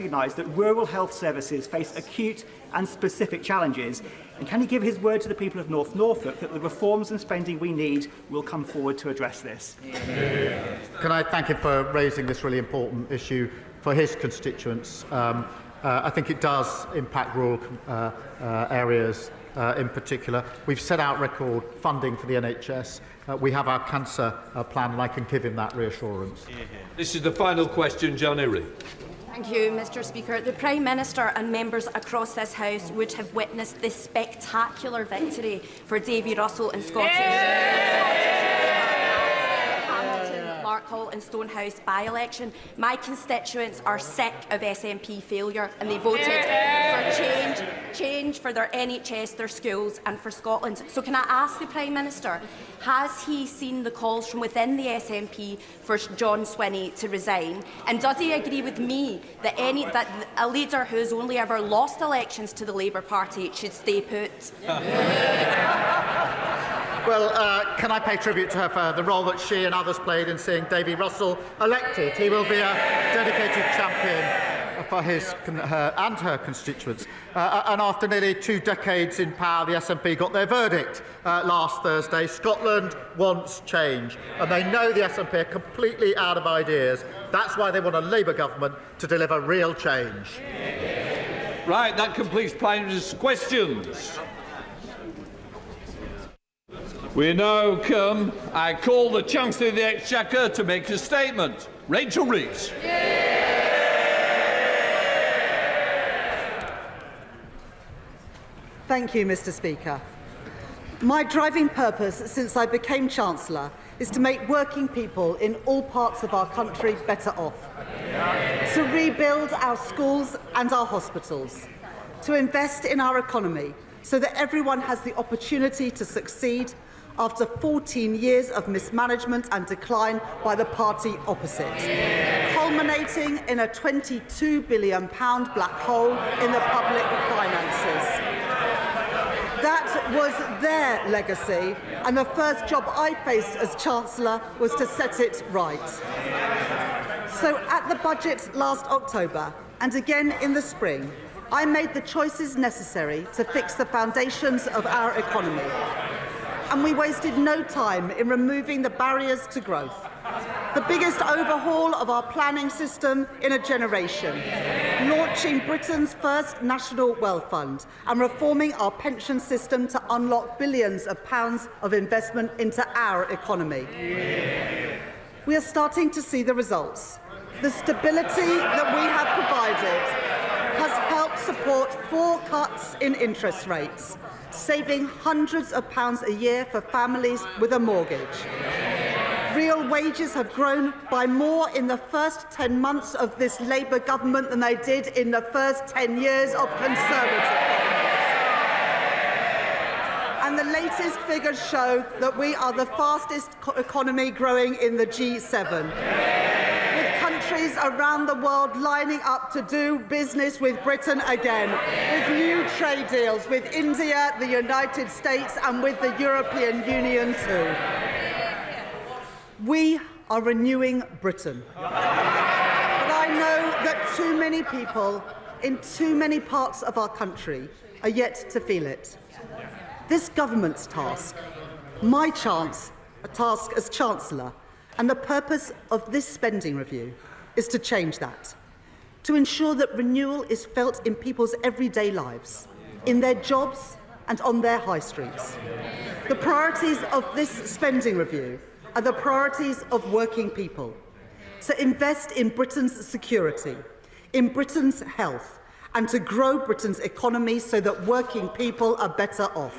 recognise that rural health services face acute and specific challenges? And can he give his word to the people of North Norfolk that the reforms and spending we need will come forward to address this? Can I thank him for raising this really important issue for his constituents? I think it does impact rural areas in particular. We've set out record funding for the NHS. We have our cancer plan, and I can give him that reassurance. This is the final question, Johnny Reeves. Thank you, Mr Speaker. The Prime Minister and members across this House would have witnessed this spectacular victory for Davy Russell in Scottish. Hamilton, Larkhall and Stonehouse by-election. My constituents are sick of SNP failure and they voted for change for their NHS, their schools and for Scotland. So can I ask the Prime Minister, has he seen the calls from within the SNP for John Swinney to resign? And does he agree with me that a leader who has only ever lost elections to the Labour Party should stay put? Well, can I pay tribute to her for the role that she and others played in seeing Davy Russell elected? He will be a dedicated champion for her and her constituents. And after nearly 2 decades in power, the SNP got their verdict last Thursday. Scotland wants change, and they know the SNP are completely out of ideas. That's why they want a Labour government to deliver real change. Right, that completes Prime Minister's questions. We now come. I call the Chancellor of the Exchequer to make a statement. Rachel Reeves. Thank you, Mr Speaker. My driving purpose since I became Chancellor is to make working people in all parts of our country better off, to rebuild our schools and our hospitals, to invest in our economy so that everyone has the opportunity to succeed after 14 years of mismanagement and decline by the party opposite, culminating in a £22 billion black hole in the public finances. That was their legacy, and the first job I faced as Chancellor was to set it right. So at the budget last October, and again in the spring, I made the choices necessary to fix the foundations of our economy. And we wasted no time in removing the barriers to growth. The biggest overhaul of our planning system in a generation, launching Britain's first national wealth fund and reforming our pension system to unlock billions of pounds of investment into our economy. We are starting to see the results. The stability that we have provided has helped support 4 cuts in interest rates, saving hundreds of pounds a year for families with a mortgage. Real wages have grown by more in the first 10 months of this Labour government than they did in the first 10 years of Conservative governments. And the latest figures show that we are the fastest economy growing in the G7. With countries around the world lining up to do business with Britain again, with new trade deals with India, the United States and with the European Union too. We are renewing Britain. But I know that too many people in too many parts of our country are yet to feel it. This government's task, my task as Chancellor, and the purpose of this spending review is to change that, to ensure that renewal is felt in people's everyday lives, in their jobs and on their high streets. The priorities of this spending review are the priorities of working people, to invest in Britain's security, in Britain's health, and to grow Britain's economy so that working people are better off.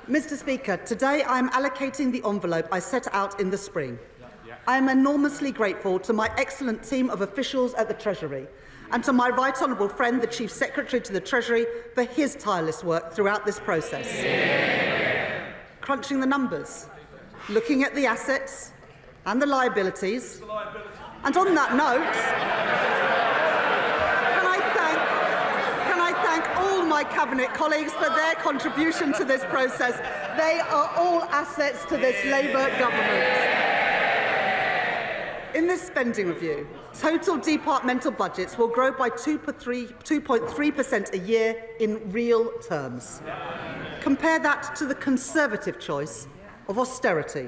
Mr Speaker, today I am allocating the envelope I set out in the spring. I am enormously grateful to my excellent team of officials at the Treasury and to my right honourable friend, the Chief Secretary to the Treasury, for his tireless work throughout this process. Crunching the numbers, looking at the assets and the liabilities. And on that note, can I thank all my Cabinet colleagues for their contribution to this process. They are all assets to this Labour government. In this spending review, total departmental budgets will grow by 2.3% a year in real terms. Compare that to the Conservative choice of austerity.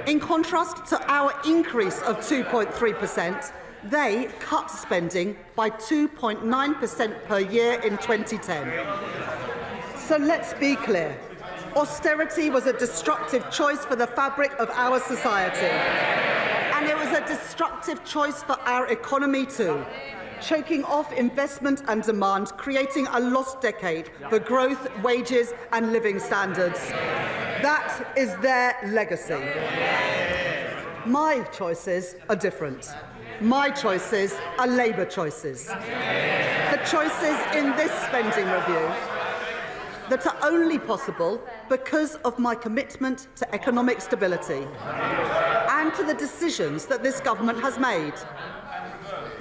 In contrast to our increase of 2.3%, they cut spending by 2.9% per year in 2010. So let's be clear. Austerity was a destructive choice for the fabric of our society. And it was a destructive choice for our economy too, choking off investment and demand, creating a lost decade for growth, wages and living standards. That is their legacy. My choices are different. My choices are Labour choices. The choices in this spending review that are only possible because of my commitment to economic stability and to the decisions that this government has made.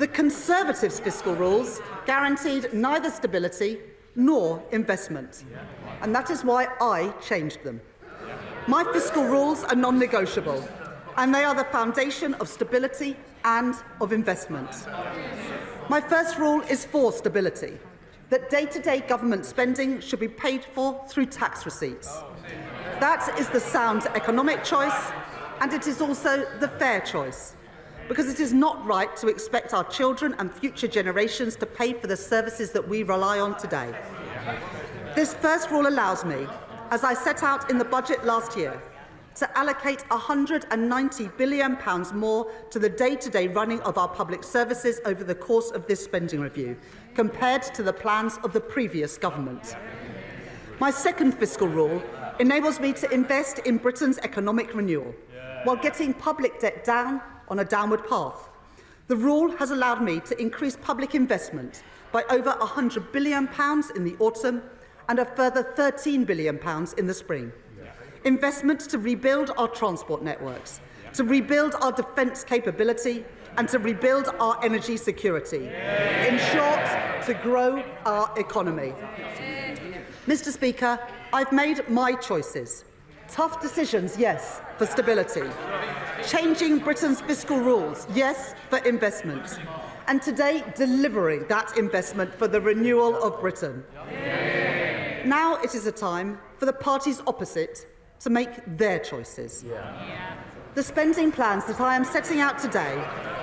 The Conservatives' fiscal rules guaranteed neither stability nor investment, and that is why I changed them. My fiscal rules are non-negotiable, and they are the foundation of stability and of investment. My first rule is for stability, that day-to-day government spending should be paid for through tax receipts. That is the sound economic choice, and it is also the fair choice, because it is not right to expect our children and future generations to pay for the services that we rely on today. This first rule allows me, as I set out in the budget last year, to allocate £190 billion more to the day-to-day running of our public services over the course of this spending review, compared to the plans of the previous government. My second fiscal rule enables me to invest in Britain's economic renewal, while getting public debt down on a downward path. The rule has allowed me to increase public investment by over £100 billion in the autumn and a further £13 billion in the spring. Investment to rebuild our transport networks, to rebuild our defence capability and to rebuild our energy security. In short, to grow our economy. Mr. Speaker, I've made my choices. Tough decisions, yes, for stability. Changing Britain's fiscal rules, yes, for investment. And today, delivering that investment for the renewal of Britain. Now it is a time for the parties opposite to make their choices. The spending plans that I am setting out today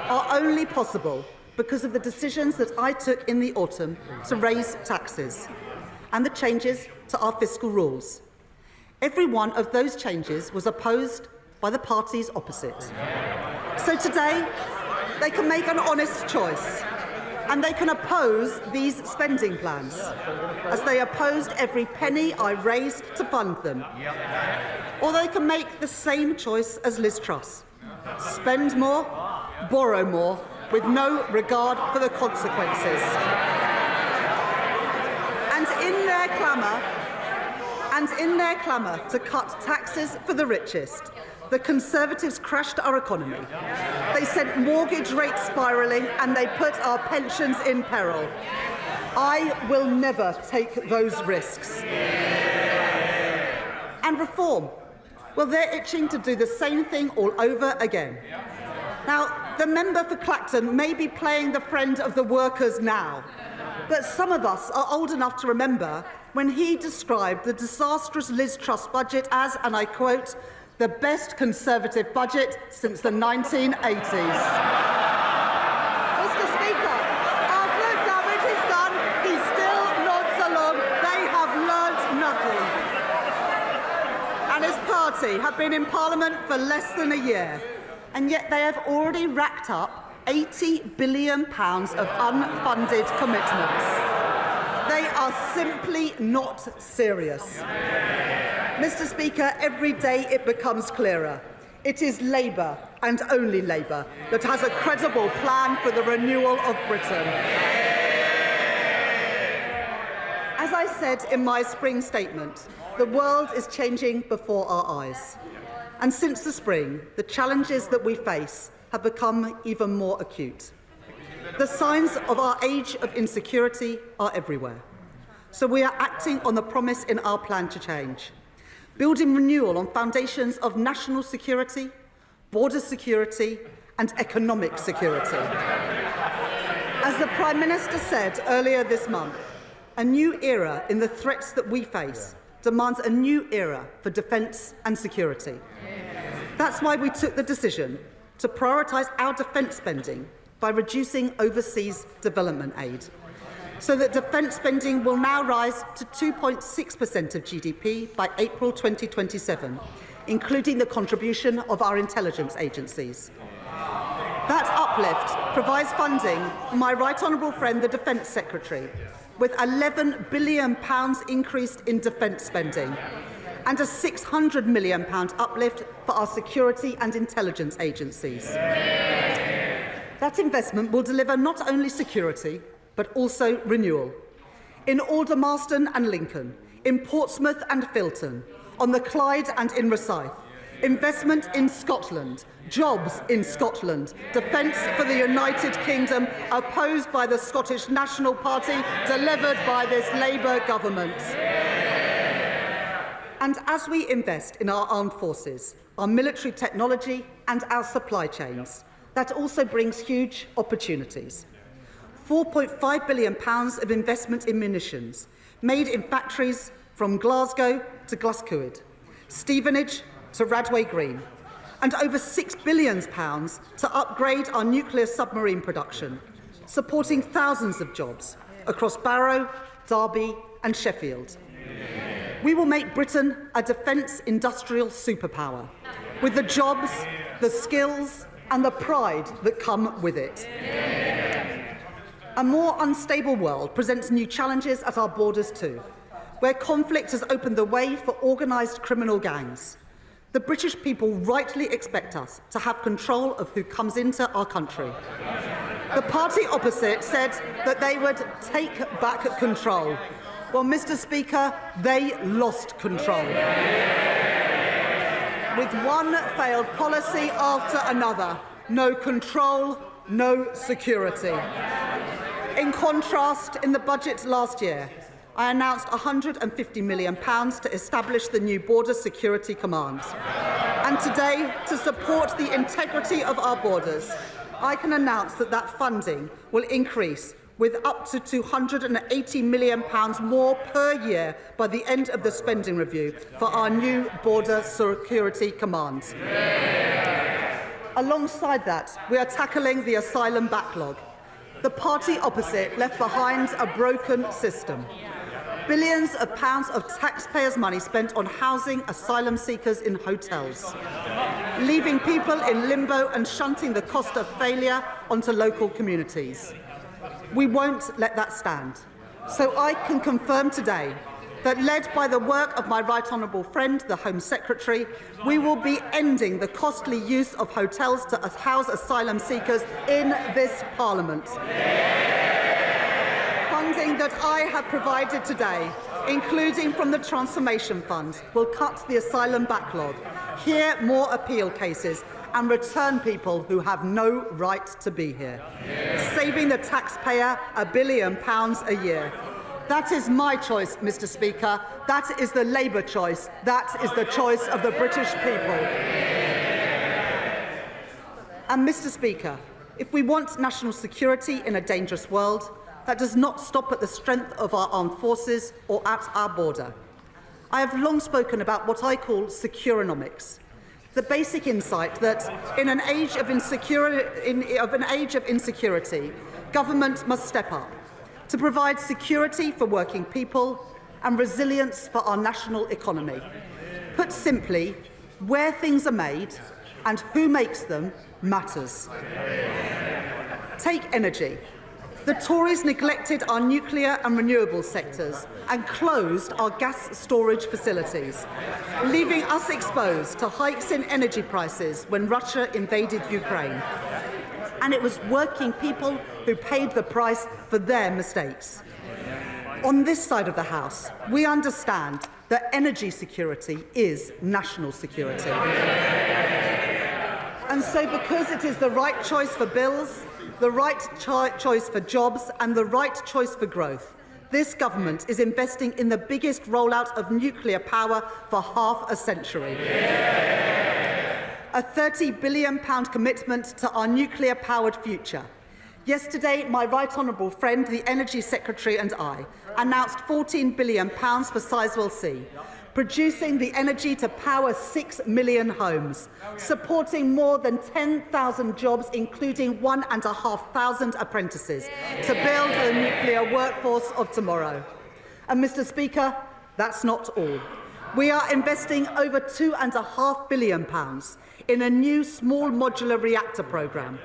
are only possible because of the decisions that I took in the autumn to raise taxes and the changes to our fiscal rules. Every one of those changes was opposed by the parties opposite. So today, they can make an honest choice, and they can oppose these spending plans, as they opposed every penny I raised to fund them. Or they can make the same choice as Liz Truss: spend more, borrow more, with no regard for the consequences. And in their clamour to cut taxes for the richest, the Conservatives crashed our economy. They sent mortgage rates spiralling and they put our pensions in peril. I will never take those risks. And reform, well, they're itching to do the same thing all over again. Now, the member for Clacton may be playing the friend of the workers now, but some of us are old enough to remember when he described the disastrous Liz Truss budget as, and I quote, the best Conservative budget since the 1980s. Mr. Speaker, after the damage is done, he still nods along. They have learnt nothing. And his party have been in Parliament for less than a year, and yet they have already racked up £80 billion of unfunded commitments. They are simply not serious. Mr. Speaker, every day it becomes clearer. It is Labour, and only Labour, that has a credible plan for the renewal of Britain. As I said in my spring statement, the world is changing before our eyes. And since the spring, the challenges that we face have become even more acute. The signs of our age of insecurity are everywhere. So we are acting on the promise in our plan to change, building renewal on foundations of national security, border security and economic security. As the Prime Minister said earlier this month, a new era in the threats that we face demands a new era for defence and security. That's why we took the decision to prioritise our defence spending by reducing overseas development aid, so that defence spending will now rise to 2.6% of GDP by April 2027, including the contribution of our intelligence agencies. That uplift provides funding for my right honourable friend, the Defence Secretary, with £11 billion increased in defence spending and a £600 million uplift for our security and intelligence agencies. That investment will deliver not only security, but also renewal. In Aldermaston and Lincoln, in Portsmouth and Filton, on the Clyde and in Rosyth, investment in Scotland, jobs in Scotland, defence for the United Kingdom, opposed by the Scottish National Party, delivered by this Labour government. And as we invest in our armed forces, our military technology and our supply chains, that also brings huge opportunities. £4.5 billion of investment in munitions, made in factories from Glasgow to Glasgow, Stevenage to Radway Green, and over £6 billion to upgrade our nuclear submarine production, supporting thousands of jobs across Barrow, Derby and Sheffield. We will make Britain a defence industrial superpower, with the jobs, the skills and the pride that come with it. A more unstable world presents new challenges at our borders too, where conflict has opened the way for organised criminal gangs. The British people rightly expect us to have control of who comes into our country. The party opposite said that they would take back control. Well, Mr. Speaker, they lost control. With one failed policy after another. No control, no security. In contrast, in the budget last year, I announced £150 million to establish the new Border Security Command. And today, to support the integrity of our borders, I can announce that that funding will increase with up to £280 million more per year by the end of the spending review for our new Border Security Command. Alongside that, we are tackling the asylum backlog. The party opposite left behind a broken system. Billions of pounds of taxpayers' money spent on housing asylum seekers in hotels, leaving people in limbo and shunting the cost of failure onto local communities. We won't let that stand. So I can confirm today that, led by the work of my right honourable friend, the Home Secretary, we will be ending the costly use of hotels to house asylum seekers in this Parliament. Funding that I have provided today, including from the Transformation Fund, will cut the asylum backlog, hear more appeal cases and return people who have no right to be here, saving the taxpayer £1 billion a year. That is my choice, Mr. Speaker. That is the Labour choice. That is the choice of the British people. And, Mr. Speaker, if we want national security in a dangerous world, that does not stop at the strength of our armed forces or at our border. I have long spoken about what I call securonomics, the basic insight that in an age of insecurity, government must step up to provide security for working people and resilience for our national economy. Put simply, where things are made and who makes them matters. Take energy. The Tories neglected our nuclear and renewable sectors and closed our gas storage facilities, leaving us exposed to hikes in energy prices when Russia invaded Ukraine. And it was working people who paid the price for their mistakes. On this side of the House, we understand that energy security is national security. And so, because it is the right choice for bills, the right choice for jobs and the right choice for growth, this government is investing in the biggest rollout of nuclear power for half a century. a £30 billion commitment to our nuclear-powered future. Yesterday, my right honourable friend, the Energy Secretary, and I announced £14 billion for Sizewell C, producing the energy to power 6 million homes, supporting more than 10,000 jobs, including 1,500 apprentices, to build the nuclear workforce of tomorrow. And, Mr. Speaker, that's not all. We are investing over £2.5 billion in a new small modular reactor programme.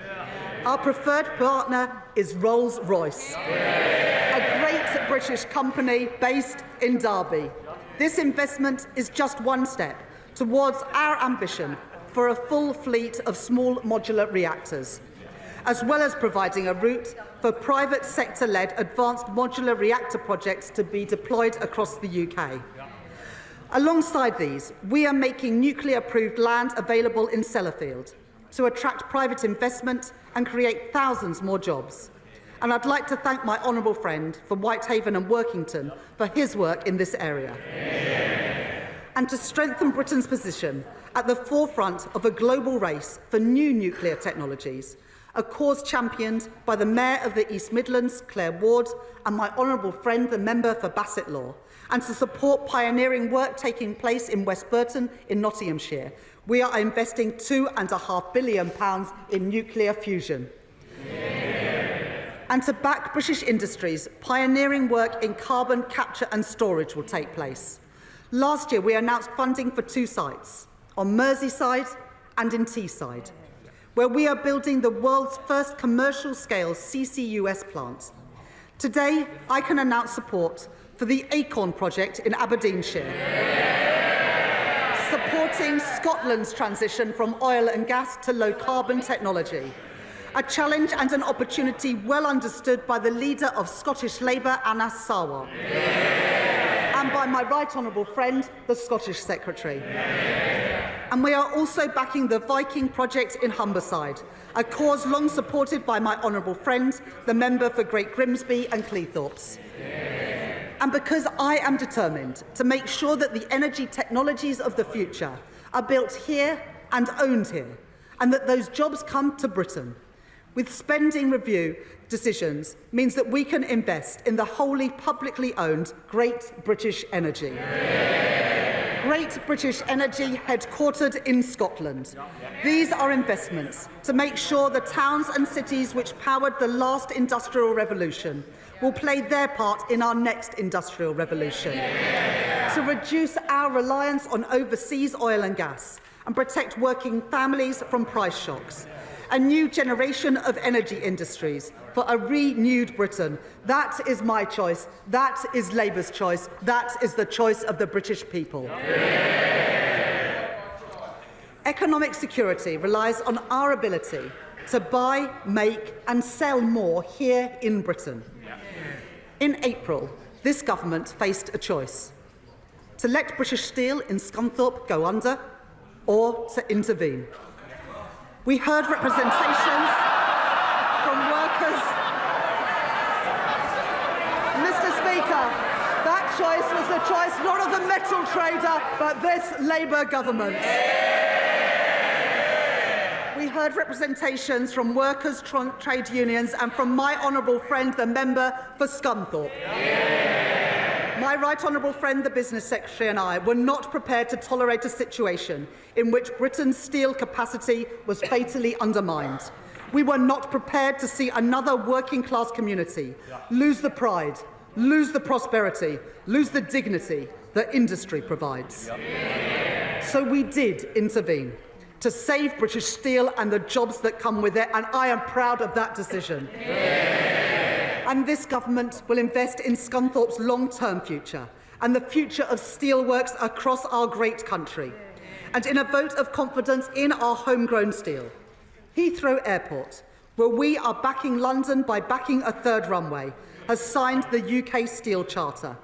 Our preferred partner is Rolls-Royce, a great British company based in Derby. This investment is just one step towards our ambition for a full fleet of small modular reactors, as well as providing a route for private sector-led advanced modular reactor projects to be deployed across the UK. Alongside these, we are making nuclear-approved land available in Sellafield to attract private investment and create thousands more jobs. And I'd like to thank my honourable friend from Whitehaven and Workington for his work in this area. And to strengthen Britain's position at the forefront of a global race for new nuclear technologies, a cause championed by the Mayor of the East Midlands, Claire Ward, and my honourable friend, the member for Bassett Law, and to support pioneering work taking place in West Burton in Nottinghamshire, we are investing £2.5 billion in nuclear fusion. And to back British industries, pioneering work in carbon capture and storage will take place. Last year, we announced funding for 2 sites, on Merseyside and in Teesside, where we are building the world's first commercial-scale CCUS plant. Today, I can announce support for the Acorn project in Aberdeenshire, supporting Scotland's transition from oil and gas to low-carbon technology, a challenge and an opportunity well understood by the leader of Scottish Labour, Anas Sarwar, and by my right honourable friend, the Scottish Secretary. And we are also backing the Viking project in Humberside, a cause long supported by my honourable friend, the member for Great Grimsby and Cleethorpes. And because I am determined to make sure that the energy technologies of the future are built here and owned here, and that those jobs come to Britain, with spending review decisions means that we can invest in the wholly publicly owned Great British Energy. Great British Energy, headquartered in Scotland. These are investments to make sure the towns and cities which powered the last industrial revolution will play their part in our next industrial revolution, to reduce our reliance on overseas oil and gas and protect working families from price shocks. A new generation of energy industries for a renewed Britain. That is my choice. That is Labour's choice. That is the choice of the British people. Economic security relies on our ability to buy, make and sell more here in Britain. In April, this government faced a choice: to let British Steel in Scunthorpe go under or to intervene. We heard representations from workers. Mr. Speaker, that choice was the choice not of the metal trader, but this Labour government. We heard representations from workers, trade unions, and from my honourable friend, the member for Scunthorpe. My right honourable friend, the Business Secretary, and I were not prepared to tolerate a situation in which Britain's steel capacity was fatally undermined. We were not prepared to see another working-class community lose the pride, lose the prosperity, lose the dignity that industry provides. So we did intervene to save British steel and the jobs that come with it, and I am proud of that decision. And this government will invest in Scunthorpe's long-term future and the future of steelworks across our great country, and in a vote of confidence in our homegrown steel. Heathrow Airport, where we are backing London by backing a third runway, has signed the UK Steel Charter,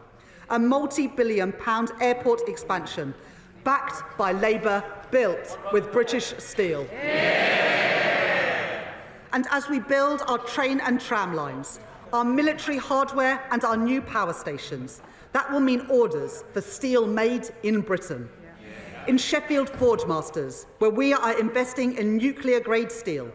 a multi-billion-pound airport expansion backed by Labour, built with British steel. And as we build our train and tram lines, our military hardware and our new power stations, that will mean orders for steel made in Britain. in Sheffield Forge Masters, where we are investing in nuclear-grade steel,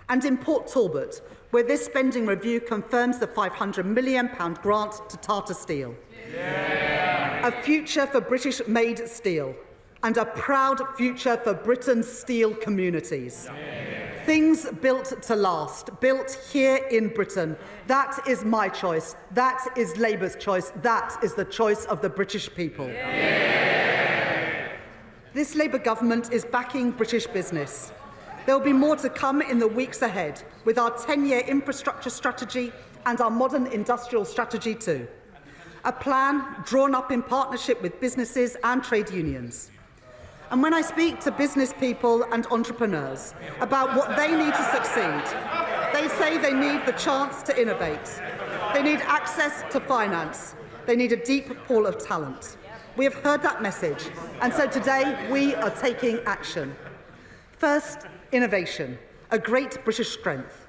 and in Port Talbot, where this spending review confirms the £500 million grant to Tata Steel. Yeah. A future for British-made steel, and a proud future for Britain's steel communities. Yeah. Things built to last, built here in Britain. That is my choice. That is Labour's choice. That is the choice of the British people. Yeah. This Labour government is backing British business. There will be more to come in the weeks ahead, with our 10-year infrastructure strategy and our modern industrial strategy too. A plan drawn up in partnership with businesses and trade unions. And when I speak to business people and entrepreneurs about what they need to succeed, they say they need the chance to innovate. They need access to finance. They need a deep pool of talent. We have heard that message, and so today we are taking action. First, innovation, a great British strength.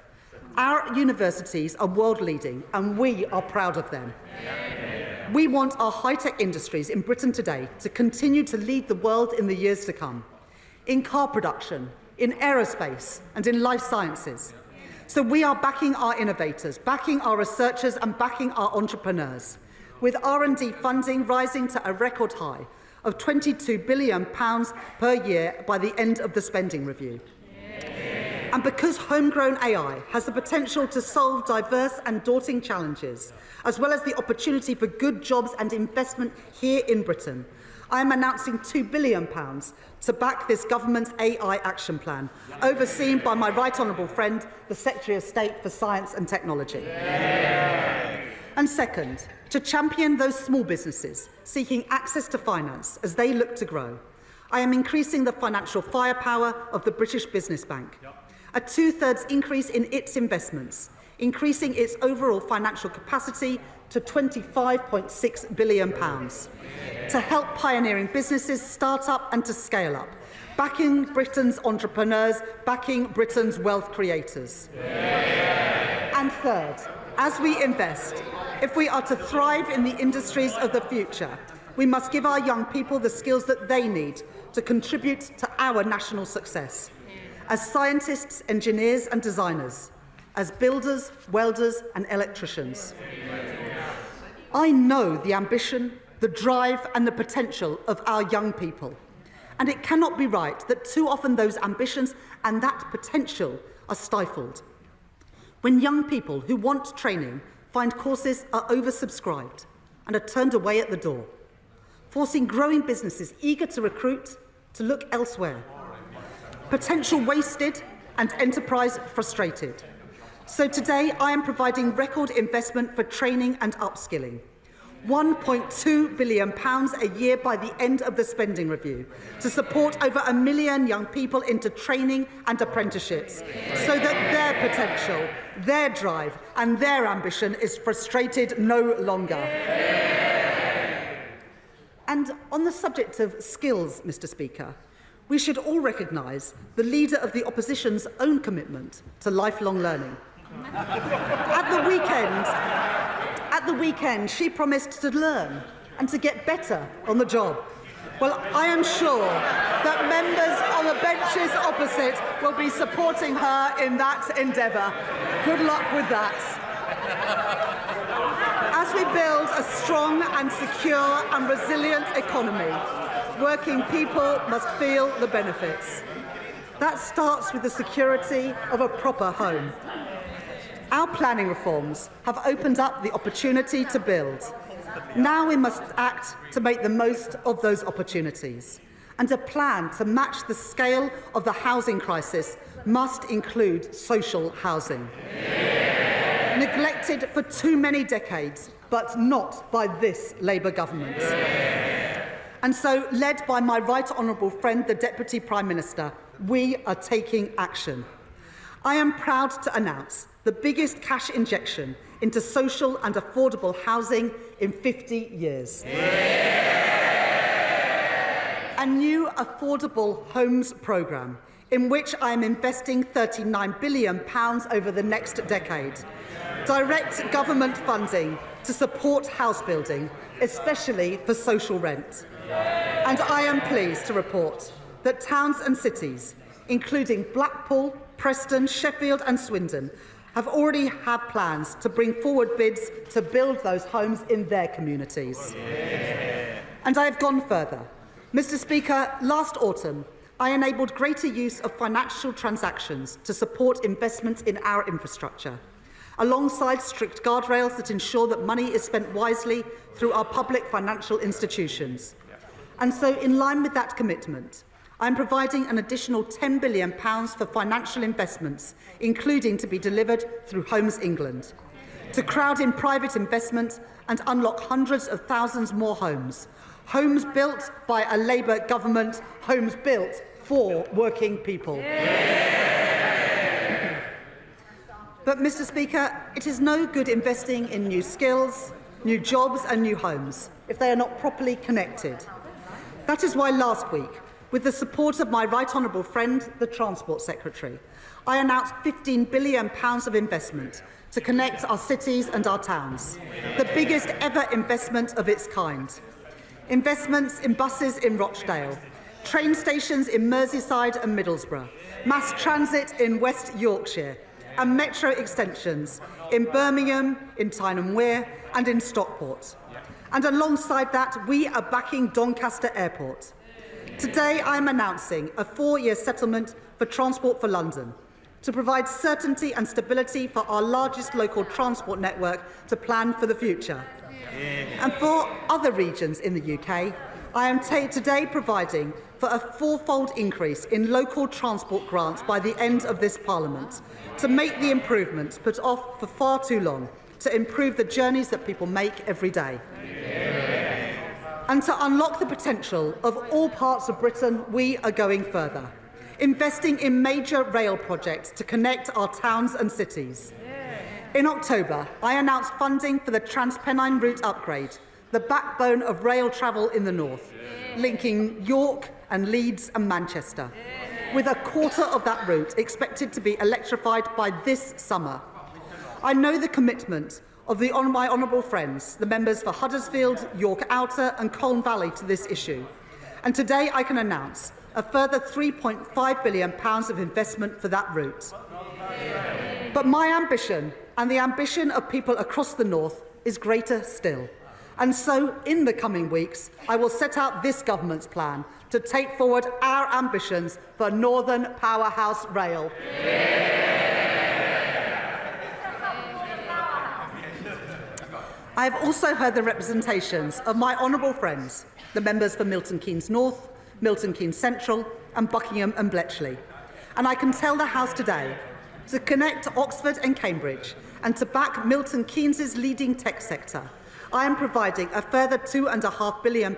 Our universities are world-leading, and we are proud of them. We want our high-tech industries in Britain today to continue to lead the world in the years to come, in car production, in aerospace, and in life sciences. So we are backing our innovators, backing our researchers, and backing our entrepreneurs, with R&D funding rising to a record high of £22 billion per year by the end of the spending review. And because homegrown AI has the potential to solve diverse and daunting challenges, as well as the opportunity for good jobs and investment here in Britain, I am announcing £2 billion to back this government's AI action plan, overseen by my right honourable friend, the Secretary of State for Science and Technology. Yeah. And second, to champion those small businesses seeking access to finance as they look to grow, I am increasing the financial firepower of the British Business Bank. Yep. A two-thirds increase in its investments, increasing its overall financial capacity to £25.6 billion to help pioneering businesses start up and to scale up, backing Britain's entrepreneurs, backing Britain's wealth creators. Yeah. And third, as we invest, if we are to thrive in the industries of the future, we must give our young people the skills that they need to contribute to our national success. As scientists, engineers and designers, as builders, welders and electricians. I know the ambition, the drive and the potential of our young people, and it cannot be right that too often those ambitions and that potential are stifled. When young people who want training find courses are oversubscribed and are turned away at the door, forcing growing businesses eager to recruit to look elsewhere. Potential wasted and enterprise frustrated. So today I am providing record investment for training and upskilling. £1.2 billion a year by the end of the spending review to support over 1 million young people into training and apprenticeships so that their potential, their drive and their ambition is frustrated no longer. And on the subject of skills, Mr. Speaker, we should all recognise the Leader of the Opposition's own commitment to lifelong learning. At the weekend, she promised to learn and to get better on the job. Well, I am sure that members on the benches opposite will be supporting her in that endeavour. Good luck with that. As we build a strong and secure and resilient economy, working people must feel the benefits. That starts with the security of a proper home. Our planning reforms have opened up the opportunity to build. Now we must act to make the most of those opportunities. And a plan to match the scale of the housing crisis must include social housing. Yeah. Neglected for too many decades, but not by this Labour government. Yeah. And so, led by my right honourable friend, the Deputy Prime Minister, we are taking action. I am proud to announce the biggest cash injection into social and affordable housing in 50 years. Yeah. A new affordable homes programme in which I am investing £39 billion over the next decade. Direct government funding to support house building, especially for social rent. And I am pleased to report that towns and cities, including Blackpool, Preston, Sheffield and Swindon, have already had plans to bring forward bids to build those homes in their communities. And I have gone further. Mr. Speaker, last autumn, I enabled greater use of financial transactions to support investment in our infrastructure, alongside strict guardrails that ensure that money is spent wisely through our public financial institutions. And so, in line with that commitment, I am providing an additional £10 billion for financial investments, including to be delivered through Homes England, to crowd in private investment and unlock hundreds of thousands more homes. Homes built by a Labour government, homes built for working people. But, Mr. Speaker, it is no good investing in new skills, new jobs and new homes if they are not properly connected. That is why last week, with the support of my right honourable friend, the Transport Secretary, I announced £15 billion of investment to connect our cities and our towns, the biggest ever investment of its kind. Investments in buses in Rochdale, train stations in Merseyside and Middlesbrough, mass transit in West Yorkshire, and metro extensions in Birmingham, in Tyne Wear and in Stockport. And alongside that, we are backing Doncaster Airport. Today, I am announcing a 4-year settlement for Transport for London to provide certainty and stability for our largest local transport network to plan for the future. And for other regions in the UK, I am today providing for a 4-fold increase in local transport grants by the end of this Parliament to make the improvements put off for far too long, to improve the journeys that people make every day. And to unlock the potential of all parts of Britain, we are going further, investing in major rail projects to connect our towns and cities. In October, I announced funding for the Transpennine route upgrade, the backbone of rail travel in the north, linking York and Leeds and Manchester, with a quarter of that route expected to be electrified by this summer. I know the commitment of my honourable friends, the members for Huddersfield, York Outer and Colne Valley to this issue. And today I can announce a further £3.5 billion of investment for that route. But my ambition and the ambition of people across the north is greater still. And so, in the coming weeks, I will set out this government's plan to take forward our ambitions for Northern Powerhouse Rail. I have also heard the representations of my honourable friends, the members for Milton Keynes North, Milton Keynes Central and Buckingham and Bletchley. And I can tell the House today to connect Oxford and Cambridge and to back Milton Keynes' leading tech sector, I am providing a further £2.5 billion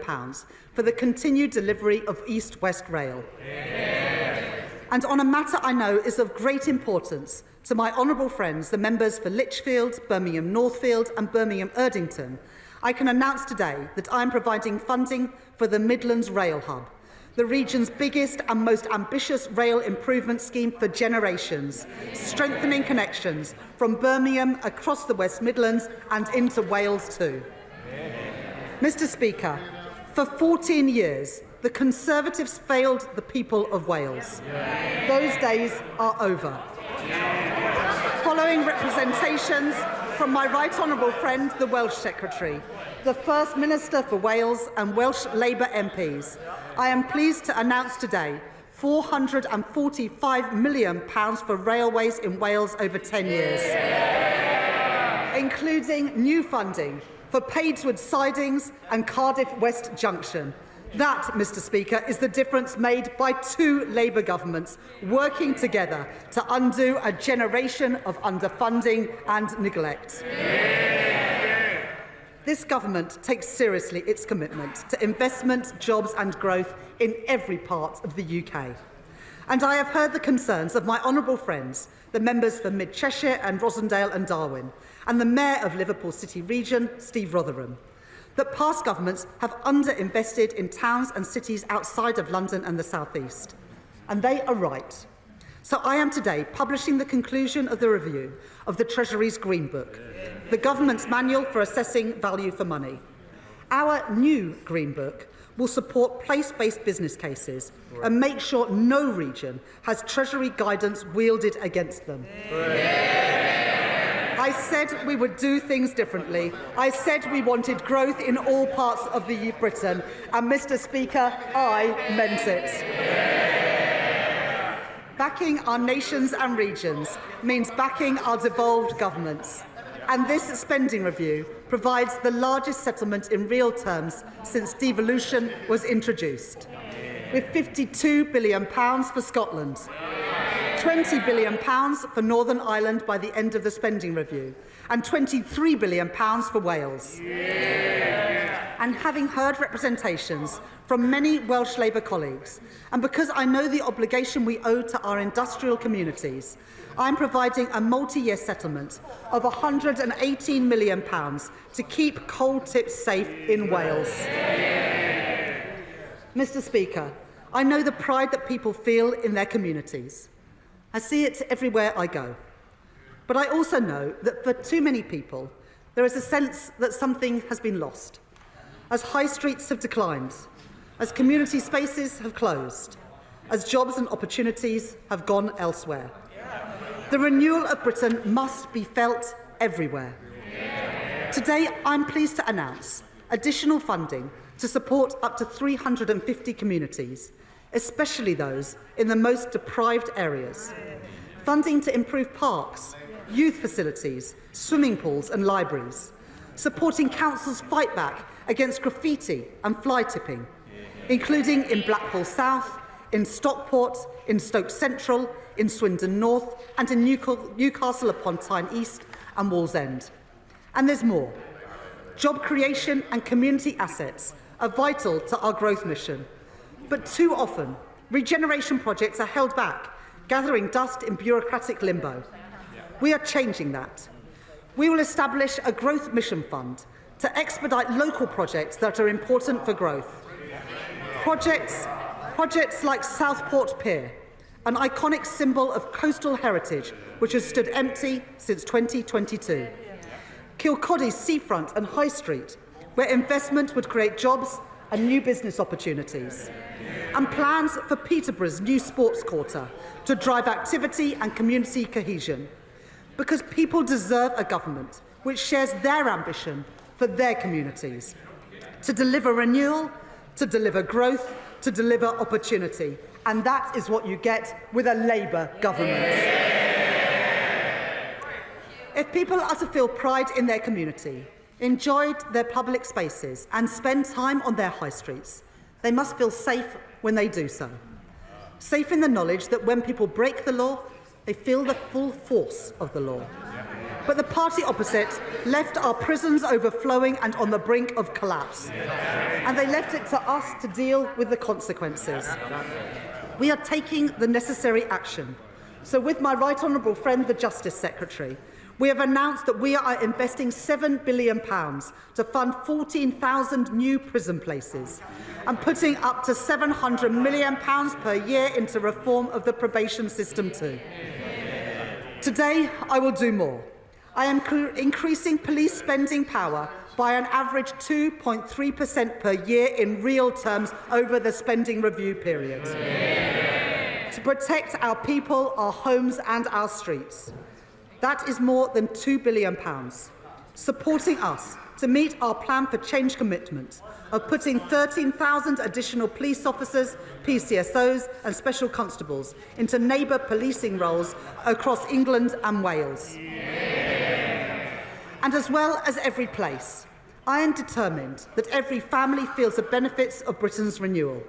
for the continued delivery of East-West Rail. And on a matter I know is of great importance to my honourable friends, the members for Lichfield, Birmingham Northfield and Birmingham Erdington, I can announce today that I am providing funding for the Midlands Rail Hub, the region's biggest and most ambitious rail improvement scheme for generations, strengthening connections from Birmingham across the West Midlands and into Wales too. Mr. Speaker, for 14 years, the Conservatives failed the people of Wales. Those days are over. Following representations from my right honourable friend, the Welsh Secretary, the First Minister for Wales and Welsh Labour MPs, I am pleased to announce today £445 million for railways in Wales over 10 years, including new funding for Padeswood Sidings and Cardiff West Junction. That, Mr. Speaker, is the difference made by 2 Labour governments working together to undo a generation of underfunding and neglect. This government takes seriously its commitment to investment, jobs and growth in every part of the UK. And I have heard the concerns of my honourable friends, the members for Mid Cheshire and Rossendale and Darwen, and the Mayor of Liverpool City Region, Steve Rotherham, that past governments have underinvested in towns and cities outside of London and the South East. and they are right. So I am today publishing the conclusion of the review of the Treasury's Green Book, the government's manual for assessing value for money. Our new Green Book will support place-based business cases and make sure no region has Treasury guidance wielded against them. I said we would do things differently. I said we wanted growth in all parts of Britain, and Mr. Speaker, I meant it. Backing our nations and regions means backing our devolved governments. And this spending review provides the largest settlement in real terms since devolution was introduced, with £52 billion for Scotland, £20 billion for Northern Ireland by the end of the spending review, and £23 billion for Wales. And having heard representations from many Welsh Labour colleagues, and because I know the obligation we owe to our industrial communities, I'm providing a multi-year settlement of £118 million to keep coal tips safe in Wales. Mr. Speaker, I know the pride that people feel in their communities. I see it everywhere I go. But I also know that for too many people, there is a sense that something has been lost, as high streets have declined, as community spaces have closed, as jobs and opportunities have gone elsewhere. The renewal of Britain must be felt everywhere. Today, I'm pleased to announce additional funding to support up to 350 communities, especially those in the most deprived areas. Funding to improve parks, youth facilities, swimming pools and libraries. Supporting councils' fight back against graffiti and fly tipping, including in Blackpool South, in Stockport, in Stoke Central, in Swindon North, and in Newcastle upon Tyne East and Wallsend. And there's more. Job creation and community assets are vital to our growth mission. But too often, regeneration projects are held back, gathering dust in bureaucratic limbo. We are changing that. We will establish a growth mission fund to expedite local projects that are important for growth. Projects like Southport Pier, an iconic symbol of coastal heritage which has stood empty since 2022. Kilcody's seafront and High Street, where investment would create jobs and new business opportunities. And plans for Peterborough's new sports quarter to drive activity and community cohesion. Because people deserve a government which shares their ambition for their communities. To deliver renewal, to deliver growth, to deliver opportunity. And that is what you get with a Labour government. If people are to feel pride in their community, enjoy their public spaces and spend time on their high streets, they must feel safe when they do so. Safe in the knowledge that when people break the law, they feel the full force of the law. But the party opposite left our prisons overflowing and on the brink of collapse. And they left it to us to deal with the consequences. We are taking the necessary action. So with my right honourable friend, the Justice Secretary, we have announced that we are investing £7 billion to fund 14,000 new prison places and putting up to £700 million per year into reform of the probation system too. Today, I will do more. I am increasing police spending power by an average 2.3% per year in real terms over the spending review period. To protect our people, our homes and our streets. That is more than £2 billion, supporting us to meet our plan for change commitment of putting 13,000 additional police officers, PCSOs and special constables into neighbour policing roles across England and Wales. And as well as every place, I am determined that every family feels the benefits of Britain's renewal.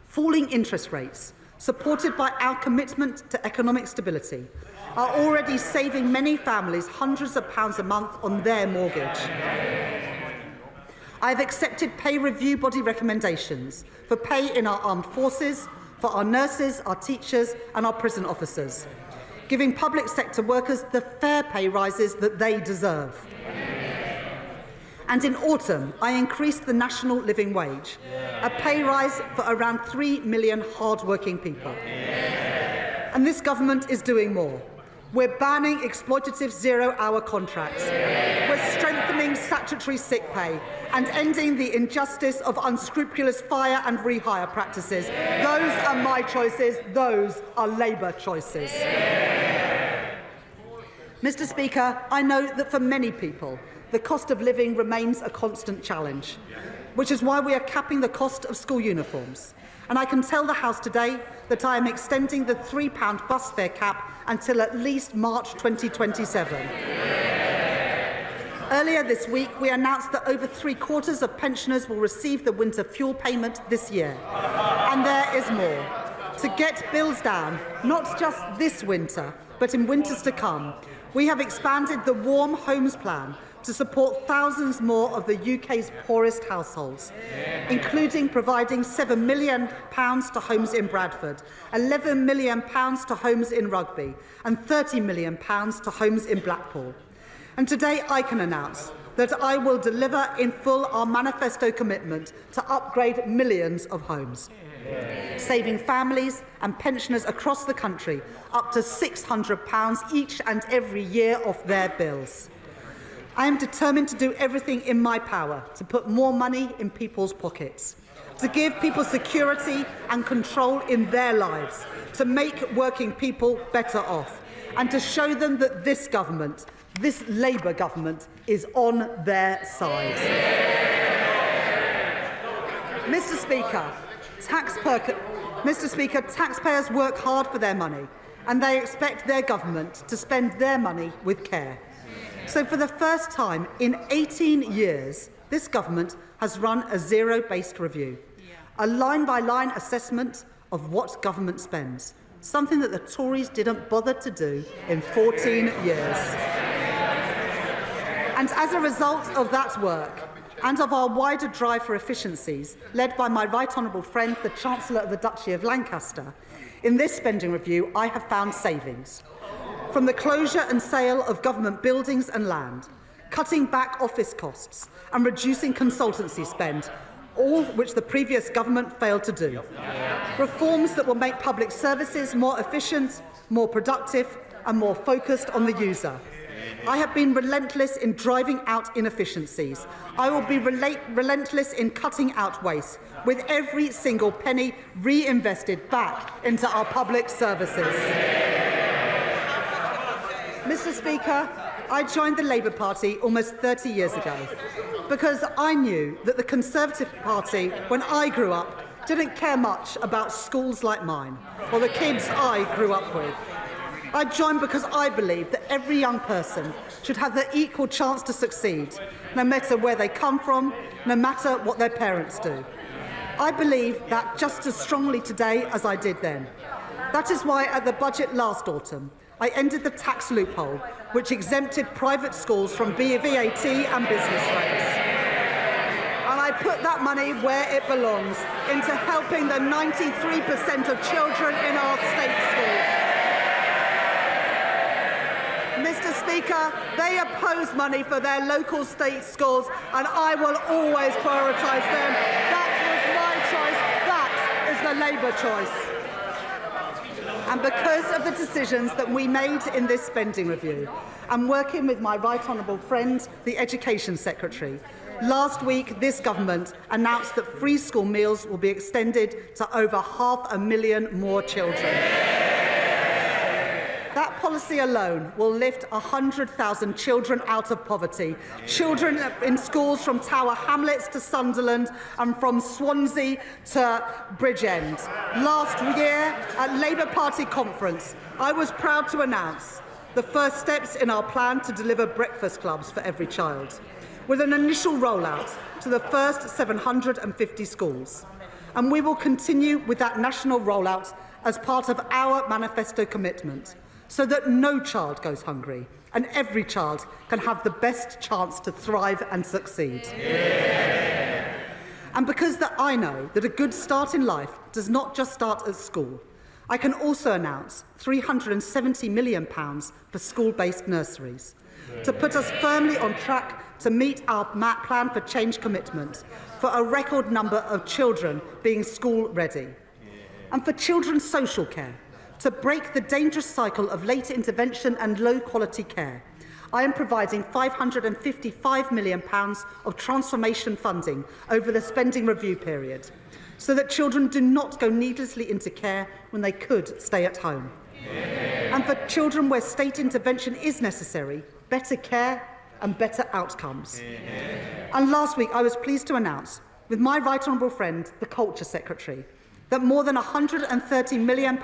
Falling interest rates, supported by our commitment to economic stability, are already saving many families hundreds of pounds a month on their mortgage. I have accepted pay review body recommendations for pay in our armed forces, for our nurses, our teachers and our prison officers, giving public sector workers the fair pay rises that they deserve. And in autumn, I increased the national living wage, a pay rise for around 3 million hard-working people. And this government is doing more. We're banning exploitative zero-hour contracts. We're strengthening statutory sick pay and ending the injustice of unscrupulous fire and rehire practices. Those are my choices. Those are Labour choices. Mr. Speaker, I know that for many people, the cost of living remains a constant challenge, which is why we are capping the cost of school uniforms. And I can tell the House today that I am extending the £3 bus fare cap until at least March 2027. Earlier this week, we announced that over 3/4 of pensioners will receive the winter fuel payment this year. And there is more. To get bills down, not just this winter, but in winters to come, we have expanded the Warm Homes Plan to support thousands more of the UK's poorest households, including providing £7 million to homes in Bradford, £11 million to homes in Rugby, and £30 million to homes in Blackpool. And today I can announce that I will deliver in full our manifesto commitment to upgrade millions of homes, saving families and pensioners across the country up to £600 each and every year off their bills. I am determined to do everything in my power to put more money in people's pockets, to give people security and control in their lives, to make working people better off, and to show them that this government, this Labour government, is on their side. Mr. Speaker, taxpayers work hard for their money, and they expect their government to spend their money with care. So for the first time in 18 years, this government has run a zero-based review, a line-by-line assessment of what government spends, something that the Tories didn't bother to do in 14 years. And as a result of that work, and of our wider drive for efficiencies, led by my right honourable friend, the Chancellor of the Duchy of Lancaster, in this spending review I have found savings. From the closure and sale of government buildings and land, cutting back office costs and reducing consultancy spend, all which the previous government failed to do. Reforms that will make public services more efficient, more productive and more focused on the user. I have been relentless in driving out inefficiencies. I will be relentless in cutting out waste, with every single penny reinvested back into our public services. Mr. Speaker, I joined the Labour Party almost 30 years ago because I knew that the Conservative Party, when I grew up, didn't care much about schools like mine or the kids I grew up with. I joined because I believe that every young person should have the equal chance to succeed, no matter where they come from, no matter what their parents do. I believe that just as strongly today as I did then. That is why at the budget last autumn, I ended the tax loophole which exempted private schools from VAT and business rates. And I put that money where it belongs, into helping the 93% of children in our state schools. Mr. Speaker, they oppose money for their local state schools, and I will always prioritise them. That was my choice. That is the Labour choice. And because of the decisions that we made in this spending review, and working with my right honourable friend, the Education Secretary, last week this government announced that free school meals will be extended to over 500,000 more children. That policy alone will lift 100,000 children out of poverty, children in schools from Tower Hamlets to Sunderland and from Swansea to Bridgend. Last year, at Labour Party conference, I was proud to announce the first steps in our plan to deliver breakfast clubs for every child, with an initial rollout to the first 750 schools. And we will continue with that national rollout as part of our manifesto commitment, so that no child goes hungry and every child can have the best chance to thrive and succeed. Yeah. And because I know that a good start in life does not just start at school, I can also announce £370 million for school-based nurseries to put us firmly on track to meet our plan for change commitment, for a record number of children being school ready, and for children's social care, to break the dangerous cycle of late intervention and low quality care. I am providing £555 million of transformation funding over the spending review period, so that children do not go needlessly into care when they could stay at home. And for children where state intervention is necessary, better care and better outcomes. And last week I was pleased to announce, with my right honourable friend, the Culture Secretary, that more than £130 million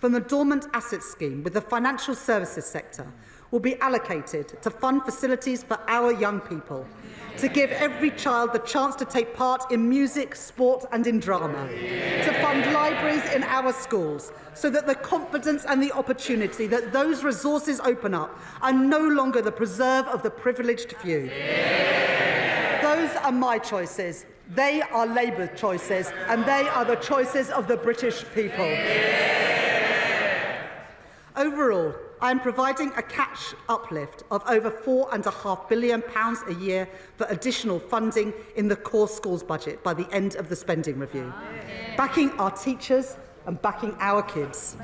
from the Dormant Assets Scheme with the financial services sector will be allocated to fund facilities for our young people, to give every child the chance to take part in music, sport and in drama, to fund libraries in our schools, so that the confidence and the opportunity that those resources open up are no longer the preserve of the privileged few. Those are my choices. They are Labour's choices, and they are the choices of the British people. Overall, I am providing a cash uplift of over £4.5 billion a year for additional funding in the core schools budget by the end of the spending review, backing our teachers and backing our kids.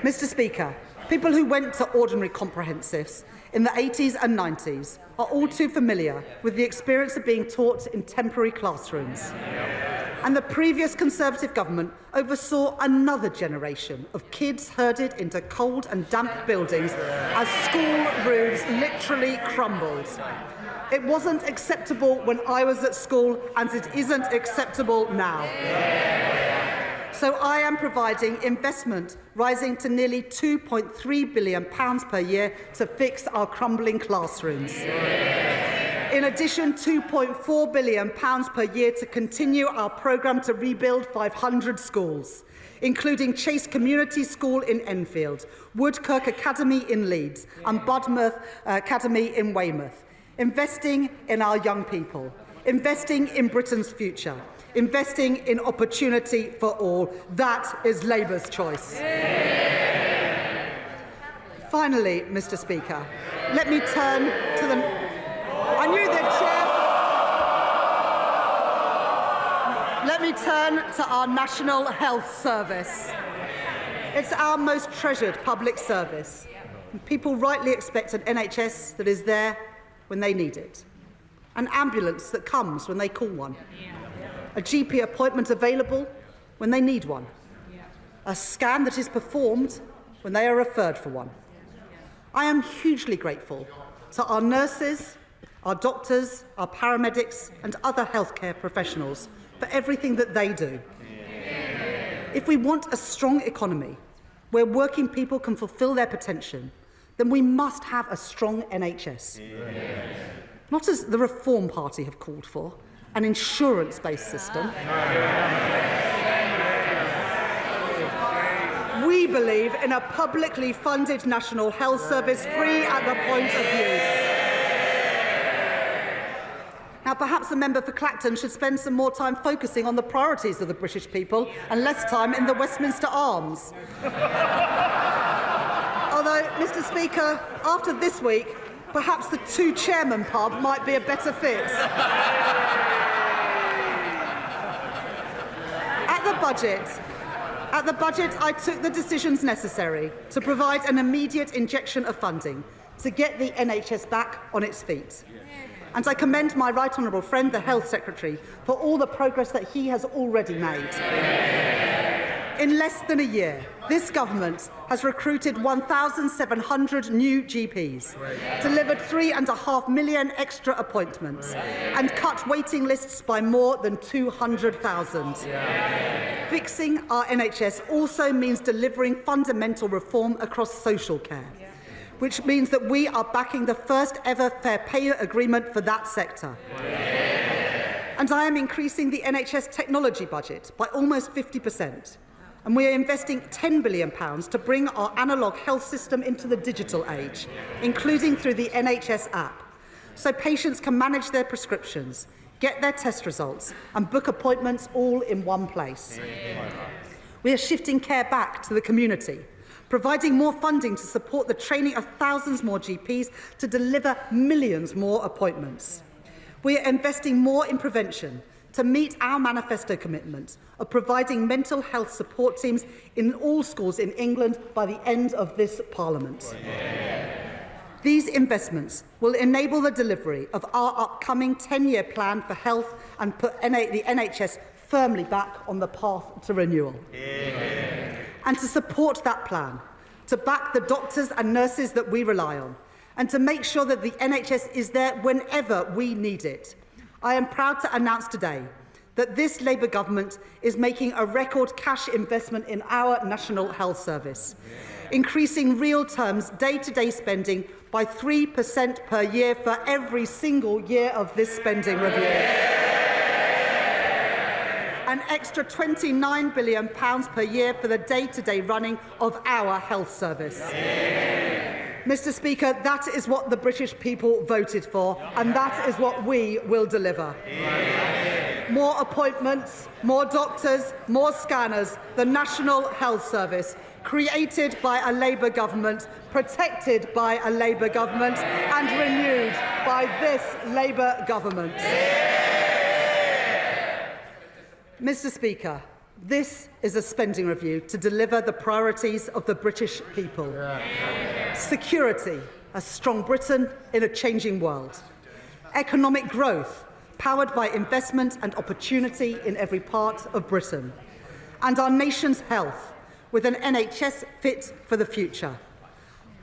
Mr. Speaker, people who went to ordinary comprehensives in the 80s and 90s are all too familiar with the experience of being taught in temporary classrooms. And the previous Conservative government oversaw another generation of kids herded into cold and damp buildings as school roofs literally crumbled. It wasn't acceptable when I was at school, and it isn't acceptable now. So I am providing investment rising to nearly £2.3 billion per year to fix our crumbling classrooms. In addition, £2.4 billion per year to continue our programme to rebuild 500 schools, including Chase Community School in Enfield, Woodkirk Academy in Leeds and Budmouth Academy in Weymouth. Investing in our young people, investing in Britain's future, investing in opportunity for all. That is Labour's choice. Finally, Mr. Speaker, let me turn to the... I knew that, Chair. Let me turn to our National Health Service. It's our most treasured public service. People rightly expect an NHS that is there when they need it, an ambulance that comes when they call one, a GP appointment available when they need one, a scan that is performed when they are referred for one. I am hugely grateful to our nurses, our doctors, our paramedics and other healthcare professionals for everything that they do. If we want a strong economy where working people can fulfil their potential, then we must have a strong NHS. Not as the Reform Party have called for, an insurance-based system. We believe in a publicly funded National Health Service free at the point of use. Now, perhaps the member for Clacton should spend some more time focusing on the priorities of the British people and less time in the Westminster Arms. Although, Mr. Speaker, after this week, perhaps the Two Chairman pub might be a better fit. At the budget, I took the decisions necessary to provide an immediate injection of funding to get the NHS back on its feet. And I commend my right honourable friend, the Health Secretary, for all the progress that he has already made. In less than a year, this government has recruited 1,700 new GPs, delivered 3.5 million extra appointments, and cut waiting lists by more than 200,000. Fixing our NHS also means delivering fundamental reform across social care, which means that we are backing the first ever fair pay agreement for that sector. And I am increasing the NHS technology budget by almost 50%. And we are investing £10 billion to bring our analogue health system into the digital age, including through the NHS app, so patients can manage their prescriptions, get their test results and book appointments all in one place. We are shifting care back to the community, providing more funding to support the training of thousands more GPs to deliver millions more appointments. We are investing more in prevention to meet our manifesto commitment of providing mental health support teams in all schools in England by the end of this Parliament. These investments will enable the delivery of our upcoming 10-year plan for health and put the NHS firmly back on the path to renewal. And to support that plan, to back the doctors and nurses that we rely on, and to make sure that the NHS is there whenever we need it, I am proud to announce today that this Labour government is making a record cash investment in our National Health Service, increasing real terms day-to-day spending by 3% per year for every single year of this spending review. An extra £29 billion per year for the day-to-day running of our health service. Mr. Speaker, that is what the British people voted for, and that is what we will deliver. More appointments, more doctors, more scanners, the National Health Service, created by a Labour government, protected by a Labour government, and renewed by this Labour government. Mr. Speaker, this is a spending review to deliver the priorities of the British people. Security, a strong Britain in a changing world. Economic growth, powered by investment and opportunity in every part of Britain. And our nation's health, with an NHS fit for the future.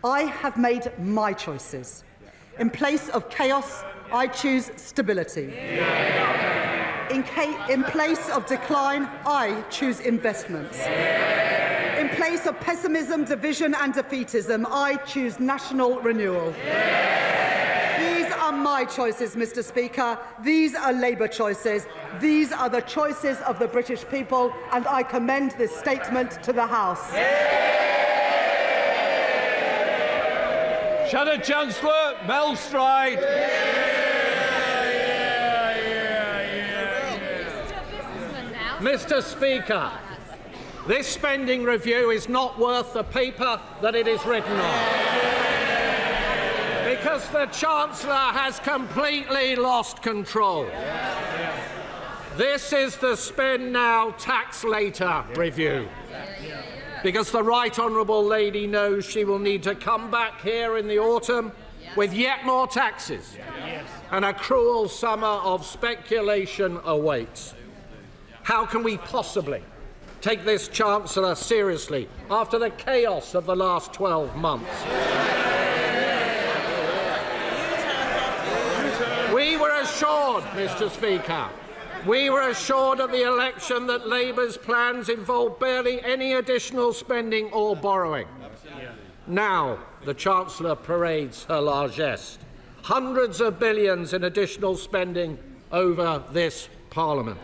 I have made my choices. In place of chaos, I choose stability. In place of decline, I choose investments. In place of pessimism, division and defeatism, I choose national renewal. These are my choices, Mr. Speaker. These are Labour choices. These are the choices of the British people, and I commend this statement to the House. Shadow Chancellor, Mel Stride. Mr. Speaker, this spending review is not worth the paper that it is written on, because the Chancellor has completely lost control. This is the spend now, tax later review, because the Right Honourable Lady knows she will need to come back here in the autumn with yet more taxes, and a cruel summer of speculation awaits. How can we possibly take this Chancellor seriously after the chaos of the last 12 months? We were assured, Mr. Speaker, we were assured at the election that Labour's plans involved barely any additional spending or borrowing. Now the Chancellor parades her largesse. Hundreds of billions in additional spending over this Parliament.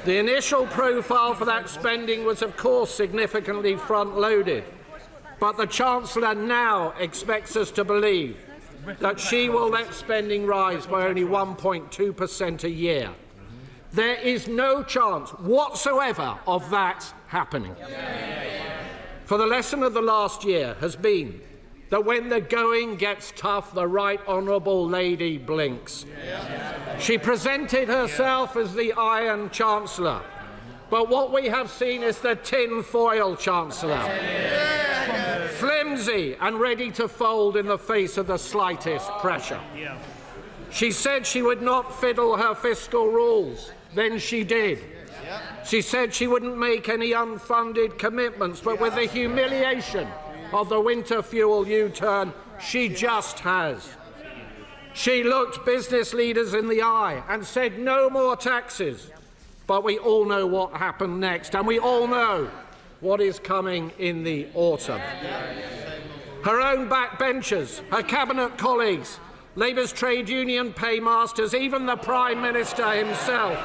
The initial profile for that spending was, of course, significantly front-loaded, but the Chancellor now expects us to believe that she will let spending rise by only 1.2% a year. There is no chance whatsoever of that happening. For the lesson of the last year has been that when the going gets tough, the Right Honourable Lady blinks. She presented herself as the Iron Chancellor, but what we have seen is the tin-foil Chancellor, flimsy and ready to fold in the face of the slightest pressure. She said she would not fiddle her fiscal rules, then she did. She said she wouldn't make any unfunded commitments, but with the humiliation of the winter fuel U-turn, she just has. She looked business leaders in the eye and said no more taxes. But we all know what happened next, and we all know what is coming in the autumn. Her own backbenchers, her cabinet colleagues, Labour's trade union paymasters, even the Prime Minister himself,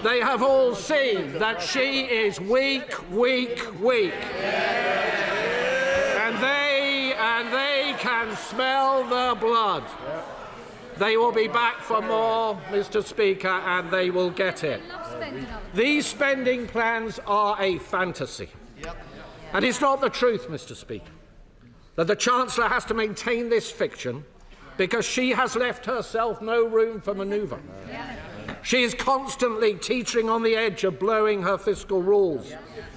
they have all seen that she is weak, weak, weak. And they can smell the blood. They will be back for more, Mr. Speaker, and they will get it. These spending plans are a fantasy. And it's not the truth, Mr. Speaker, that the Chancellor has to maintain this fiction because she has left herself no room for manoeuvre. She is constantly teetering on the edge of blowing her fiscal rules,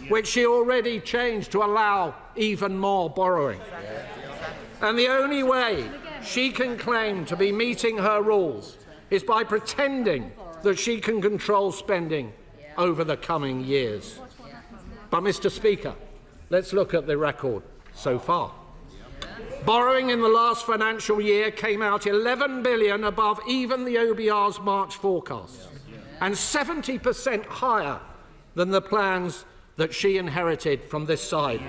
which she already changed to allow even more borrowing. And the only way she can claim to be meeting her rules is by pretending that she can control spending over the coming years. But, Mr. Speaker, let's look at the record so far. Borrowing in the last financial year came out $11 billion above even the OBR's March forecasts, and 70% higher than the plans that she inherited from this side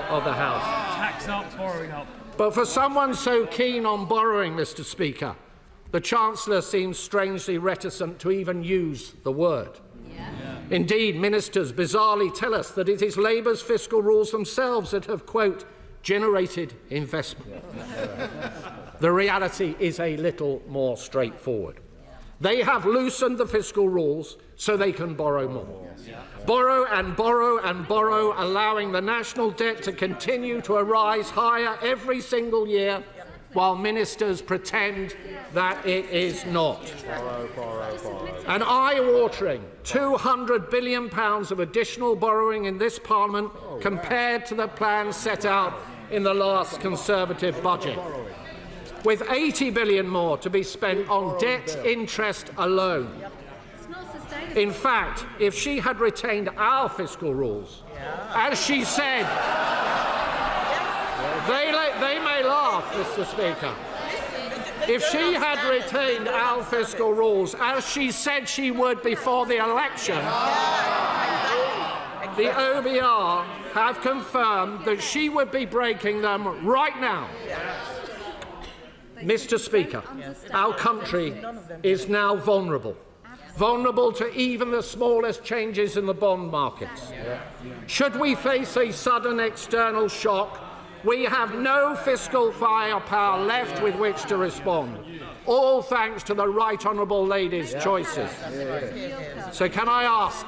of the House. Tax up, borrowing up. But for someone so keen on borrowing, Mr. Speaker, the Chancellor seems strangely reticent to even use the word. Indeed, ministers bizarrely tell us that it is Labour's fiscal rules themselves that have, quote, generated investment. The reality is a little more straightforward. They have loosened the fiscal rules so they can borrow more. Borrow and borrow and borrow, allowing the national debt to continue to rise higher every single year, while ministers pretend that it is not. An eye-watering £200 billion of additional borrowing in this Parliament compared to the plans set out in the last Conservative budget, with £80 billion more to be spent on debt interest alone. In fact, if she had retained our fiscal rules, as she said, they may laugh, Mr. Speaker. If she had retained our fiscal rules, as she said she would before the election, the OBR have confirmed that she would be breaking them right now. Mr. Speaker, our country is now vulnerable to even the smallest changes in the bond markets. Should we face a sudden external shock, we have no fiscal firepower left with which to respond, all thanks to the Right Honourable Lady's choices. So can I ask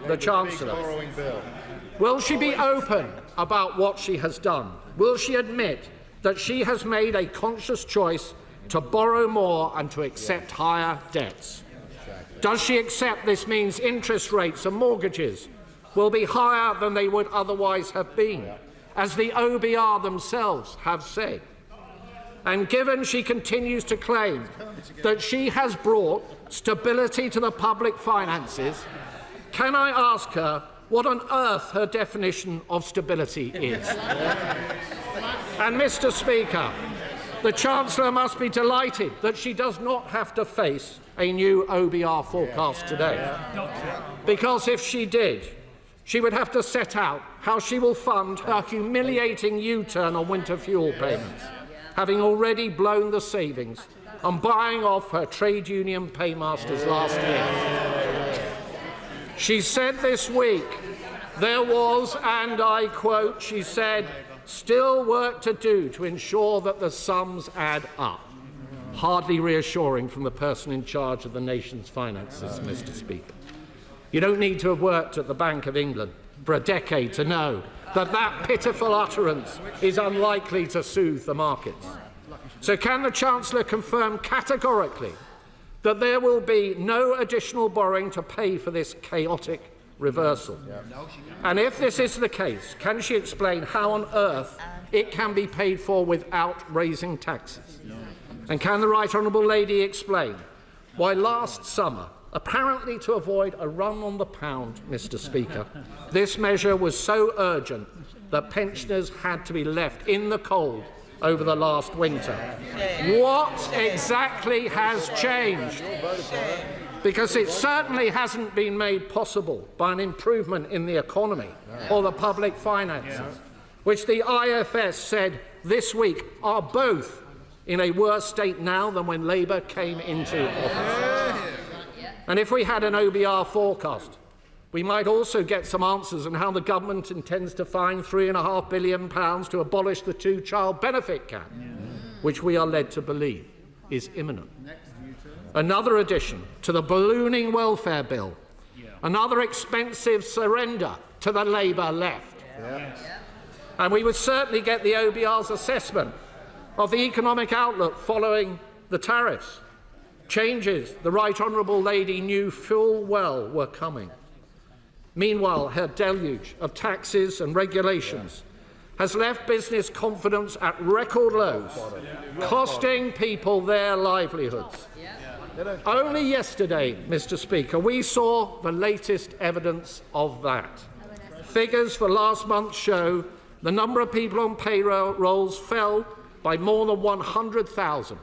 the Chancellor, will she be open about what she has done? Will she admit that she has made a conscious choice to borrow more and to accept higher debts? Does she accept this means interest rates and mortgages will be higher than they would otherwise have been, as the OBR themselves have said? And given she continues to claim that she has brought stability to the public finances, can I ask her what on earth her definition of stability is? And, Mr. Speaker, the Chancellor must be delighted that she does not have to face a new OBR forecast today. Because if she did, she would have to set out how she will fund her humiliating U-turn on winter fuel payments, having already blown the savings and buying off her trade union paymasters last year. She said this week there was, and I quote, she said, still work to do to ensure that the sums add up. Hardly reassuring from the person in charge of the nation's finances, Mr. Speaker. You don't need to have worked at the Bank of England for a decade to know that that pitiful utterance is unlikely to soothe the markets. So can the Chancellor confirm categorically that there will be no additional borrowing to pay for this chaotic reversal? And if this is the case, can she explain how on earth it can be paid for without raising taxes? And can the Right Honourable Lady explain why last summer, apparently to avoid a run on the pound, Mr. Speaker, this measure was so urgent that pensioners had to be left in the cold over the last winter? What exactly has changed? Because it certainly hasn't been made possible by an improvement in the economy or the public finances, which the IFS said this week are both in a worse state now than when Labour came into office. And if we had an OBR forecast, we might also get some answers on how the government intends to find £3.5 billion to abolish the two-child benefit cap, which we are led to believe is imminent. Another addition to the ballooning welfare bill, another expensive surrender to the Labour left. And we would certainly get the OBR's assessment of the economic outlook following the tariffs. Changes the Right Honourable Lady knew full well were coming. Meanwhile, her deluge of taxes and regulations has left business confidence at record lows, costing people their livelihoods. Only yesterday, Mr. Speaker, we saw the latest evidence of that. Figures for last month show the number of people on payrolls fell by more than 100,000,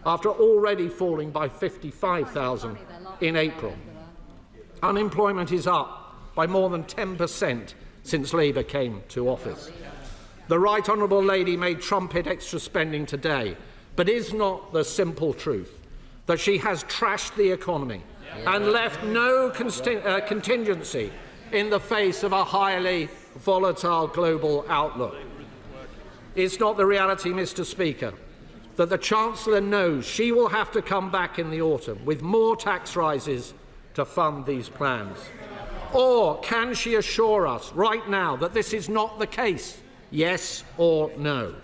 after already falling by 55,000 in April. Unemployment is up by more than 10% since Labour came to office. The Right Honourable Lady may trumpet extra spending today, but is not the simple truth that she has trashed the economy and left no contingency in the face of a highly volatile global outlook. It's not the reality, Mr. Speaker, that the Chancellor knows she will have to come back in the autumn with more tax rises to fund these plans? Or can she assure us right now that this is not the case? Yes or no?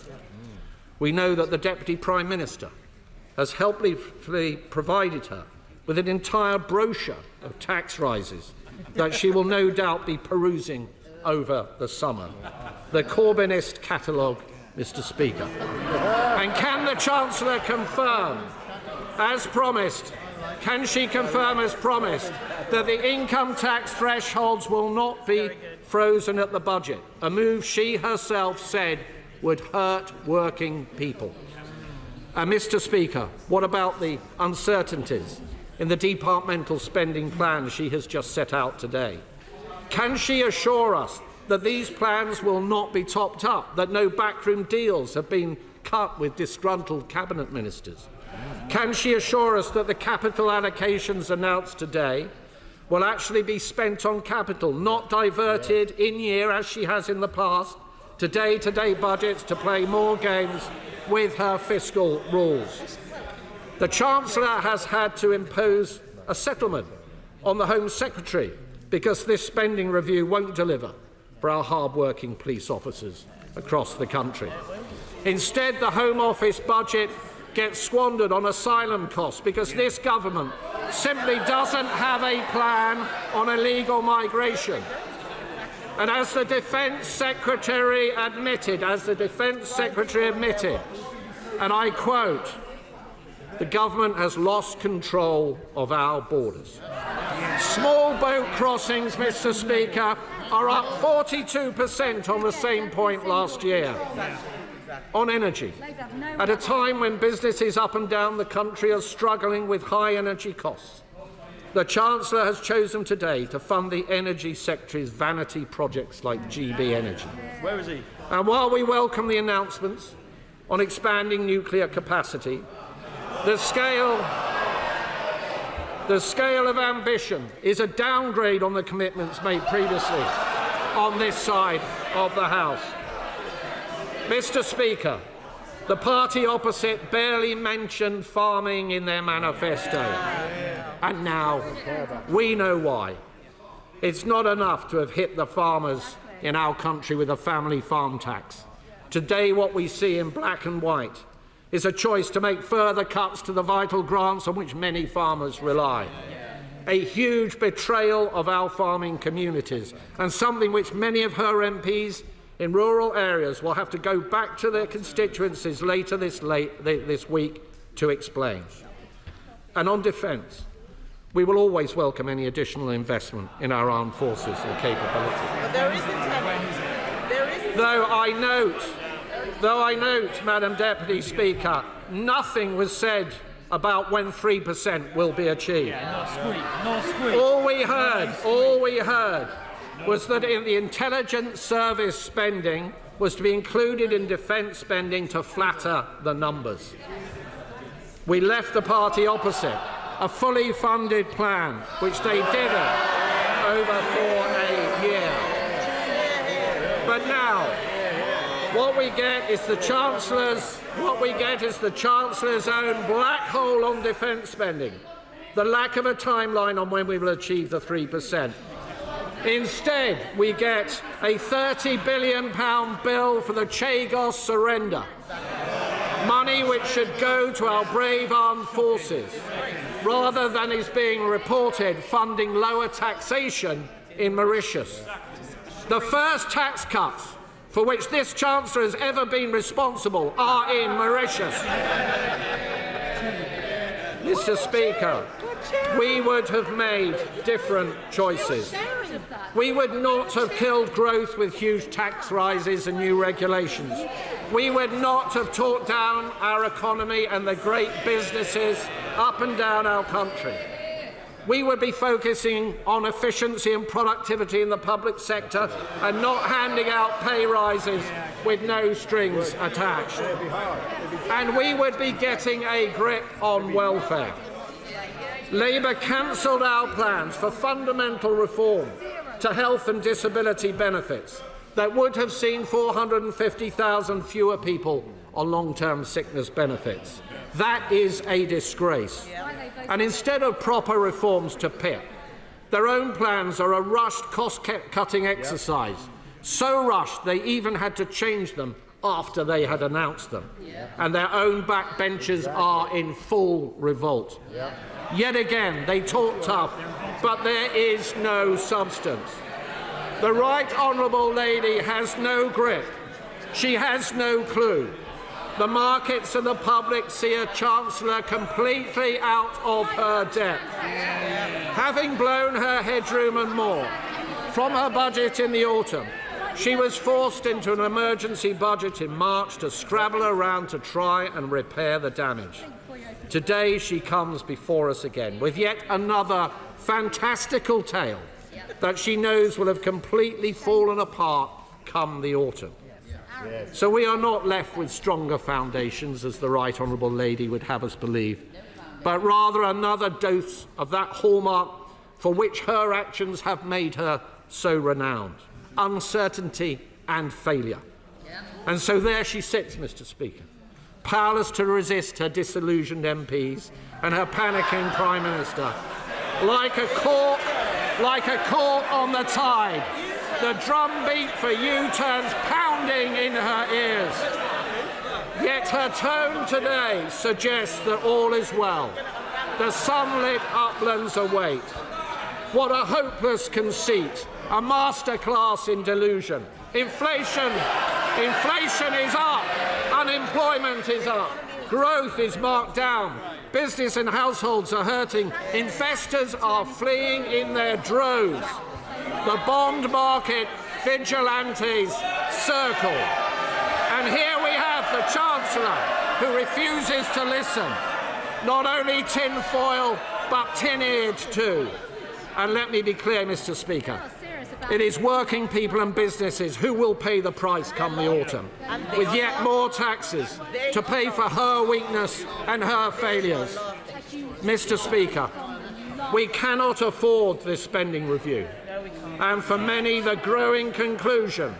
We know that the Deputy Prime Minister has helpfully provided her with an entire brochure of tax rises that she will no doubt be perusing over the summer. The Corbynist catalogue, Mr. Speaker. And can the Chancellor confirm, as promised, can she confirm as promised, that the income tax thresholds will not be frozen at the budget, a move she herself said would hurt working people? And Mr. Speaker, what about the uncertainties in the departmental spending plan she has just set out today? Can she assure us that these plans will not be topped up, that no backroom deals have been cut with disgruntled cabinet ministers? Can she assure us that the capital allocations announced today will actually be spent on capital, not diverted in year, as she has in the past, to day-to-day budgets to play more games with her fiscal rules? The Chancellor has had to impose a settlement on the Home Secretary because this spending review won't deliver for our hard-working police officers across the country. Instead, the Home Office budget gets squandered on asylum costs because this government simply doesn't have a plan on illegal migration. And as the Defence Secretary admitted, and I quote, the government has lost control of our borders. Small boat crossings, Mr. Speaker, are up 42% on the same point last year. On energy, at a time when businesses up and down the country are struggling with high energy costs, the Chancellor has chosen today to fund the Energy Secretary's vanity projects like GB Energy. Where is he? And while we welcome the announcements on expanding nuclear capacity, the scale of ambition is a downgrade on the commitments made previously on this side of the House. Mr. Speaker, the party opposite barely mentioned farming in their manifesto. And now we know why. It's not enough to have hit the farmers in our country with a family farm tax. Today, what we see in black and white is a choice to make further cuts to the vital grants on which many farmers rely. A huge betrayal of our farming communities, and something which many of her MPs in rural areas will have to go back to their constituencies later this week to explain. And on defence, we will always welcome any additional investment in our armed forces and capability. But there isn't any. Though I note, Madam Deputy Speaker, nothing was said about when 3% will be achieved. No squeak. All we heard was that in the intelligence service spending was to be included in defence spending to flatter the numbers. We left the party opposite a fully funded plan, which they didn't over for a year. But now, what we get is the Chancellor's own black hole on defence spending, the lack of a timeline on when we will achieve the 3%. Instead, we get a £30 billion bill for the Chagos surrender, money which should go to our brave armed forces, rather than is being reported funding lower taxation in Mauritius. The first tax cuts for which this Chancellor has ever been responsible are in Mauritius. Mr. Speaker, we would have made different choices. We would not have killed growth with huge tax rises and new regulations. We would not have talked down our economy and the great businesses up and down our country. We would be focusing on efficiency and productivity in the public sector and not handing out pay rises with no strings attached. And we would be getting a grip on welfare. Labour cancelled our plans for fundamental reform to health and disability benefits that would have seen 450,000 fewer people on long-term sickness benefits. That is a disgrace. And instead of proper reforms to PIP, their own plans are a rushed cost-cutting exercise, so rushed they even had to change them after they had announced them. And their own backbenchers are in full revolt. Yet again, they talk tough, but there is no substance. The Right Honourable Lady has no grip. She has no clue. The markets and the public see a Chancellor completely out of her depth. Having blown her headroom and more from her budget in the autumn, she was forced into an emergency budget in March to scrabble around to try and repair the damage. Today she comes before us again with yet another fantastical tale that she knows will have completely fallen apart come the autumn. So we are not left with stronger foundations, as the Right Honourable Lady would have us believe, but rather another dose of that hallmark for which her actions have made her so renowned: uncertainty and failure. And so there she sits, Mr. Speaker, powerless to resist her disillusioned MPs and her panicking Prime Minister, like a cork on the tide. The drumbeat for U-turns pounding in her ears. Yet her tone today suggests that all is well. The sunlit uplands await. What a hopeless conceit, a masterclass in delusion. Inflation is up, unemployment is up, growth is marked down, business and households are hurting, investors are fleeing in their droves. The bond market vigilantes circle. And here we have the Chancellor, who refuses to listen. Not only tin-foil, but tin-eared too. And let me be clear, Mr. Speaker, it is working people and businesses who will pay the price come the autumn, with yet more taxes to pay for her weakness and her failures. Mr. Speaker, we cannot afford this spending review. And for many, the growing conclusion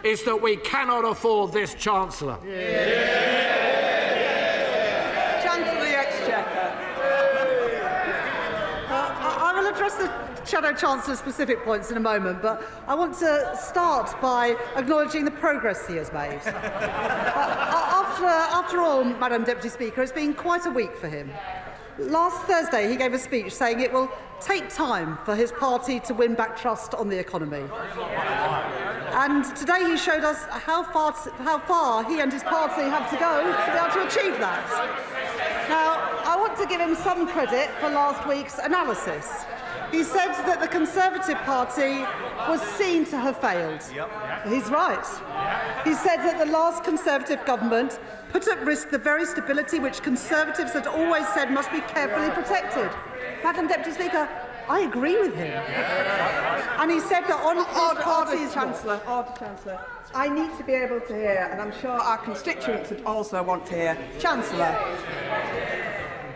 is that we cannot afford this Chancellor. Chancellor of the Exchequer. I will address the Shadow Chancellor's specific points in a moment, but I want to start by acknowledging the progress he has made. After all, Madam Deputy Speaker, it's been quite a week for him. Last Thursday, he gave a speech saying it will take time for his party to win back trust on the economy. And today he showed us how far he and his party have to go to be able to achieve that. Now, I want to give him some credit for last week's analysis. He said that the Conservative Party was seen to have failed. He's right. He said that the last Conservative government put at risk the very stability which Conservatives had always said must be carefully protected. Madam Deputy Speaker, I agree with him. And he said that on his party's... Chancellor, I need to be able to hear, and I'm sure our constituents would also want to hear. Chancellor.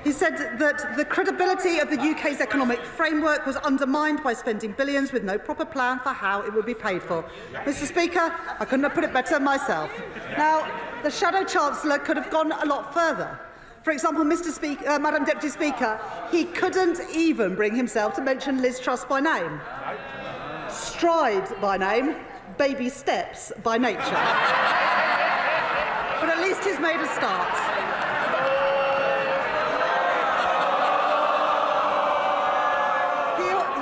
He said that the credibility of the UK's economic framework was undermined by spending billions with no proper plan for how it would be paid for. Mr. Speaker, I couldn't have put it better myself. Now, the Shadow Chancellor could have gone a lot further. For example, Madam Deputy Speaker, he couldn't even bring himself to mention Liz Truss by name. Stride by name, baby steps by nature. But at least he's made a start.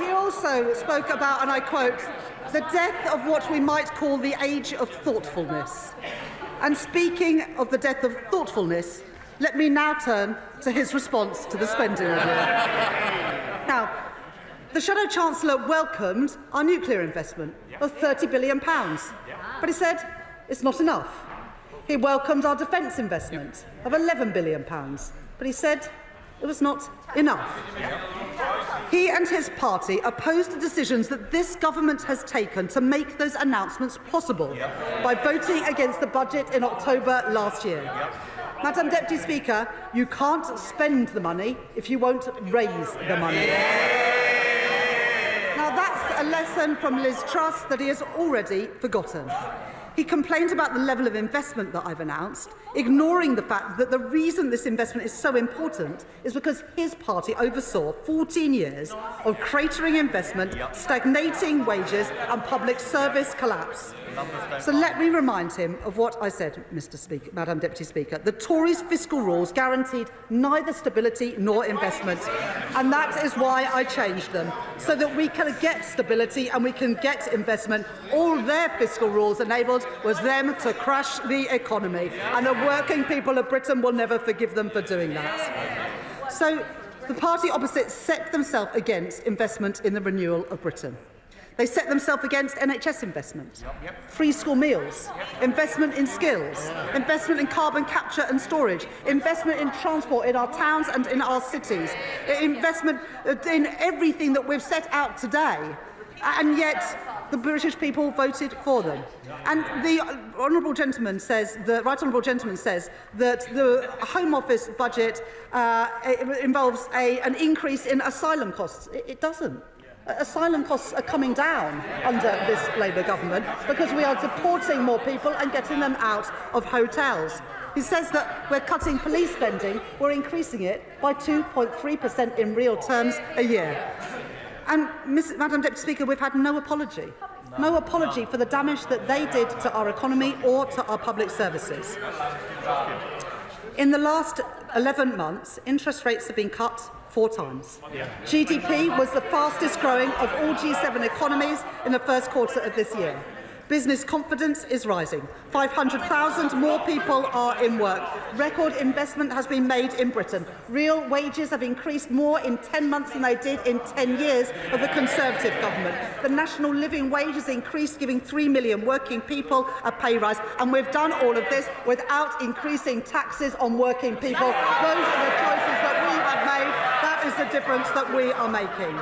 He also spoke about, and I quote, the death of what we might call the age of thoughtfulness. And speaking of the death of thoughtfulness, let me now turn to his response to the spending review. Now, the Shadow Chancellor welcomed our nuclear investment of £30 billion, but he said it's not enough. He welcomed our defence investment of £11 billion, but he said it was not enough. He and his party opposed the decisions that this government has taken to make those announcements possible by voting against the budget in October last year. Madam Deputy Speaker, you can't spend the money if you won't raise the money. Now that's a lesson from Liz Truss that he has already forgotten. He complained about the level of investment that I've announced, ignoring the fact that the reason this investment is so important is because his party oversaw 14 years of cratering investment, stagnating wages and public service collapse. So let me remind him of what I said, Mr. Speaker, Madam Deputy Speaker. The Tories' fiscal rules guaranteed neither stability nor investment, and that is why I changed them, so that we can get stability and we can get investment. All their fiscal rules enabled was them to crash the economy, and the working people of Britain will never forgive them for doing that. So the party opposite set themselves against investment in the renewal of Britain. They set themselves against NHS investment, free school meals, investment in skills, investment in carbon capture and storage, investment in transport in our towns and in our cities, investment in everything that we've set out today. And yet the British people voted for them. And the honourable gentleman says, the right honourable gentleman says that the Home Office budget involves an increase in asylum costs. It doesn't. Asylum costs are coming down under this Labour government because we are deporting more people and getting them out of hotels. He says that we're cutting police spending, we're increasing it by 2.3% in real terms a year. And, Madam Deputy Speaker, we've had no apology. No apology for the damage that they did to our economy or to our public services. In the last 11 months, interest rates have been cut 4 times. GDP was the fastest growing of all G7 economies in the first quarter of this year. Business confidence is rising. 500,000 more people are in work. Record investment has been made in Britain. Real wages have increased more in 10 months than they did in 10 years of the Conservative government. The national living wage has increased, giving 3 million working people a pay rise. And we've done all of this without increasing taxes on working people. Those are the choices that we have made. That is the difference that we are making.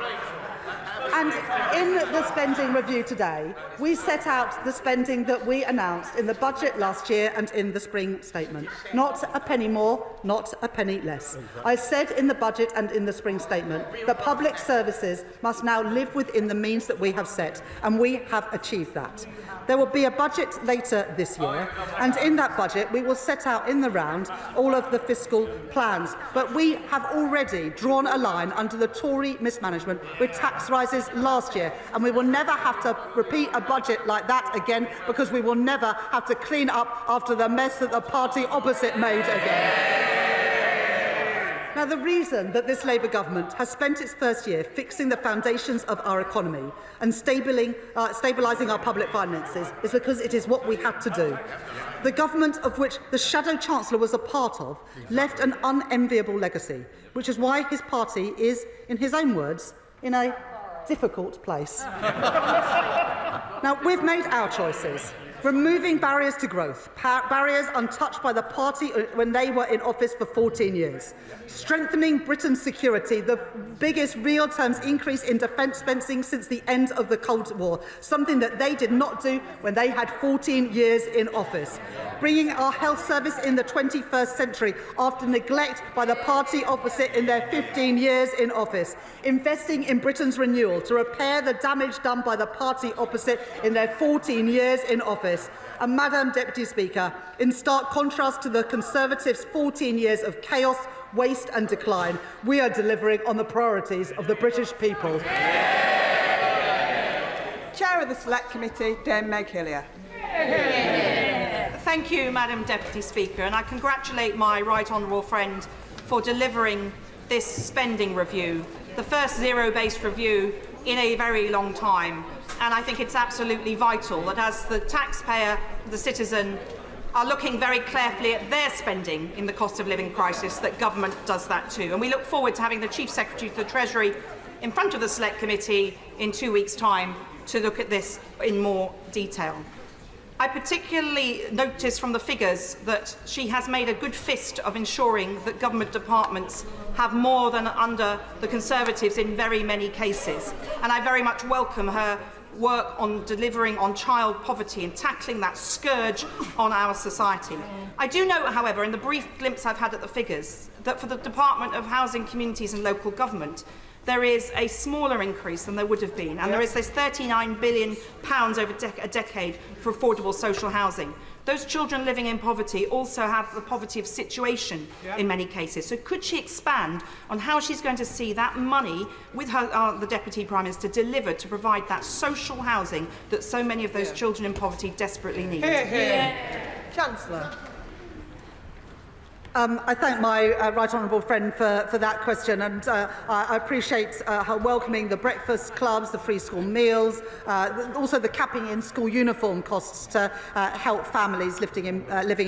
And in the spending review today, we set out the spending that we announced in the budget last year and in the spring statement. Not a penny more, not a penny less. I said in the budget and in the spring statement that public services must now live within the means that we have set, and we have achieved that. There will be a budget later this year, and in that budget we will set out in the round all of the fiscal plans. But we have already drawn a line under the Tory mismanagement with tax rises last year, and we will never have to repeat a budget like that again, because we will never have to clean up after the mess that the party opposite made again. Now, the reason that this Labour government has spent its first year fixing the foundations of our economy and stabilising our public finances is because it is what we had to do. The government of which the Shadow Chancellor was a part of left an unenviable legacy, which is why his party is, in his own words, in a difficult place. Now, we've made our choices. Removing barriers to growth, barriers untouched by the party when they were in office for 14 years. Strengthening Britain's security, the biggest real terms increase in defence spending since the end of the Cold War, something that they did not do when they had 14 years in office. Bringing our health service in the 21st century after neglect by the party opposite in their 15 years in office. Investing in Britain's renewal to repair the damage done by the party opposite in their 14 years in office. And, Madam Deputy Speaker, in stark contrast to the Conservatives' 14 years of chaos, waste and decline, we are delivering on the priorities of the British people. Chair of the Select Committee, Dame Meg Hillier. Thank you, Madam Deputy Speaker, and I congratulate my right honourable friend for delivering this spending review, the first zero-based review in a very long time. And I think it's absolutely vital that as the taxpayer, the citizen, are looking very carefully at their spending in the cost of living crisis, that government does that too. And we look forward to having the Chief Secretary to the Treasury in front of the Select Committee in 2 weeks' time to look at this in more detail. I particularly notice from the figures that she has made a good fist of ensuring that government departments have more than under the Conservatives in very many cases. And I very much welcome her work on delivering on child poverty and tackling that scourge on our society. I do note, however, in the brief glimpse I've had at the figures, that for the Department of Housing, Communities and Local Government, there is a smaller increase than there would have been, and there is this £39 billion over a decade for affordable social housing. Those children living in poverty also have the poverty of situation in many cases. So could she expand on how she's going to see that money, with her, the Deputy Prime Minister, delivered to provide that social housing that so many of those children in poverty desperately need? Chancellor. I thank my right honourable friend for that question, and I appreciate her welcoming the breakfast clubs, the free school meals, also the capping in school uniform costs to help families living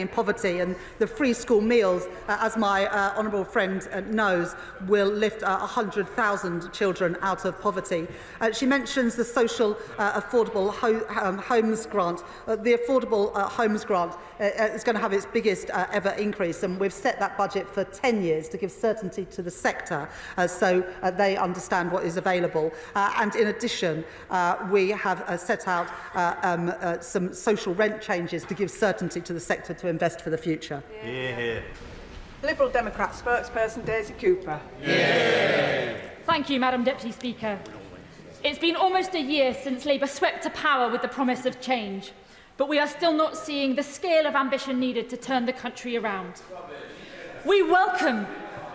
in poverty, and the free school meals, as my honourable friend knows, will lift 100,000 children out of poverty. She mentions the social affordable homes grant. The affordable homes grant is going to have its biggest ever increase, and we've set that budget for 10 years to give certainty to the sector so they understand what is available. And in addition, we have set out some social rent changes to give certainty to the sector to invest for the future. Liberal Democrat spokesperson Daisy Cooper. Thank you, Madam Deputy Speaker. It's been almost a year since Labour swept to power with the promise of change, but we are still not seeing the scale of ambition needed to turn the country around. We welcome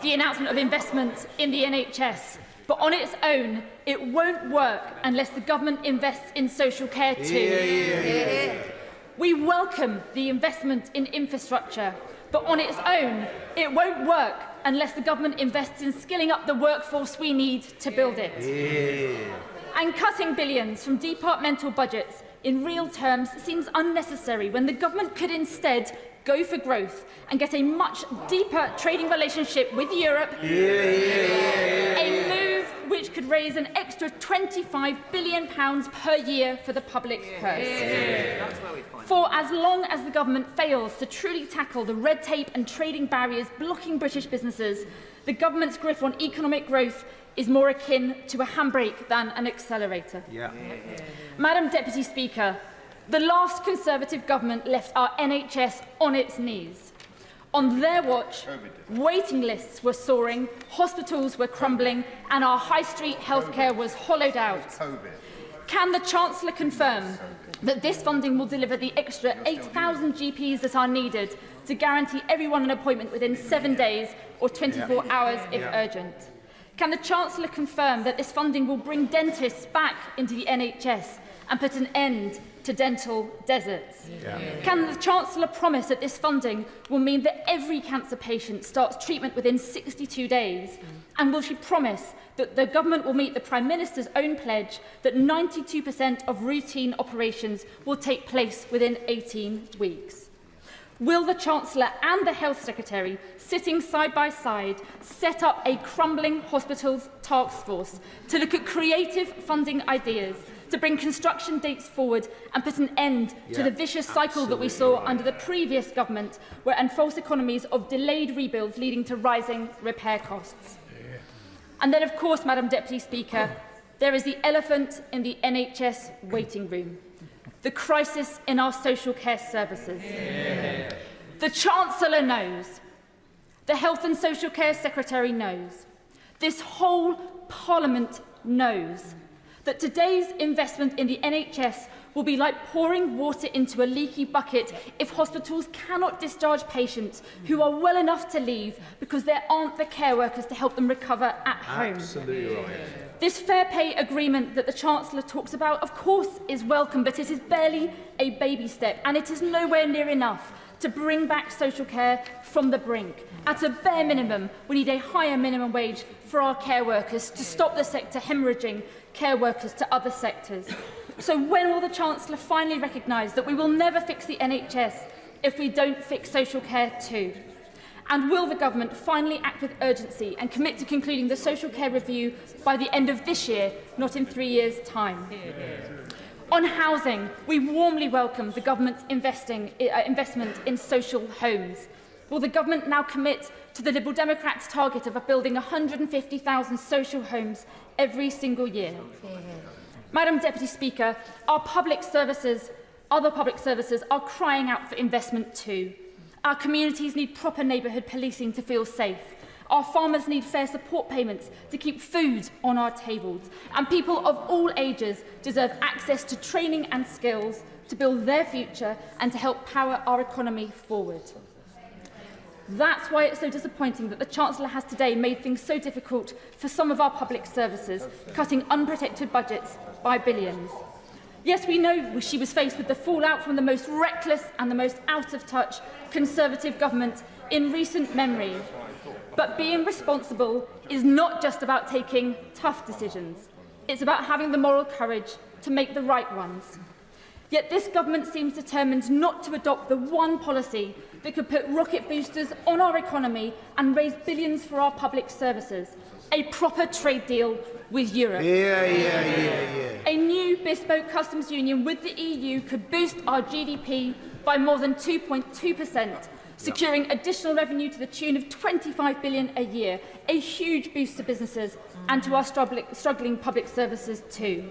the announcement of investment in the NHS, but on its own, it won't work unless the government invests in social care too. We welcome the investment in infrastructure, but on its own, it won't work unless the government invests in skilling up the workforce we need to build it. And cutting billions from departmental budgets in real terms seems unnecessary when the government could instead go for growth and get a much deeper trading relationship with Europe, a move which could raise an extra £25 billion per year for the public purse. For as long as the government fails to truly tackle the red tape and trading barriers blocking British businesses, the government's grip on economic growth is more akin to a handbrake than an accelerator. Madam Deputy Speaker, the last Conservative government left our NHS on its knees. On their watch, waiting lists were soaring, hospitals were crumbling, and our high street healthcare was hollowed out. Can the Chancellor confirm that this funding will deliver the extra 8,000 GPs that are needed to guarantee everyone an appointment within 7 days or 24 hours if urgent? Can the Chancellor confirm that this funding will bring dentists back into the NHS and put an end to dental deserts? Can the Chancellor promise that this funding will mean that every cancer patient starts treatment within 62 days? And will she promise that the government will meet the Prime Minister's own pledge that 92% of routine operations will take place within 18 weeks? Will the Chancellor and the Health Secretary, sitting side by side, set up a crumbling hospitals task force to look at creative funding ideas, to bring construction dates forward and put an end to the vicious cycle that we saw under the previous government, and false economies of delayed rebuilds leading to rising repair costs? And then, of course, Madam Deputy Speaker, there is the elephant in the NHS waiting room: the crisis in our social care services. The Chancellor knows. The Health and Social Care Secretary knows. This whole Parliament knows that today's investment in the NHS will be like pouring water into a leaky bucket if hospitals cannot discharge patients who are well enough to leave because there aren't the care workers to help them recover at home. Absolutely right. This fair pay agreement that the Chancellor talks about, of course, is welcome, but it is barely a baby step, and it is nowhere near enough to bring back social care from the brink. At a bare minimum, we need a higher minimum wage for our care workers to stop the sector hemorrhaging care workers to other sectors. So when will the Chancellor finally recognise that we will never fix the NHS if we don't fix social care too? And will the government finally act with urgency and commit to concluding the social care review by the end of this year, not in 3 years' time? On housing, we warmly welcome the government's investment in social homes. Will the government now commit to the Liberal Democrats' target of building 150,000 social homes every single year? Madam Deputy Speaker, other public services are crying out for investment too. Our communities need proper neighbourhood policing to feel safe. Our farmers need fair support payments to keep food on our tables. And people of all ages deserve access to training and skills to build their future and to help power our economy forward. That's why it's so disappointing that the Chancellor has today made things so difficult for some of our public services, cutting unprotected budgets by billions. Yes, we know she was faced with the fallout from the most reckless and the most out-of-touch Conservative government in recent memory. But being responsible is not just about taking tough decisions. It's about having the moral courage to make the right ones. Yet this government seems determined not to adopt the one policy that could put rocket boosters on our economy and raise billions for our public services. A proper trade deal with Europe. A new bespoke customs union with the EU could boost our GDP by more than 2.2%, securing additional revenue to the tune of £25 billion a year, a huge boost to businesses and to our struggling public services too.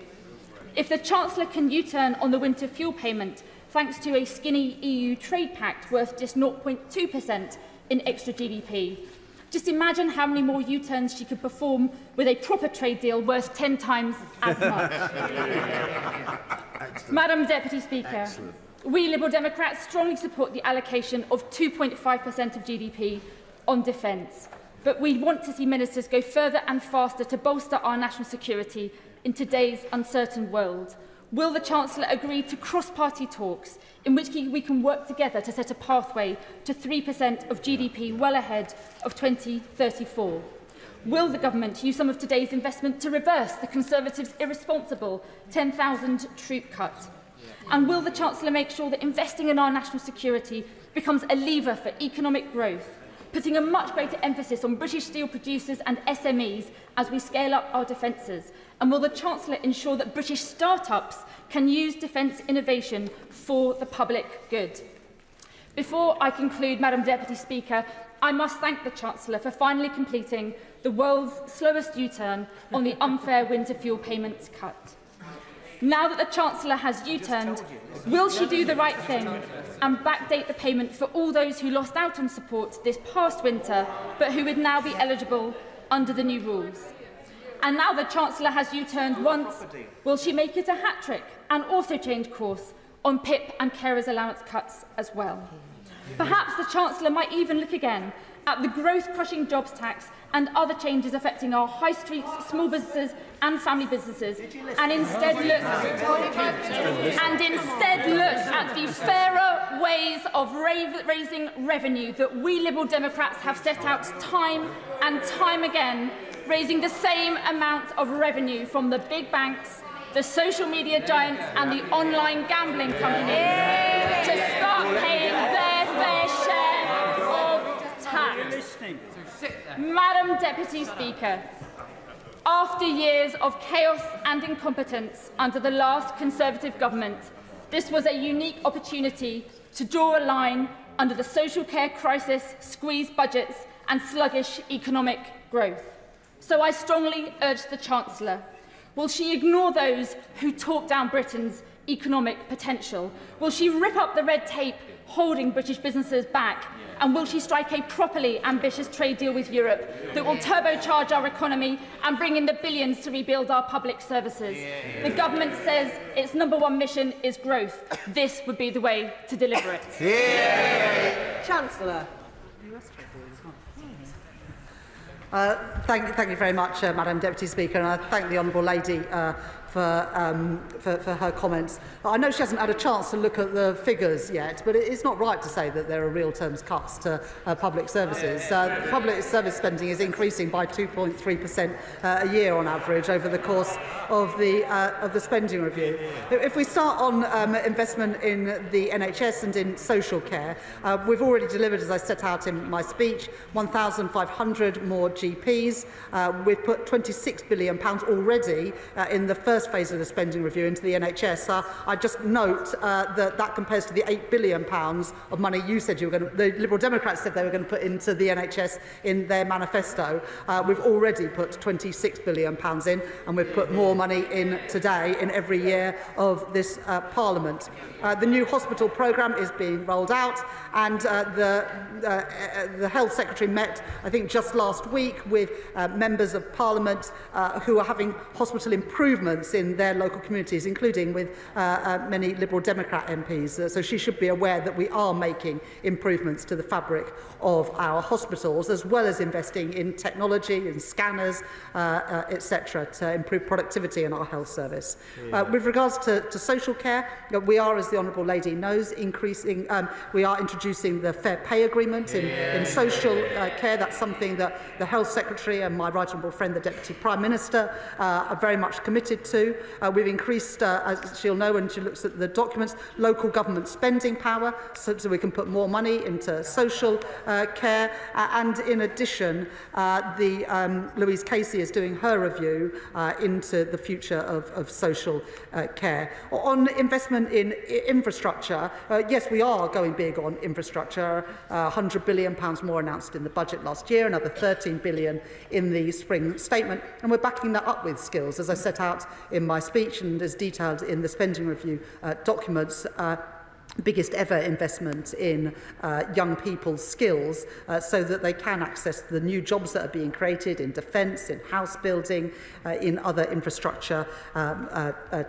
If the Chancellor can U-turn on the winter fuel payment, thanks to a skinny EU trade pact worth just 0.2% in extra GDP, just imagine how many more U-turns she could perform with a proper trade deal worth 10 times as much. Madam Deputy Speaker, we Liberal Democrats strongly support the allocation of 2.5% of GDP on defence, but we want to see ministers go further and faster to bolster our national security in today's uncertain world. Will the Chancellor agree to cross-party talks in which we can work together to set a pathway to 3% of GDP well ahead of 2034? Will the government use some of today's investment to reverse the Conservatives' irresponsible 10,000 troop cut? And will the Chancellor make sure that investing in our national security becomes a lever for economic growth, putting a much greater emphasis on British steel producers and SMEs as we scale up our defences? And will the Chancellor ensure that British start-ups can use defence innovation for the public good? Before I conclude, Madam Deputy Speaker, I must thank the Chancellor for finally completing the world's slowest U-turn on the unfair winter fuel payments cut. Now that the Chancellor has U-turned, will she do the right thing and backdate the payment for all those who lost out on support this past winter, but who would now be eligible under the new rules? And now the Chancellor has U-turned once, will she make it a hat-trick and also change course on PIP and carers' allowance cuts as well? Perhaps the Chancellor might even look again at the growth-crushing jobs tax and other changes affecting our high streets, small businesses and family businesses, and instead look at the fairer ways of raising revenue that we Liberal Democrats have set out time and time again, raising the same amount of revenue from the big banks, the social media giants and the online gambling companies to start paying their fair share of tax. Madam Deputy Speaker, after years of chaos and incompetence under the last Conservative government, this was a unique opportunity to draw a line under the social care crisis, squeezed budgets and sluggish economic growth. So I strongly urge the Chancellor, will she ignore those who talk down Britain's economic potential? Will she rip up the red tape holding British businesses back And will she strike a properly ambitious trade deal with Europe that will turbocharge our economy and bring in the billions to rebuild our public services? The government says its #1 mission is growth. This would be the way to deliver it. Chancellor. Thank you very much, Madam Deputy Speaker, and I thank the Honourable Lady for her comments. I know she hasn't had a chance to look at the figures yet, but it's not right to say that there are real terms cuts to public services. Public service spending is increasing by 2.3% a year on average over the course of the spending review. If we start on investment in the NHS and in social care, we've already delivered, as I set out in my speech, 1,500 more GPs. We've put £26 billion already in the first phase of the spending review into the NHS. I just note that compares to the £8 billion of money you said you were going to, the Liberal Democrats said they were going to put into the NHS in their manifesto. We've already put £26 billion in, and we've put more money in today in every year of this Parliament. The new hospital programme is being rolled out, and the Health Secretary met, I think, just last week with members of Parliament who are having hospital improvements in their local communities, including with many Liberal Democrat MPs. So she should be aware that we are making improvements to the fabric of our hospitals, as well as investing in technology, in scanners, etc., to improve productivity in our health service. With regards to social care, we are, as the Honourable Lady knows, we are introducing the fair pay agreement in social care. That's something that the Health Secretary and my right honourable friend, the Deputy Prime Minister, are very much committed to. We've increased, as she'll know when she looks at the documents, local government spending power so we can put more money into social care. And in addition, Louise Casey is doing her review into the future of social care. On investment in infrastructure, yes, we are going big on infrastructure. £100 billion more announced in the budget last year, another £13 billion in the spring statement, and we're backing that up with skills, as I set out in my speech and as detailed in the spending review documents. Biggest ever investment in young people's skills so that they can access the new jobs that are being created in defence, in house building, in other infrastructure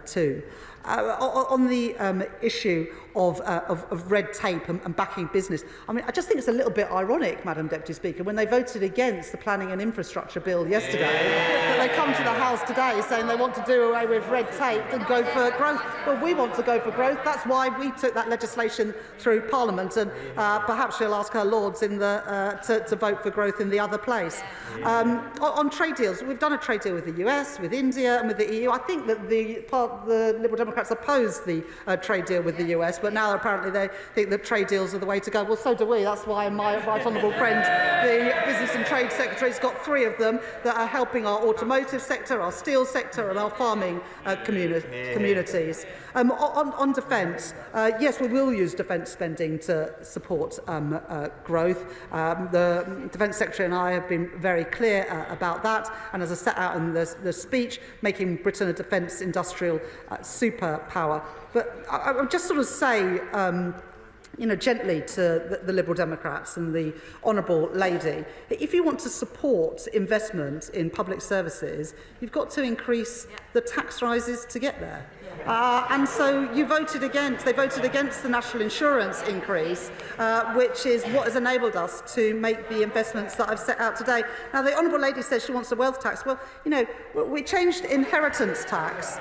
too. On the issue of red tape and backing business, I mean, I just think it's a little bit ironic, Madam Deputy Speaker, when they voted against the Planning and Infrastructure Bill yesterday, that they come to the House today saying they want to do away with red tape and go for growth. Well, we want to go for growth. That's why we took that legislation through Parliament, and perhaps she'll ask her Lords to vote for growth in the other place. On trade deals, we've done a trade deal with the US, with India and with the EU. I think that the Liberal Democrats opposed the trade deal with the US, but now apparently they think that trade deals are the way to go. Well, so do we. That's why my right honourable friend, the Business and Trade Secretary, has got 3 of them that are helping our automotive sector, our steel sector and our farming communities. On defence, yes, we will use defence spending to support growth. The Defence Secretary and I have been very clear about that, and as I set out in the speech, making Britain a defence industrial superpower. But I would just sort of say, gently to the Liberal Democrats and the Honourable Lady, that if you want to support investment in public services, you've got to increase the tax rises to get there. And so they voted against the national insurance increase, which is what has enabled us to make the investments that I've set out today. Now, the Honourable Lady says she wants a wealth tax. Well, we changed inheritance tax.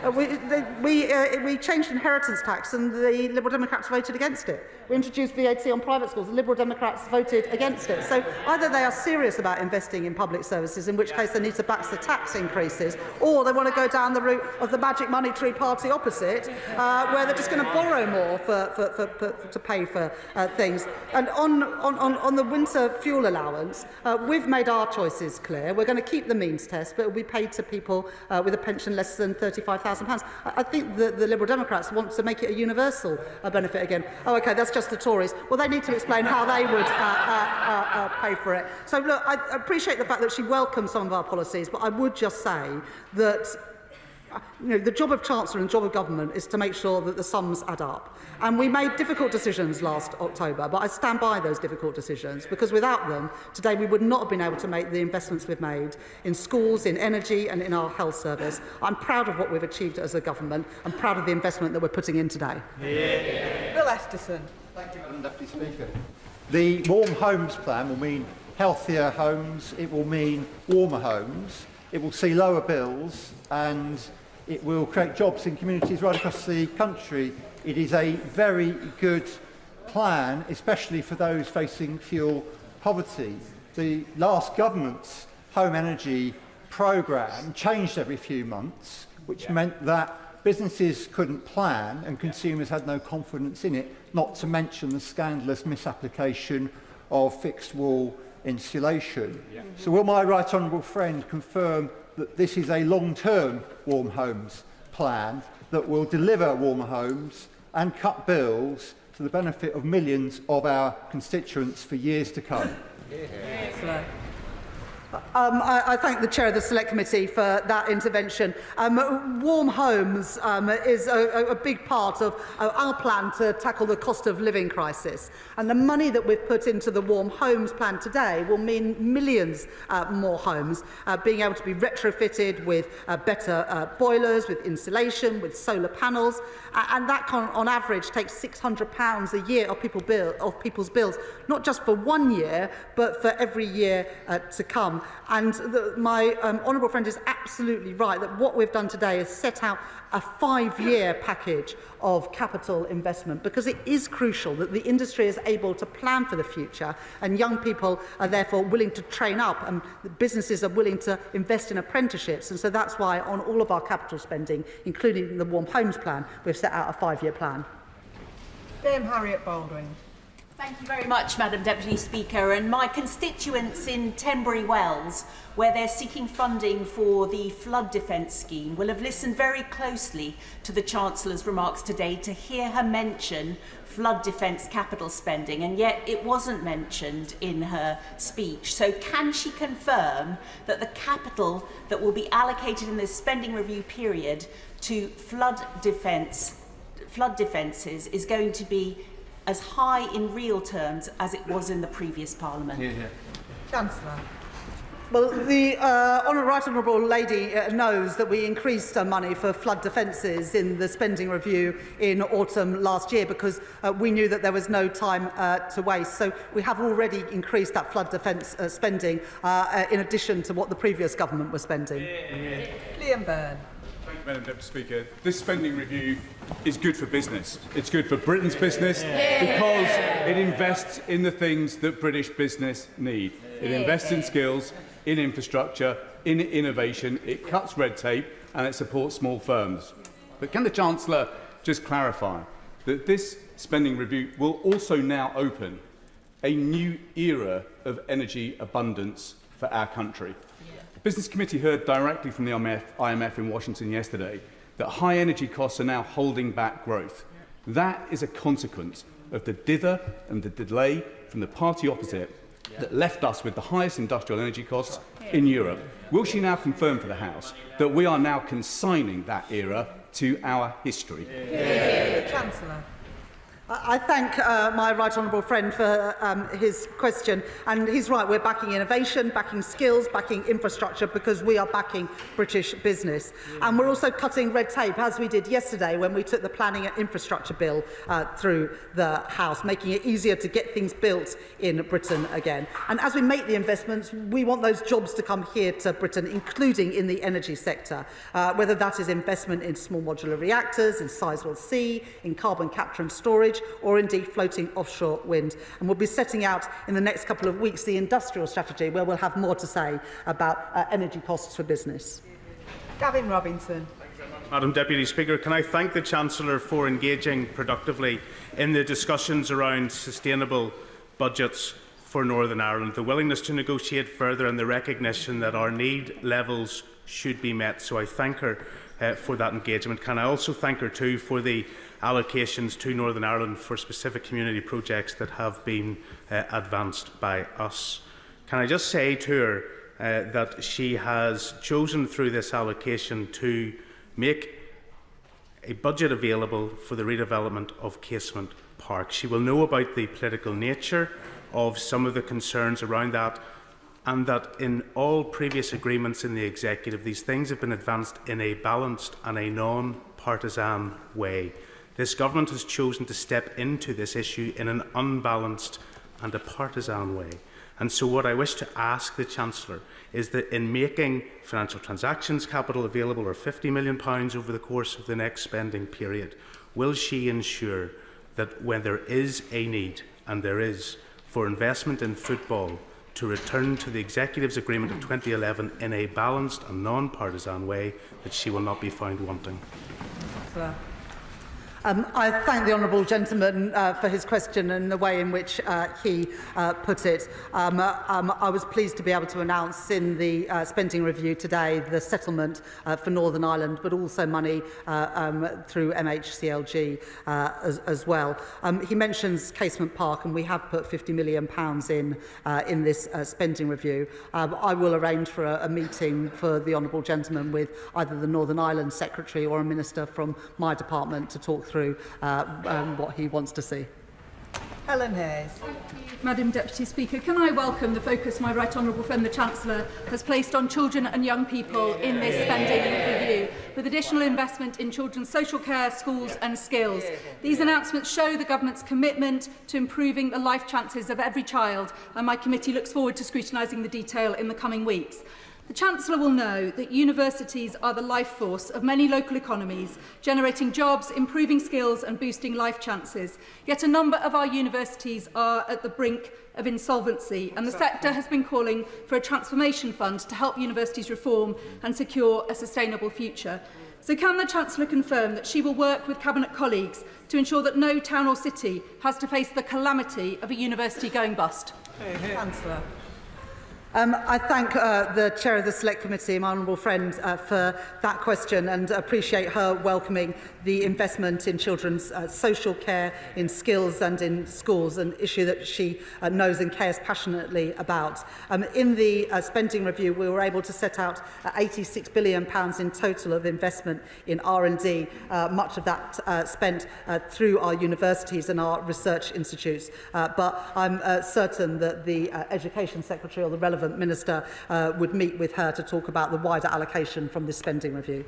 We changed inheritance tax and the Liberal Democrats voted against it. We introduced VAT on private schools. The Liberal Democrats voted against it. So either they are serious about investing in public services, in which case they need to back the tax increases, or they want to go down the route of the magic money tree party opposite, where they're just going to borrow more to pay for things. And on the winter fuel allowance, we've made our choices clear. We're going to keep the means test, but it will be paid to people with a pension less than £35,000. I think the Liberal Democrats want to make it a universal benefit again. Oh, OK, that's just the Tories. Well, they need to explain how they would pay for it. So, look, I appreciate the fact that she welcomes some of our policies, but I would just say that the job of Chancellor and the job of government is to make sure that the sums add up. And we made difficult decisions last October, but I stand by those difficult decisions because without them, today we would not have been able to make the investments we've made in schools, in energy and in our health service. I'm proud of what we've achieved as a government. I'm proud of the investment that we're putting in today. Bill Esterson. Thank you, Madam Deputy Speaker. The Warm Homes Plan will mean healthier homes, it will mean warmer homes, it will see lower bills and it will create jobs in communities right across the country. It is a very good plan, especially for those facing fuel poverty. The last government's home energy programme changed every few months, which meant that businesses couldn't plan and consumers had no confidence in it, not to mention the scandalous misapplication of fixed wall insulation. So will my right honourable friend confirm that this is a long-term warm homes plan that will deliver warmer homes and cut bills to the benefit of millions of our constituents for years to come? I thank the Chair of the Select Committee for that intervention. Warm homes is a big part of our plan to tackle the cost of living crisis. And the money that we've put into the Warm Homes plan today will mean millions more homes being able to be retrofitted with better boilers, with insulation, with solar panels. And that on average takes £600 a year of people's bills, not just for 1 year, but for every year to come. And my honourable friend is absolutely right that what we've done today is set out a 5-year package of capital investment because it is crucial that the industry is able to plan for the future and young people are therefore willing to train up and businesses are willing to invest in apprenticeships. And so that's why on all of our capital spending, including the Warm Homes Plan, we've set out a 5-year plan. Dame Harriet Baldwin. Thank you very much, Madam Deputy Speaker. And my constituents in Tenbury Wells, where they're seeking funding for the flood defence scheme, will have listened very closely to the Chancellor's remarks today to hear her mention flood defence capital spending, and yet it wasn't mentioned in her speech. So can she confirm that the capital that will be allocated in this spending review period to flood defences is going to be as high in real terms as it was in the previous Parliament? Chancellor. Well, the right honourable lady knows that we increased money for flood defences in the spending review in autumn last year because we knew that there was no time to waste. So we have already increased that flood defence spending in addition to what the previous government was spending. Liam Byrne. Madam Deputy Speaker, this spending review is good for business. It's good for Britain's business because it invests in the things that British business need. It invests in skills, in infrastructure, in innovation, it cuts red tape and it supports small firms. But can the Chancellor just clarify that this spending review will also now open a new era of energy abundance for our country? The Business Committee heard directly from the IMF in Washington yesterday that high energy costs are now holding back growth. That is a consequence of the dither and the delay from the party opposite that left us with the highest industrial energy costs in Europe. Will she now confirm for the House that we are now consigning that era to our history? Chancellor. I thank my right honourable friend for his question, and he's right, we're backing innovation, backing skills, backing infrastructure because we are backing British business. And we're also cutting red tape, as we did yesterday when we took the planning and infrastructure bill through the House, making it easier to get things built in Britain again. And as we make the investments, we want those jobs to come here to Britain, including in the energy sector, whether that is investment in small modular reactors, in Sizewell C, in carbon capture and storage, or indeed floating offshore wind. And we'll be setting out in the next couple of weeks the industrial strategy where we'll have more to say about energy costs for business. Gavin Robinson. Madam Deputy Speaker, can I thank the Chancellor for engaging productively in the discussions around sustainable budgets for Northern Ireland, the willingness to negotiate further and the recognition that our need levels should be met. So I thank her for that engagement. Can I also thank her too for the allocations to Northern Ireland for specific community projects that have been advanced by us. Can I just say to her that she has chosen through this allocation to make a budget available for the redevelopment of Casement Park. She will know about the political nature of some of the concerns around that, and that in all previous agreements in the executive, these things have been advanced in a balanced and a non-partisan way. This government has chosen to step into this issue in an unbalanced and a partisan way. And so what I wish to ask the Chancellor is that in making financial transactions capital available, or £50 million over the course of the next spending period, will she ensure that when there is a need, and there is, for investment in football, to return to the Executive's agreement of 2011 in a balanced and non-partisan way, that she will not be found wanting? I thank the honourable gentleman for his question and the way in which he put it. I was pleased to be able to announce in the spending review today the settlement for Northern Ireland, but also money through MHCLG as well. He mentions Casement Park, and we have put £50 million in this spending review. I will arrange for a meeting for the honourable gentleman with either the Northern Ireland Secretary or a minister from my department to talk through what he wants to see. Helen Hayes. Madam Deputy Speaker, can I welcome the focus my right honourable friend the Chancellor has placed on children and young people in this spending review, with additional investment in children's social care, schools and skills. These announcements show the Government's commitment to improving the life chances of every child, and my committee looks forward to scrutinising the detail in the coming weeks. The Chancellor will know that universities are the life force of many local economies, generating jobs, improving skills and boosting life chances. Yet a number of our universities are at the brink of insolvency, and the sector has been calling for a transformation fund to help universities reform and secure a sustainable future. So can the Chancellor confirm that she will work with Cabinet colleagues to ensure that no town or city has to face the calamity of a university going bust? Chancellor. I thank the Chair of the Select Committee, my honourable friend, for that question, and appreciate her welcoming the investment in children's social care, in skills and in schools, an issue that she knows and cares passionately about. In the spending review, we were able to set out £86 billion in total of investment in R&D, much of that spent through our universities and our research institutes. But I'm certain that the Education Secretary or the relevant Minister would meet with her to talk about the wider allocation from this spending review.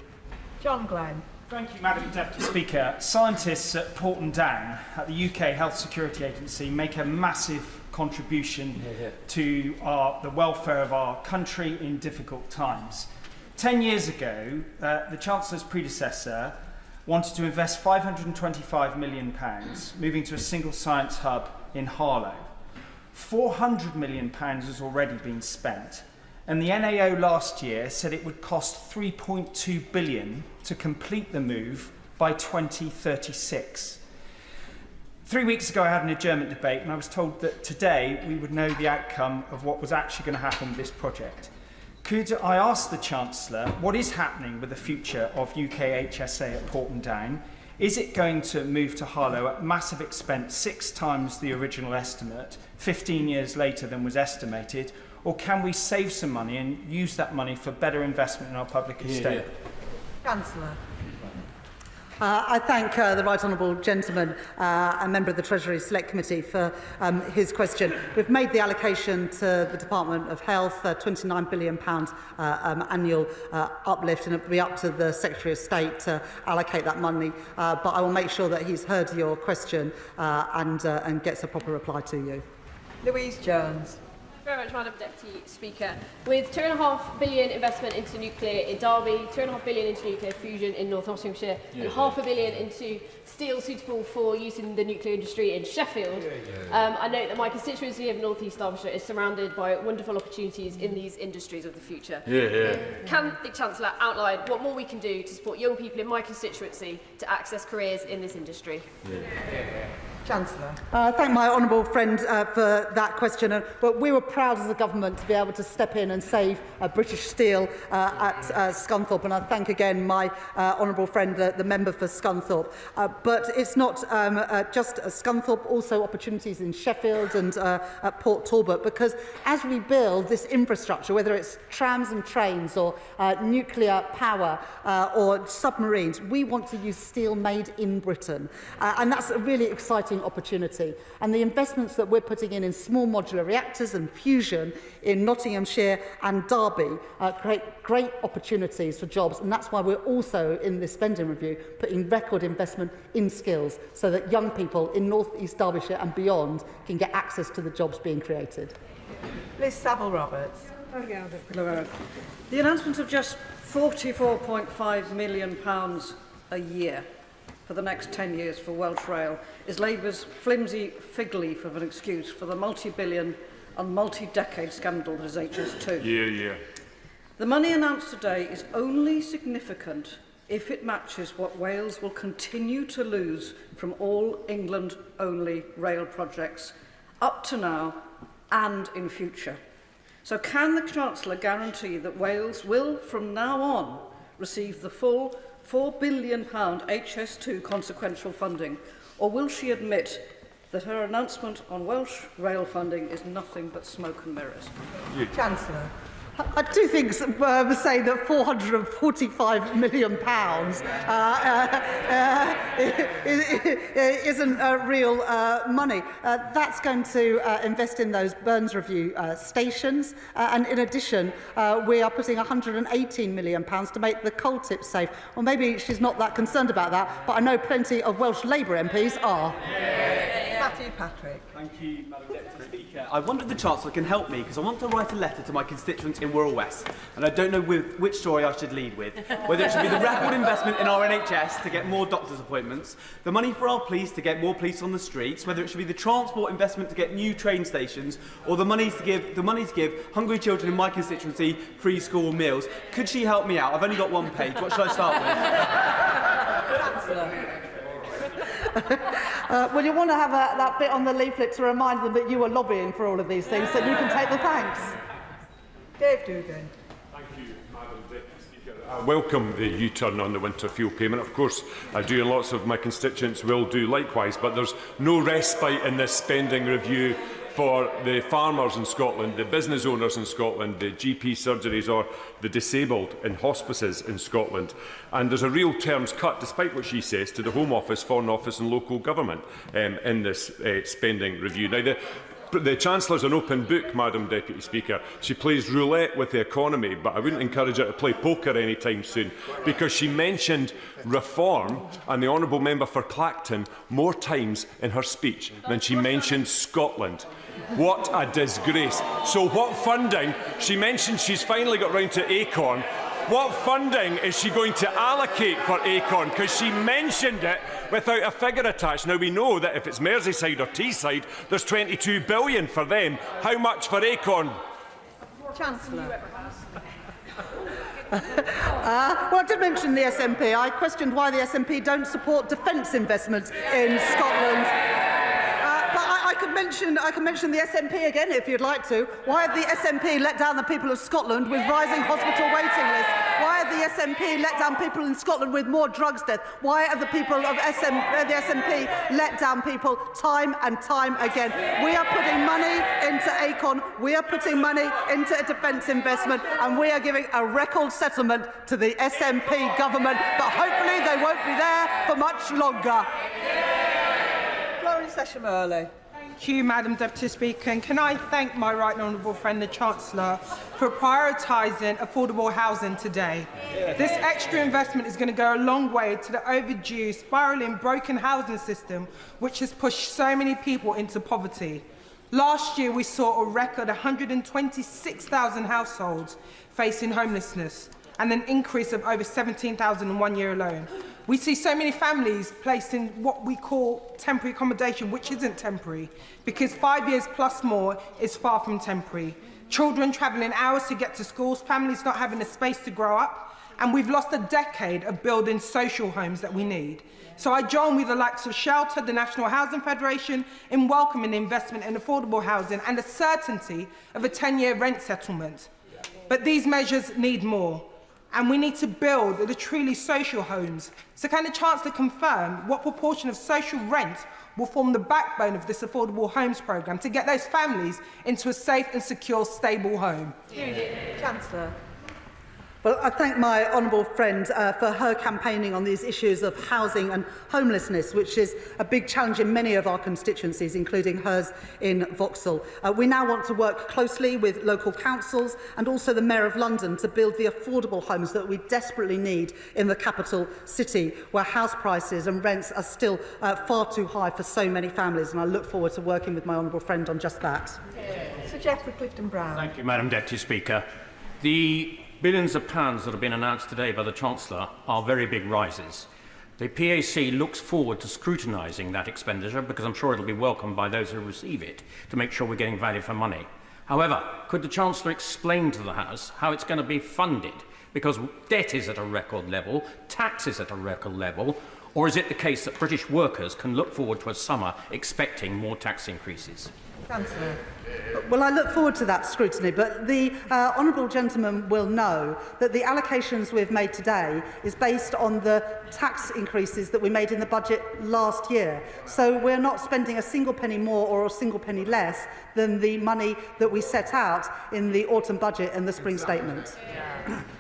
John Glenn. Thank you, Madam Deputy Speaker. Scientists at Porton Down, at the UK Health Security Agency, make a massive contribution to the welfare of our country in difficult times. 10 years ago, the Chancellor's predecessor wanted to invest £525 million, moving to a single science hub in Harlow. £400 million has already been spent, and the NAO last year said it would cost £3.2 billion to complete the move by 2036. 3 weeks ago I had an adjournment debate, and I was told that today we would know the outcome of what was actually going to happen with this project. Could I ask the Chancellor what is happening with the future of UK HSA at Porton Down? Is it going to move to Harlow at massive expense, 6 times the original estimate, 15 years later than was estimated, or can we save some money and use that money for better investment in our public estate? Chancellor. I thank the right honourable gentleman, a member of the Treasury Select Committee, for his question. We've made the allocation to the Department of Health, £29 billion annual uplift, and it will be up to the Secretary of State to allocate that money. But I will make sure that he's heard your question and gets a proper reply to you. Louise Jones. Very much, Madam Deputy Speaker. With £2.5 billion investment into nuclear in Derby, £2.5 billion into nuclear fusion in North Nottinghamshire, and £500 million into steel suitable for use in the nuclear industry in Sheffield, I note that my constituency of North East Derbyshire is surrounded by wonderful opportunities in these industries of the future. Can the Chancellor outline what more we can do to support young people in my constituency to access careers in this industry? Chancellor. Thank my honourable friend for that question. But we were proud as a government to be able to step in and save British Steel at Scunthorpe, and I thank again my honourable friend, the member for Scunthorpe. But it's not just Scunthorpe, also opportunities in Sheffield and at Port Talbot, because as we build this infrastructure, whether it's trams and trains or nuclear power or submarines, we want to use steel made in Britain. And that's a really exciting opportunity, and the investments that we're putting in small modular reactors and fusion in Nottinghamshire and Derby create great opportunities for jobs, and that's why we're also in this spending review putting record investment in skills so that young people in North East Derbyshire and beyond can get access to the jobs being created. Liz Saville-Roberts. The announcement of just £44.5 million a year for the next 10 years for Welsh Rail is Labour's flimsy fig leaf of an excuse for the multi-billion and multi-decade scandal that is HS2. The money announced today is only significant if it matches what Wales will continue to lose from all England-only rail projects up to now and in future. So can the Chancellor guarantee that Wales will, from now on, receive the full £4 billion HS2 consequential funding, or will she admit that her announcement on Welsh rail funding is nothing but smoke and mirrors? Chancellor. I do think saying that £445 million isn't real money. That's going to invest in those Burns Review stations, and in addition, we are putting £118 million to make the coal tip safe. Well, maybe she's not that concerned about that, but I know plenty of Welsh Labour MPs are. Matthew Patrick. Thank you, Madam Deputy Speaker. I wonder if the Chancellor can help me, because I want to write a letter to my constituents in Wirral West, and I don't know which story I should lead with. Whether it should be the record investment in our NHS to get more doctors' appointments, the money for our police to get more police on the streets, whether it should be the transport investment to get new train stations, or the money to give hungry children in my constituency free school meals. Could she help me out? I've only got one page. What should I start with? Well, you want to have that bit on the leaflet to remind them that you were lobbying for all of these things, so you can take the thanks. Dave Dugan. Thank you, Madam Deputy Speaker. I welcome the U-turn on the winter fuel payment. Of course, I do, and lots of my constituents will do likewise, but there's no respite in this spending review for the farmers in Scotland, the business owners in Scotland, the GP surgeries or the disabled in hospices in Scotland. And there's a real terms cut, despite what she says, to the Home Office, Foreign Office and local government in this spending review. Now, the Chancellor's an open book, Madam Deputy Speaker. She plays roulette with the economy, but I wouldn't encourage her to play poker anytime soon, because she mentioned reform and the Honourable Member for Clacton more times in her speech than she mentioned Scotland. What a disgrace. So what funding? She mentioned she's finally got round to Acorn. What funding is she going to allocate for Acorn? Because she mentioned it without a figure attached. Now, we know that if it's Merseyside or Teesside, there's £22 billion for them. How much for Acorn? Chancellor. Well, I did mention the SNP. I questioned why the SNP don't support defence investment in Scotland. I can mention the SNP again if you'd like to. Why have the SNP let down the people of Scotland with rising hospital waiting lists? Why have the SNP let down people in Scotland with more drugs death? Why have the people of the SNP let down people time and time again? We are putting money into Acorn, we are putting money into a defence investment, and we are giving a record settlement to the SNP government, but hopefully they won't be there for much longer. Florence Session-Early. Thank you, Madam Deputy Speaker. And can I thank my right honourable friend, the Chancellor, for prioritising affordable housing today. This extra investment is going to go a long way to the overdue, spiralling, broken housing system, which has pushed so many people into poverty. Last year, we saw a record 126,000 households facing homelessness, and an increase of over 17,000 in 1 year alone. We see so many families placed in what we call temporary accommodation, which isn't temporary, because 5 years plus more is far from temporary. Children travelling hours to get to schools, families not having a space to grow up, and we've lost a decade of building social homes that we need. So I join with the likes of Shelter, the National Housing Federation, in welcoming investment in affordable housing and the certainty of a 10-year rent settlement. But these measures need more, and we need to build the truly social homes. So can the Chancellor confirm what proportion of social rent will form the backbone of this affordable homes programme to get those families into a safe and secure, stable home? Chancellor. Well, I thank my honourable friend for her campaigning on these issues of housing and homelessness, which is a big challenge in many of our constituencies, including hers in Vauxhall. We now want to work closely with local councils and also the Mayor of London to build the affordable homes that we desperately need in the capital city, where house prices and rents are still far too high for so many families. And I look forward to working with my honourable friend on just that. Sir Geoffrey Clifton-Brown. Thank you, Madam Deputy Speaker. The billions of pounds that have been announced today by the Chancellor are very big rises. The PAC looks forward to scrutinising that expenditure because I'm sure it'll be welcomed by those who receive it to make sure we're getting value for money. However, could the Chancellor explain to the House how it's going to be funded? Because debt is at a record level, tax is at a record level, or is it the case that British workers can look forward to a summer expecting more tax increases? Chancellor. Well, I look forward to that scrutiny, but the honourable gentleman will know that the allocations we've made today is based on the tax increases that we made in the budget last year. So we're not spending a single penny more or a single penny less than the money that we set out in the autumn budget and the spring statement.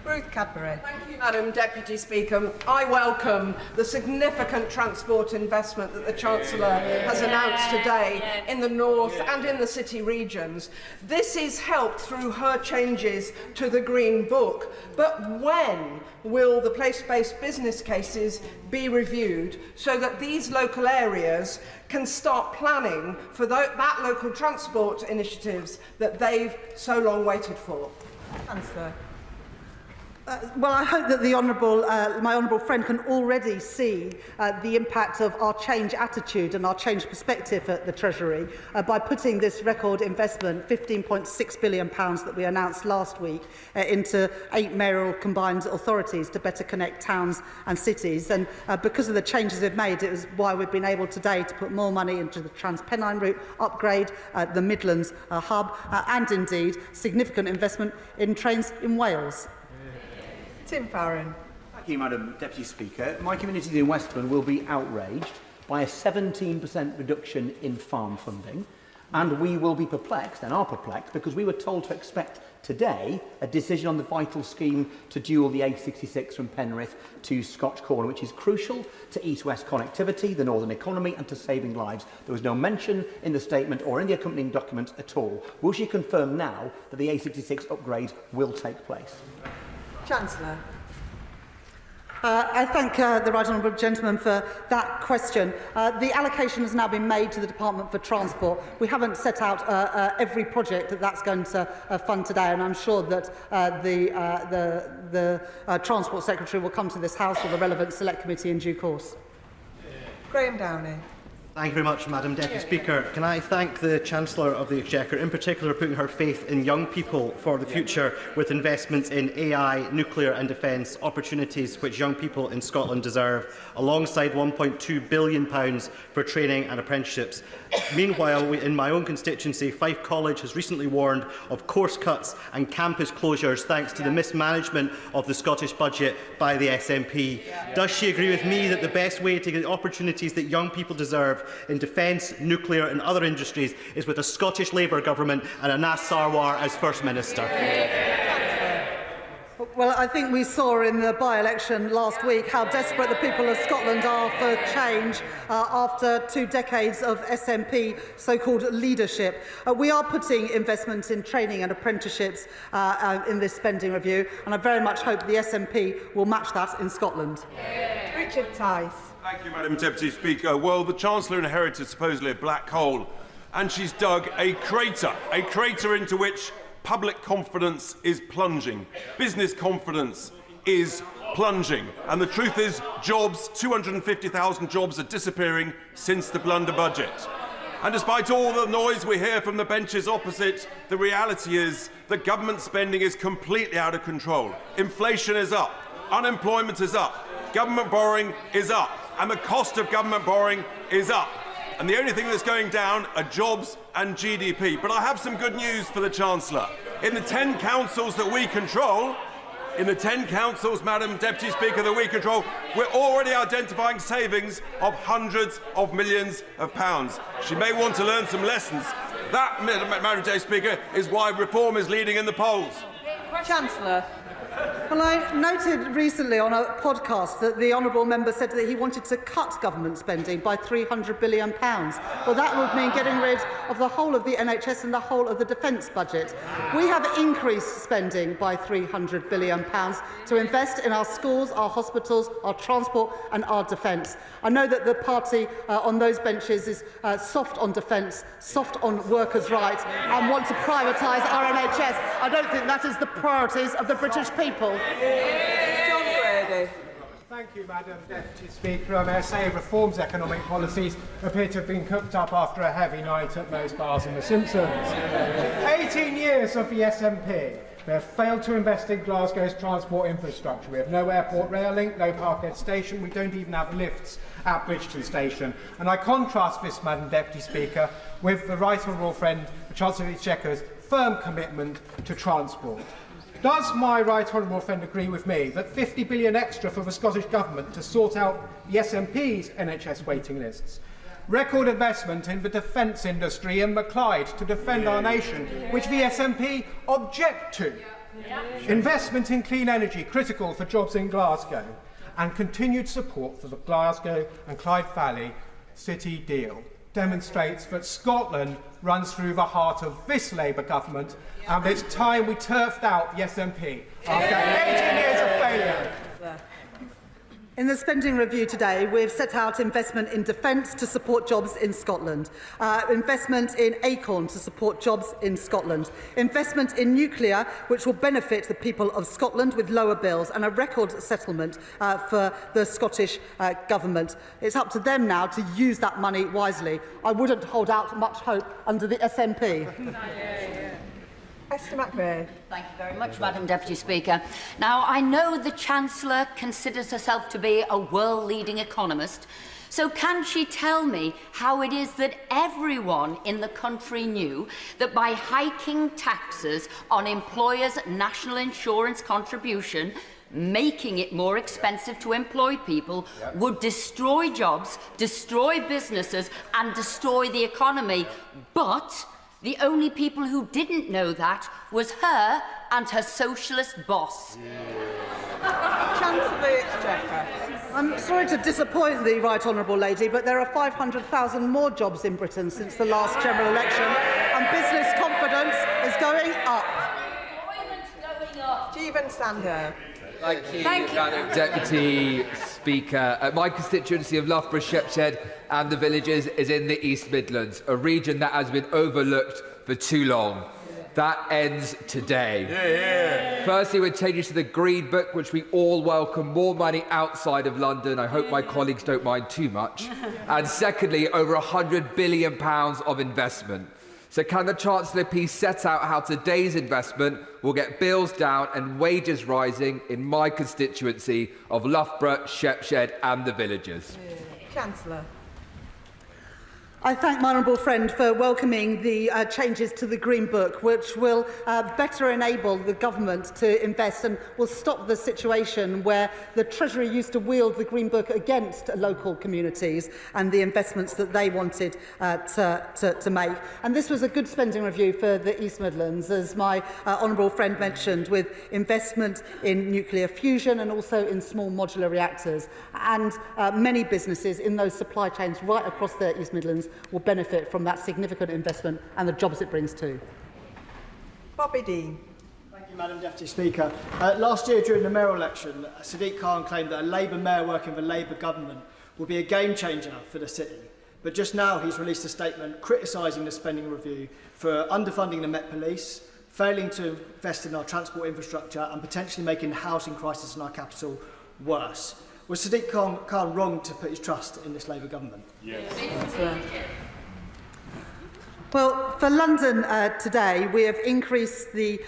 Ruth Cadbury. Thank you, Madam Deputy Speaker. I welcome the significant transport investment that the Chancellor has announced today in the North and in the city regions. This is helped through her changes to the Green Book. But when will the place-based business cases be reviewed so that these local areas can start planning for that local transport initiatives that they've so long waited for? Chancellor. Well, I hope that the my honourable friend can already see the impact of our change attitude and our change perspective at the Treasury by putting this record investment, £15.6 billion that we announced last week, into 8 mayoral combined authorities to better connect towns and cities. And because of the changes we've made, it is why we've been able today to put more money into the Trans-Pennine route, upgrade the Midlands hub, and indeed significant investment in trains in Wales. Tim Farron. Thank you, Madam Deputy Speaker. My community in Westbourne will be outraged by a 17% reduction in farm funding, and we will be perplexed, and are perplexed, because we were told to expect today a decision on the vital scheme to dual the A66 from Penrith to Scotch Corner, which is crucial to east-west connectivity, the northern economy, and to saving lives. There was no mention in the statement or in the accompanying document at all. Will she confirm now that the A66 upgrade will take place? Chancellor. I thank the right honourable gentleman for that question. The allocation has now been made to the Department for Transport. We haven't set out every project that's going to fund today, and I'm sure that the Transport Secretary will come to this House or the relevant Select Committee in due course. Graham Downey. Thank you very much, Madam Deputy Speaker. Can I thank the Chancellor of the Exchequer, in particular putting her faith in young people for the future with investments in AI, nuclear and defence, opportunities which young people in Scotland deserve, alongside £1.2 billion for training and apprenticeships. Meanwhile, in my own constituency, Fife College has recently warned of course cuts and campus closures thanks to the mismanagement of the Scottish budget by the SNP. Does she agree with me that the best way to get opportunities that young people deserve in defence, nuclear and other industries is with a Scottish Labour government and Anas Sarwar as First Minister? Well, I think we saw in the by-election last week how desperate the people of Scotland are for change after 2 decades of SNP so-called leadership. We are putting investment in training and apprenticeships in this spending review, and I very much hope the SNP will match that in Scotland. Richard Tice. Thank you, Madam Deputy Speaker. Well, the Chancellor inherited supposedly a black hole, and she's dug a crater into which public confidence is plunging. Business confidence is plunging. And the truth is, jobs, 250,000 jobs are disappearing since the blunder budget. And despite all the noise we hear from the benches opposite, the reality is that government spending is completely out of control. Inflation is up. unemployment is up, government borrowing is up, and the cost of government borrowing is up. And the only thing that's going down are jobs and GDP. But I have some good news for the Chancellor. In the 10 councils that we control, Madam Deputy Speaker, that we control, we're already identifying savings of hundreds of millions of pounds. She may want to learn some lessons. That, Madam Deputy Speaker, is why reform is leading in the polls. Chancellor. Well, I noted recently on a podcast that the honourable member said that he wanted to cut government spending by £300 billion. Well, that would mean getting rid of the whole of the NHS and the whole of the defence budget. We have increased spending by £300 billion to invest in our schools, our hospitals, our transport and our defence. I know that the party on those benches is soft on defence, soft on workers' rights and want to privatise our NHS. I don't think that is the priorities of the British people. John Brady. Thank you, Madam Deputy Speaker. I may say reforms economic policies appear to have been cooked up after a heavy night at Moe's Bars and the Simpsons. 18 years of the SNP. We have failed to invest in Glasgow's transport infrastructure. We have no airport rail link, no Parkhead station. We don't even have lifts at Bridgeton Station. And I contrast this, Madam Deputy Speaker, with the Right Honourable Friend, the Chancellor of the Exchequer's firm commitment to transport. Does my right honourable friend agree with me that 50 billion extra for the Scottish Government to sort out the SNP's NHS waiting lists, record investment in the defence industry in Macleod to defend our nation, which the SNP object to, investment in clean energy critical for jobs in Glasgow, and continued support for the Glasgow and Clyde Valley City deal demonstrates that Scotland runs through the heart of this Labour government, and it's time we turfed out the SNP after 18 years of failure. In the spending review today, we've set out investment in defence to support jobs in Scotland, investment in Acorn to support jobs in Scotland, investment in nuclear, which will benefit the people of Scotland with lower bills, and a record settlement for the Scottish Government. It's up to them now to use that money wisely. I wouldn't hold out much hope under the SNP. Esther McVeigh. Thank you very much, Madam Deputy Speaker. Now, I know the Chancellor considers herself to be a world-leading economist, so can she tell me how it is that everyone in the country knew that by hiking taxes on employers' national insurance contribution, making it more expensive to employ people, would destroy jobs, destroy businesses and destroy the economy, but the only people who didn't know that was her and her socialist boss. Chancellor of the Exchequer. I'm sorry to disappoint the Right Honourable Lady, but there are 500,000 more jobs in Britain since the last general election, and business confidence is going up. Jeevan Sandhu. Thank you, Madam Deputy Speaker. My constituency of Loughborough, Shepshed and the Villages is in the East Midlands, a region that has been overlooked for too long. That ends today. Firstly, with changes to the Green Book, which we all welcome, more money outside of London. I hope my colleagues don't mind too much. And secondly, over £100 billion of investment. So can the Chancellor please set out how today's investment will get bills down and wages rising in my constituency of Loughborough, Shepshed and the Villages? Chancellor. I thank my honourable friend for welcoming the changes to the Green Book, which will better enable the government to invest and will stop the situation where the Treasury used to wield the Green Book against local communities and the investments that they wanted to make. And this was a good spending review for the East Midlands, as my honourable friend mentioned, with investment in nuclear fusion and also in small modular reactors. And many businesses in those supply chains right across the East Midlands will benefit from that significant investment and the jobs it brings too. Bobby Dean. Thank you, Madam Deputy Speaker. Last year during the mayoral election, Sadiq Khan claimed that a Labour mayor working for the Labour government would be a game changer for the city. But just now he's released a statement criticising the spending review for underfunding the Met Police, failing to invest in our transport infrastructure and potentially making the housing crisis in our capital worse. Was Sadiq Khan wrong to put his trust in this Labour government? Yes. Well, for London today, we have increased the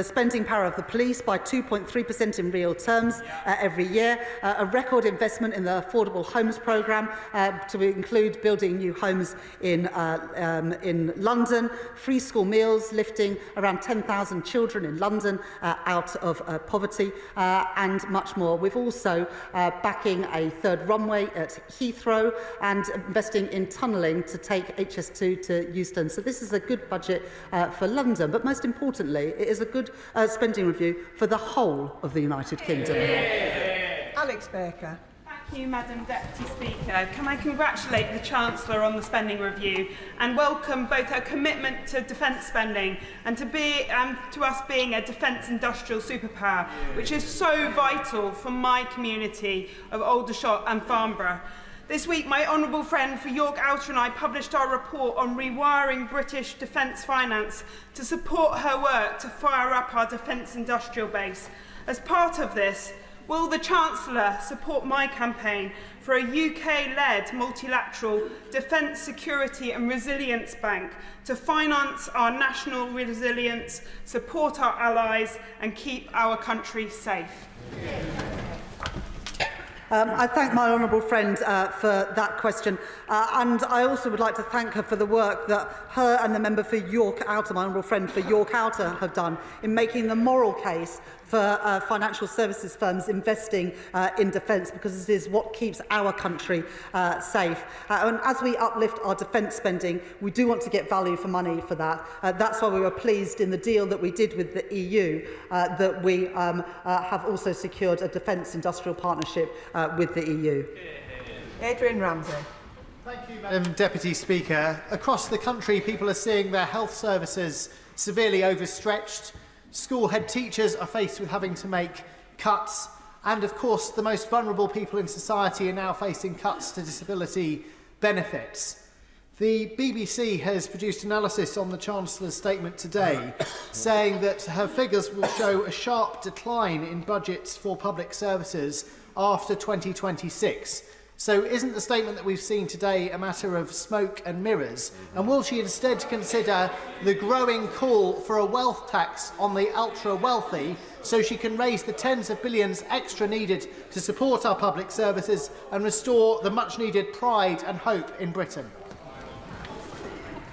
spending power of the police by 2.3% in real terms every year, a record investment in the Affordable Homes Programme to include building new homes in London, free school meals, lifting around 10,000 children in London out of poverty, and much more. We've also backing a third runway at Heathrow and investing in tunnelling to take HS2 to Euston. So this is a good budget for London, but most importantly, it is a good spending review for the whole of the United Kingdom. Alex Baker. Thank you, Madam Deputy Speaker. Can I congratulate the Chancellor on the spending review and welcome both her commitment to defence spending and to us being a defence industrial superpower, which is so vital for my community of Aldershot and Farnborough. This week, my honourable friend for York Outer and I published our report on rewiring British defence finance to support her work to fire up our defence industrial base. As part of this, will the Chancellor support my campaign for a UK-led multilateral defence security and resilience bank to finance our national resilience, support our allies and keep our country safe? I thank my honourable friend for that question, and I also would like to thank her for the work that her and the member for York Outer, my honourable friend for York Outer, have done in making the moral case for financial services firms investing in defence, because it is what keeps our country safe. And as we uplift our defence spending, we do want to get value for money for that. That's why we were pleased in the deal that we did with the EU that we have also secured a defence industrial partnership with the EU. Adrian Ramsey. Thank you, Madam Deputy Speaker. Across the country, people are seeing their health services severely overstretched. School head teachers are faced with having to make cuts. And, of course, the most vulnerable people in society are now facing cuts to disability benefits. The BBC has produced analysis on the Chancellor's statement today, saying that her figures will show a sharp decline in budgets for public services after 2026. So isn't the statement that we've seen today a matter of smoke and mirrors? And will she instead consider the growing call for a wealth tax on the ultra-wealthy so she can raise the tens of billions extra needed to support our public services and restore the much-needed pride and hope in Britain?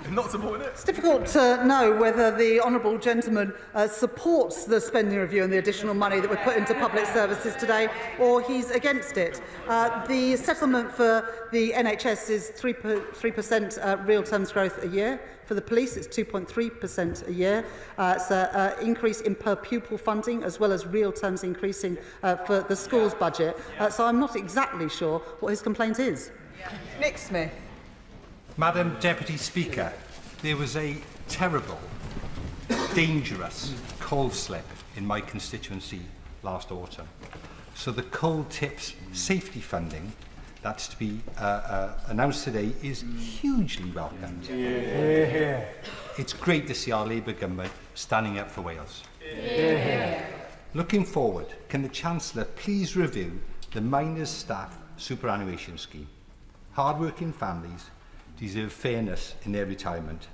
Not supporting it. It's difficult to know whether the honourable gentleman supports the spending review and the additional money that we put into public services today, or he's against it. The settlement for the NHS is 3% real terms growth a year. For the police, it's 2.3% a year. It's an increase in per pupil funding, as well as real terms increasing for the schools budget. So I'm not exactly sure what his complaint is. Nick Smith. Madam Deputy Speaker, there was a terrible, dangerous coal slip in my constituency last autumn. So the coal tips safety funding that's to be announced today is hugely welcomed. Yeah. It's great to see our Labour government standing up for Wales. Yeah. Looking forward, can the Chancellor please review the miners' staff superannuation scheme? Hard-working families deserve fairness in their retirement.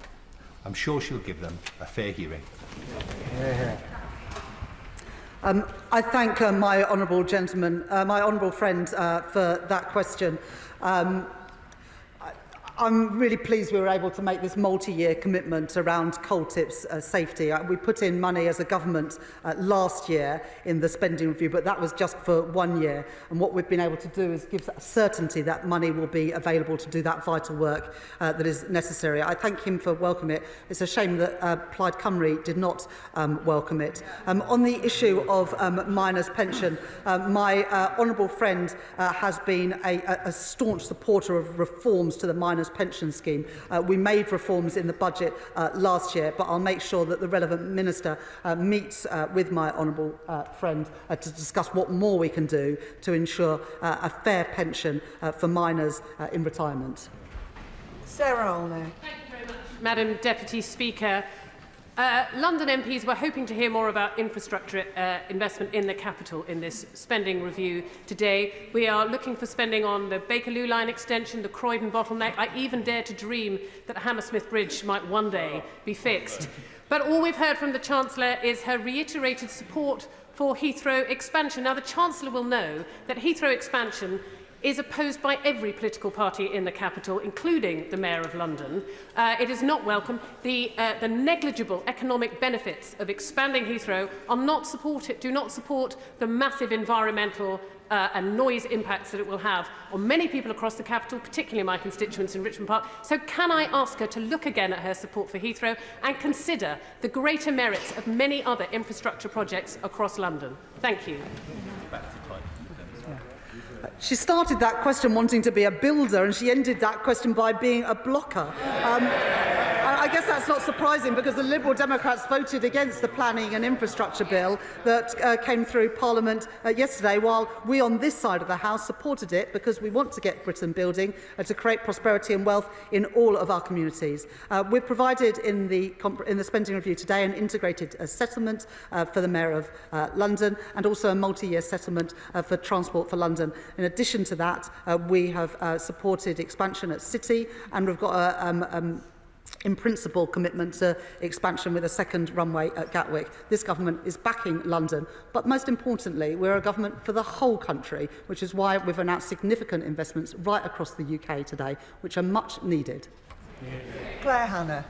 I'm sure she'll give them a fair hearing. Yeah. I thank my honourable gentleman, my honourable friend for that question. I'm really pleased we were able to make this multi-year commitment around coal tips safety. We put in money as a government last year in the spending review, but that was just for 1 year. And what we've been able to do is give certainty that money will be available to do that vital work that is necessary. I thank him for welcoming it. It's a shame that Plaid Cymru did not welcome it. On the issue of miners' pension, my honourable friend has been a staunch supporter of reforms to the miners' pension scheme. We made reforms in the budget last year, but I'll make sure that the relevant minister meets with my honourable friend to discuss what more we can do to ensure a fair pension for miners in retirement. Sarah Olney. Thank you very much, Madam Deputy Speaker. London MPs were hoping to hear more about infrastructure investment in the capital in this spending review today. We are looking for spending on the Bakerloo line extension, the Croydon bottleneck. I even dare to dream that Hammersmith Bridge might one day be fixed. But all we've heard from the Chancellor is her reiterated support for Heathrow expansion. Now, the Chancellor will know that Heathrow expansion is opposed by every political party in the capital, including the Mayor of London. It is not welcome. The negligible economic benefits of expanding Heathrow do not support the massive environmental and noise impacts that it will have on many people across the capital, particularly my constituents in Richmond Park. So can I ask her to look again at her support for Heathrow and consider the greater merits of many other infrastructure projects across London? Thank you. She started that question wanting to be a builder, and she ended that question by being a blocker. I guess that's not surprising, because the Liberal Democrats voted against the planning and infrastructure bill that came through Parliament yesterday, while we on this side of the House supported it because we want to get Britain building to create prosperity and wealth in all of our communities. We've provided in the spending review today an integrated settlement for the Mayor of London, and also a multi-year settlement for Transport for London. In addition to that, we have supported expansion at City, and we've got a in principle commitment to expansion with a second runway at Gatwick. This government is backing London, but most importantly, we're a government for the whole country, which is why we've announced significant investments right across the UK today, which are much needed. Claire Hannah.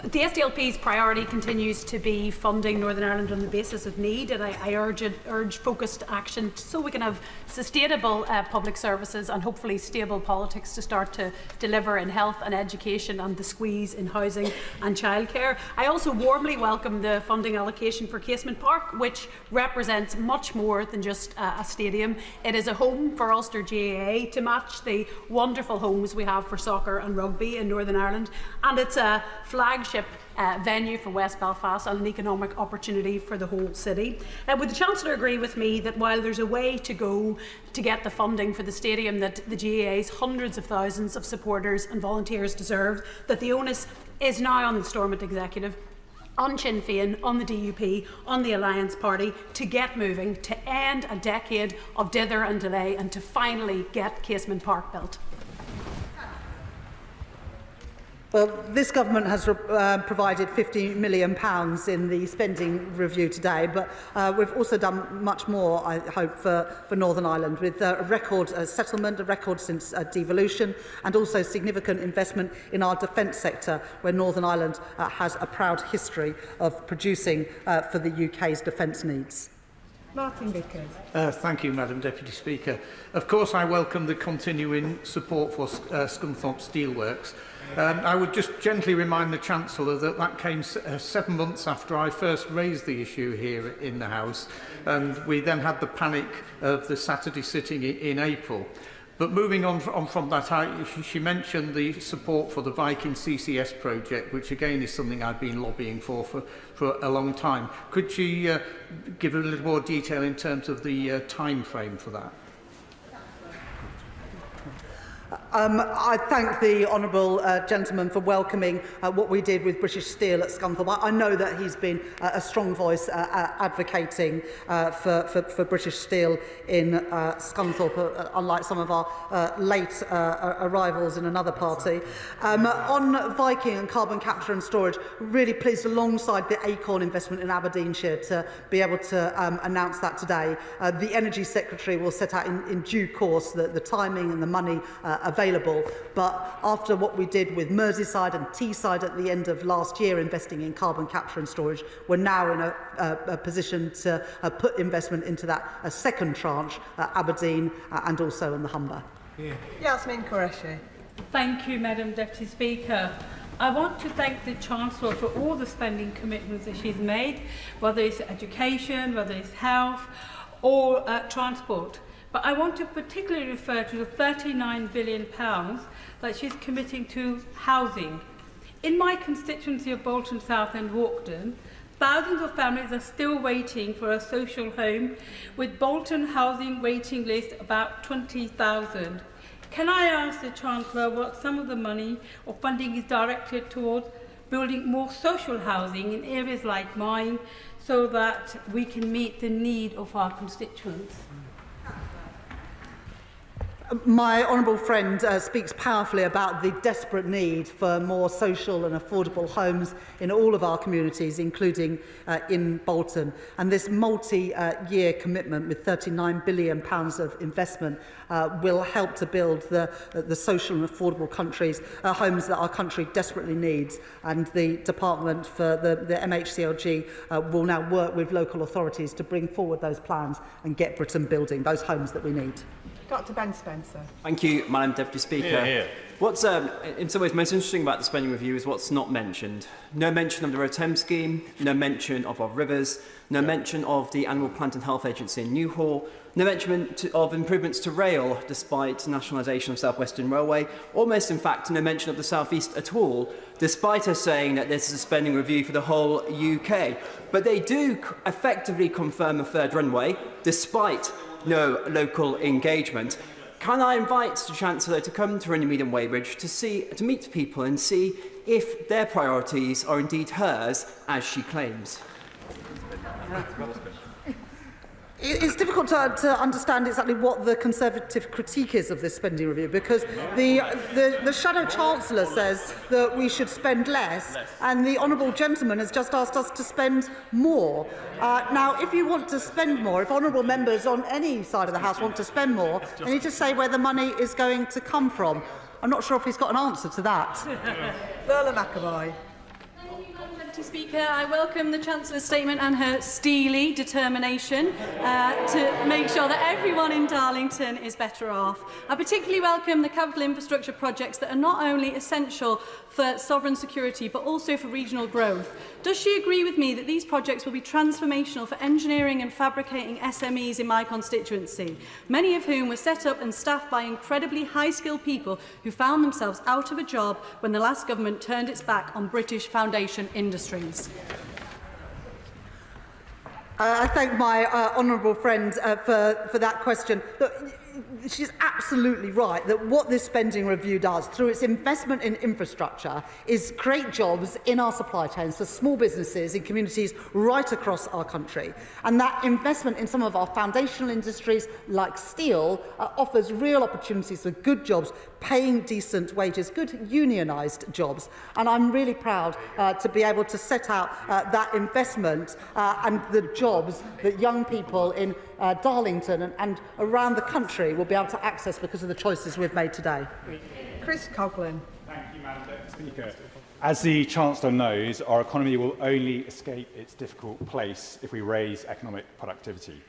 The SDLP's priority continues to be funding Northern Ireland on the basis of need, and I urge focused action so we can have sustainable public services and hopefully stable politics to start to deliver in health and education and the squeeze in housing and childcare. I also warmly welcome the funding allocation for Casement Park, which represents much more than just a stadium. It is a home for Ulster GAA to match the wonderful homes we have for soccer and rugby in Northern Ireland, and it's a flagship venue for West Belfast and an economic opportunity for the whole city. Would the Chancellor agree with me that while there's a way to go to get the funding for the stadium that the GAA's hundreds of thousands of supporters and volunteers deserve, that the onus is now on the Stormont Executive, on Sinn Féin, on the DUP, on the Alliance Party to get moving, to end a decade of dither and delay, and to finally get Casement Park built? Well, this government has provided £50 million in the spending review today, but we've also done much more, I hope, for Northern Ireland, with a record settlement, a record since devolution, and also significant investment in our defence sector, where Northern Ireland has a proud history of producing for the UK's defence needs. Martin Vickers. Thank you, Madam Deputy Speaker. Of course, I welcome the continuing support for Scunthorpe Steelworks. I would just gently remind the Chancellor that that came 7 months after I first raised the issue here in the House, and we then had the panic of the Saturday sitting in April. But moving on from that, she mentioned the support for the Viking CCS project, which again is something I've been lobbying for a long time. Could she give a little more detail in terms of the time frame for that? I thank the honourable gentleman for welcoming what we did with British Steel at Scunthorpe. I know that he's been a strong voice advocating for British Steel in Scunthorpe, unlike some of our late arrivals in another party. On Viking and carbon capture and storage, really pleased alongside the Acorn investment in Aberdeenshire to be able to announce that today. The Energy Secretary will set out in due course the timing and the money available, but after what we did with Merseyside and Teesside at the end of last year, investing in carbon capture and storage, we're now in a position to put investment into that second tranche at Aberdeen and also in the Humber. Yasmin Qureshi. Thank you, Madam Deputy Speaker. I want to thank the Chancellor for all the spending commitments that she's made, whether it's education, whether it's health or transport. But I want to particularly refer to the £39 billion that she's committing to housing. In my constituency of Bolton South and Walkden, thousands of families are still waiting for a social home, with Bolton housing waiting list about 20,000. Can I ask the Chancellor what some of the money or funding is directed towards building more social housing in areas like mine so that we can meet the need of our constituents. My honourable friend speaks powerfully about the desperate need for more social and affordable homes in all of our communities, including in Bolton. And this multi-year commitment with £39 billion of investment will help to build the social and affordable homes that our country desperately needs. And the Department for the MHCLG will now work with local authorities to bring forward those plans and get Britain building those homes that we need. Dr. Ben Spencer. Thank you, Madam Deputy Speaker. Hear, hear. What's in some ways most interesting about the spending review is what's not mentioned. No mention of the Road Thames scheme, no mention of our rivers, no mention of the Animal Plant and Health Agency in Newhall, no mention of improvements to rail despite nationalisation of South Western Railway, almost in fact no mention of the South East at all, despite us saying that this is a spending review for the whole UK. But they do effectively confirm a third runway, despite no local engagement. Can I invite the Chancellor to come to Runnymede and Weybridge to meet people and see if their priorities are indeed hers, as she claims? It's difficult to understand exactly what the Conservative critique is of this spending review, because the Shadow Chancellor says that we should spend less, and the Honourable Gentleman has just asked us to spend more. Now, if you want to spend more, if honourable members on any side of the House want to spend more, they need to say where the money is going to come from. I'm not sure if he's got an answer to that. Verla McAvoy. Speaker, I welcome the Chancellor's statement and her steely determination to make sure that everyone in Darlington is better off. I particularly welcome the capital infrastructure projects that are not only essential for sovereign security but also for regional growth. Does she agree with me that these projects will be transformational for engineering and fabricating SMEs in my constituency, many of whom were set up and staffed by incredibly high-skilled people who found themselves out of a job when the last government turned its back on British foundation industries? I thank my honourable friend for that question. Look, she's absolutely right that what this spending review does, through its investment in infrastructure, is create jobs in our supply chains for small businesses in communities right across our country. And that investment in some of our foundational industries, like steel, offers real opportunities for good jobs, paying decent wages, good unionised jobs. And I'm really proud to be able to set out that investment and the jobs that young people in Darlington and around the country will be able to access because of the choices we've made today. Chris Coughlin. Thank you, Madam Deputy Speaker. As the Chancellor knows, our economy will only escape its difficult place if we raise economic productivity.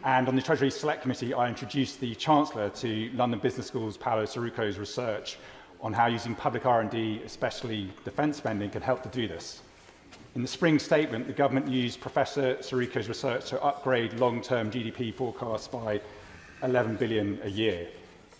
And on the Treasury Select Committee, I introduced the Chancellor to London Business School's Paolo Sirruco's research on how using public R&D, especially defence spending, can help to do this. In the spring statement, the government used Professor Sirruco's research to upgrade long-term GDP forecasts by 11 billion a year.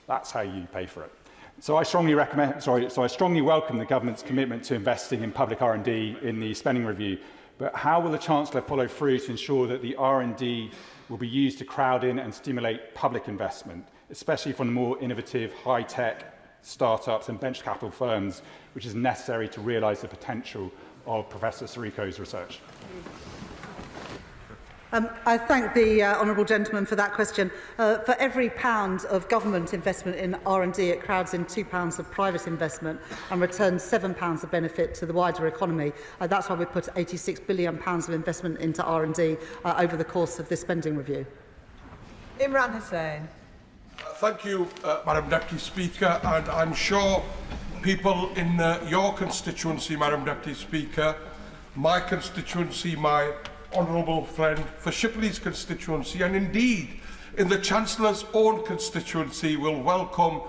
That's how you pay for it. So I strongly welcome the government's commitment to investing in public R&D in the spending review. But how will the Chancellor follow through to ensure that the R&D will be used to crowd in and stimulate public investment, especially from the more innovative, high-tech startups and venture capital firms, which is necessary to realise the potential of Professor Sirruco's research? I thank the honourable gentleman for that question. For every £1 of government investment in R&D, it crowds in £2 of private investment and returns £7 of benefit to the wider economy. That's why we put £86 billion of investment into R&D over the course of this spending review. Imran Hussain. Thank you, Madam Deputy Speaker, and I'm sure people in your constituency, Madam Deputy Speaker, my constituency, my honourable friend for Shipley's constituency, and indeed in the Chancellor's own constituency, will welcome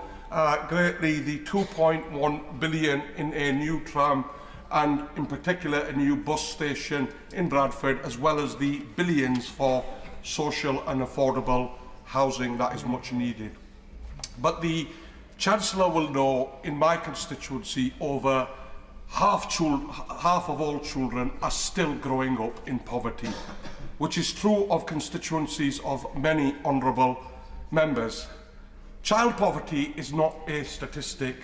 greatly the £2.1 billion in a new tram and in particular a new bus station in Bradford, as well as the billions for social and affordable housing that is much needed. But the Chancellor will know in my constituency over half of all children are still growing up in poverty, which is true of constituencies of many honourable members. Child poverty is not a statistic,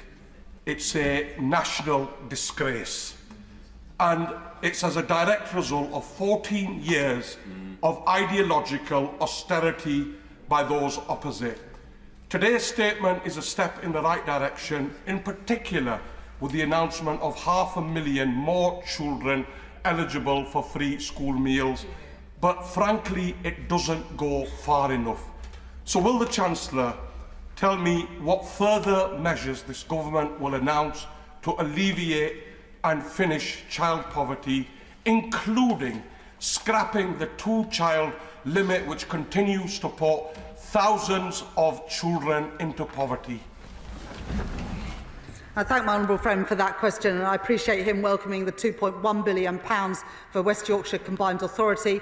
it's a national disgrace. and it's as a direct result of 14 years of ideological austerity by those opposite. Today's statement is a step in the right direction, in particular with the announcement of 500,000 more children eligible for free school meals, but frankly it doesn't go far enough. So will the Chancellor tell me what further measures this government will announce to alleviate and finish child poverty, including scrapping the two-child limit which continues to put thousands of children into poverty? I thank my honourable friend for that question, and I appreciate him welcoming the £2.1 billion for West Yorkshire Combined Authority,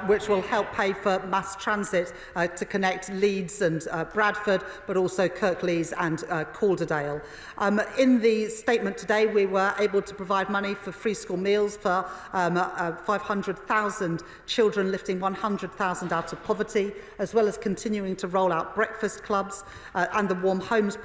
which will help pay for mass transit to connect Leeds and Bradford, but also Kirklees and Calderdale. In the statement today, we were able to provide money for free school meals for 500,000 children, lifting 100,000 out of poverty, as well as continuing to roll out breakfast clubs and the Warm Homes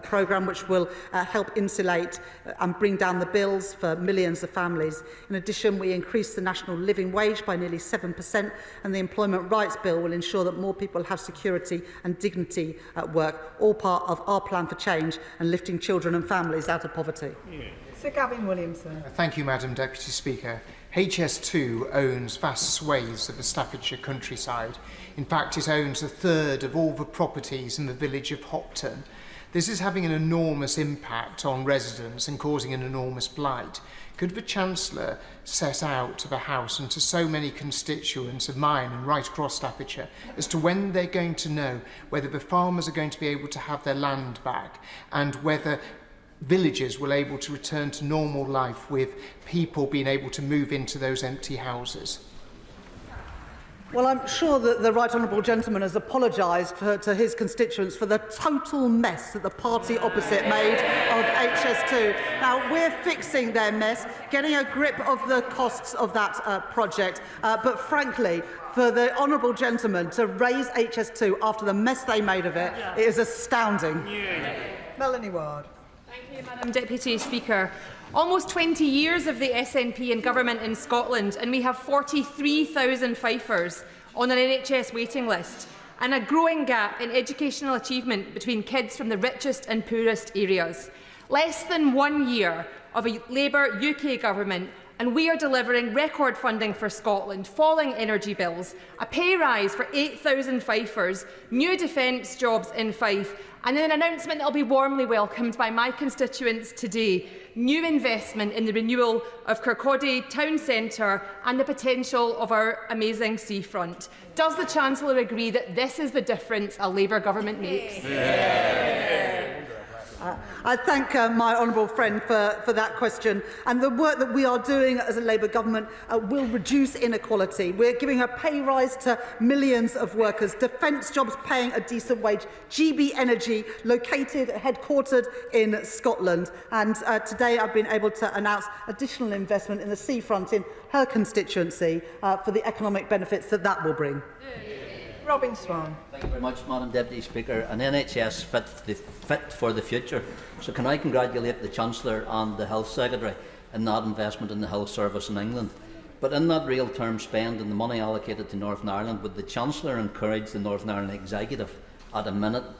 programme, which will help insulate and bring down the bills for millions of families. In addition, we increased the national living wage by nearly 7%, and the Employment Rights Bill will ensure that more people have security and dignity at work, all part of our plan for change and lifting children and families out of poverty. Sir Gavin Williamson. Thank you, Madam Deputy Speaker. HS2 owns vast swathes of the Staffordshire countryside. In fact, it owns a third of all the properties in the village of Hopton. This is having an enormous impact on residents and causing an enormous blight. Could the Chancellor set out to the House and to so many constituents of mine and right across Staffordshire as to when they're going to know whether the farmers are going to be able to have their land back and whether villagers will be able to return to normal life with people being able to move into those empty houses? Well, I'm sure that the right honourable gentleman has apologised to his constituents for the total mess that the party opposite made of HS2. Now, we're fixing their mess, getting a grip of the costs of that project. But frankly, for the honourable gentleman to raise HS2 after the mess they made of it, it is astounding. Melanie Ward. Thank you, Madam Deputy Speaker. Almost 20 years of the SNP in government in Scotland, and we have 43,000 Fifers on an NHS waiting list, and a growing gap in educational achievement between kids from the richest and poorest areas. Less than 1 year of a Labour UK government, and we are delivering record funding for Scotland, falling energy bills, a pay rise for 8,000 Fifers, new defence jobs in Fife, and an announcement that will be warmly welcomed by my constituents today: new investment in the renewal of Kirkcaldy Town Centre and the potential of our amazing seafront. Does the Chancellor agree that this is the difference a Labour government makes? I thank my honourable friend for that question. And the work that we are doing as a Labour government will reduce inequality. We're giving a pay rise to millions of workers, defence jobs paying a decent wage, GB Energy headquartered in Scotland. And today I've been able to announce additional investment in the seafront in her constituency for the economic benefits that will bring. Robin Swan. Thank you very much, Madam Deputy Speaker. An NHS fit for the future. So can I congratulate the Chancellor and the Health Secretary in that investment in the health service in England. But in that real term spend and the money allocated to Northern Ireland, would the Chancellor encourage the Northern Ireland Executive at a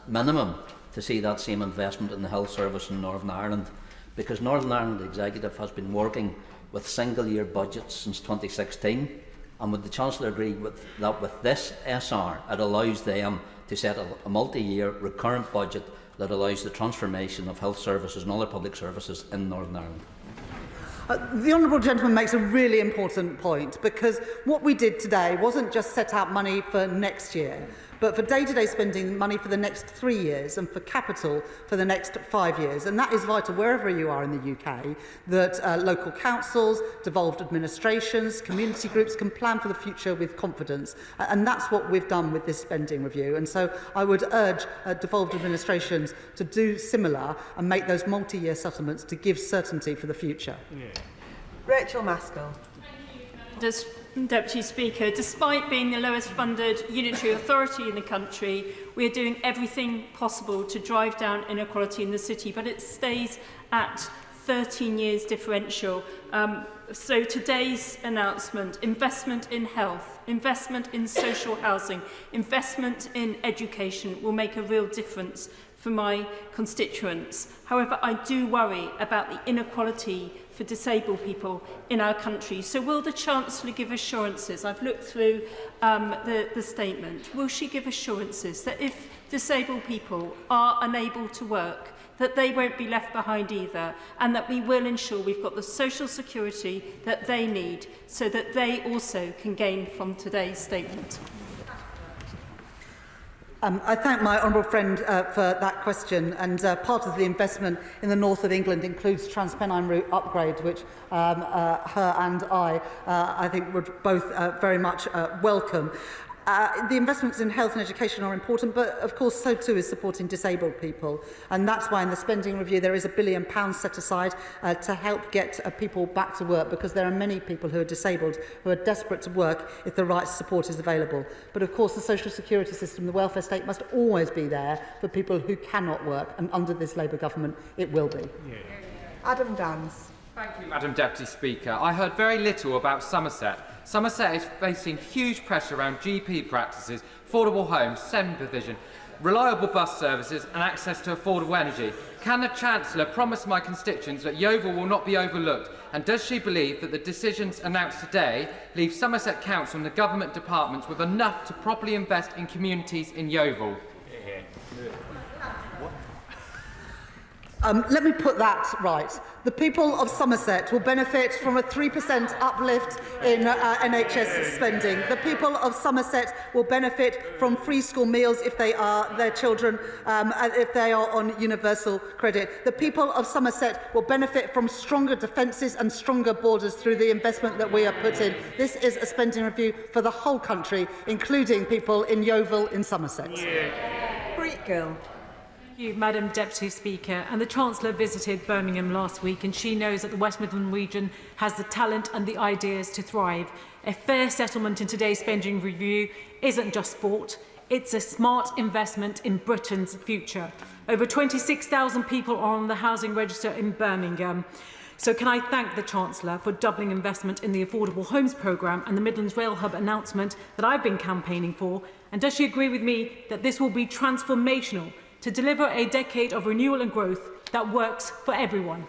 minimum to see that same investment in the health service in Northern Ireland? Because Northern Ireland Executive has been working with single-year budgets since 2016. And would the Chancellor agree that with this SR, it allows them to set a multi-year recurrent budget that allows the transformation of health services and other public services in Northern Ireland? The honourable gentleman makes a really important point, because what we did today wasn't just set out money for next year, but for day-to-day spending, money for the next 3 years, and for capital for the next 5 years. And that is vital wherever you are in the UK, that local councils, devolved administrations, community groups can plan for the future with confidence. And that's what we've done with this spending review. And so I would urge devolved administrations to do similar and make those multi-year settlements to give certainty for the future. Rachel Maskell. Deputy Speaker, despite being the lowest funded unitary authority in the country, we are doing everything possible to drive down inequality in the city, but it stays at 13 years differential. So today's announcement, investment in health, investment in social housing, investment in education will make a real difference for my constituents. However, I do worry about the inequality for disabled people in our country. So will the Chancellor give assurances? I've looked through the statement. Will she give assurances that if disabled people are unable to work, that they won't be left behind either, and that we will ensure we've got the social security that they need so that they also can gain from today's statement? I thank my honourable friend for that question, and part of the investment in the north of England includes Transpennine Route upgrade, which her and I think would both very much welcome. The investments in health and education are important, but of course so too is supporting disabled people, and that's why in the spending review there is £1 billion set aside to help get people back to work, because there are many people who are disabled who are desperate to work if the right support is available. But of course the social security system, the welfare state, must always be there for people who cannot work, and under this Labour government it will be. Adam Dance. Thank you, Madam Deputy Speaker. I heard very little about Somerset. Somerset is facing huge pressure around GP practices, affordable homes, SEND provision, reliable bus services and access to affordable energy. Can the Chancellor promise my constituents that Yeovil will not be overlooked? And does she believe that the decisions announced today leave Somerset Council and the government departments with enough to properly invest in communities in Yeovil? Let me put that right. The people of Somerset will benefit from a 3% uplift in NHS spending. The people of Somerset will benefit from free school meals if they are their children, if they are on universal credit. The people of Somerset will benefit from stronger defences and stronger borders through the investment that we are putting. This is a spending review for the whole country, including people in Yeovil in Somerset. Great girl. Thank you, Madam Deputy Speaker. And the Chancellor visited Birmingham last week, and she knows that the West Midlands region has the talent and the ideas to thrive. A fair settlement in today's spending review isn't just sport, it's a smart investment in Britain's future. Over 26,000 people are on the housing register in Birmingham. So can I thank the Chancellor for doubling investment in the Affordable Homes Programme and the Midlands Rail Hub announcement that I've been campaigning for? And does she agree with me that this will be transformational to deliver a decade of renewal and growth that works for everyone?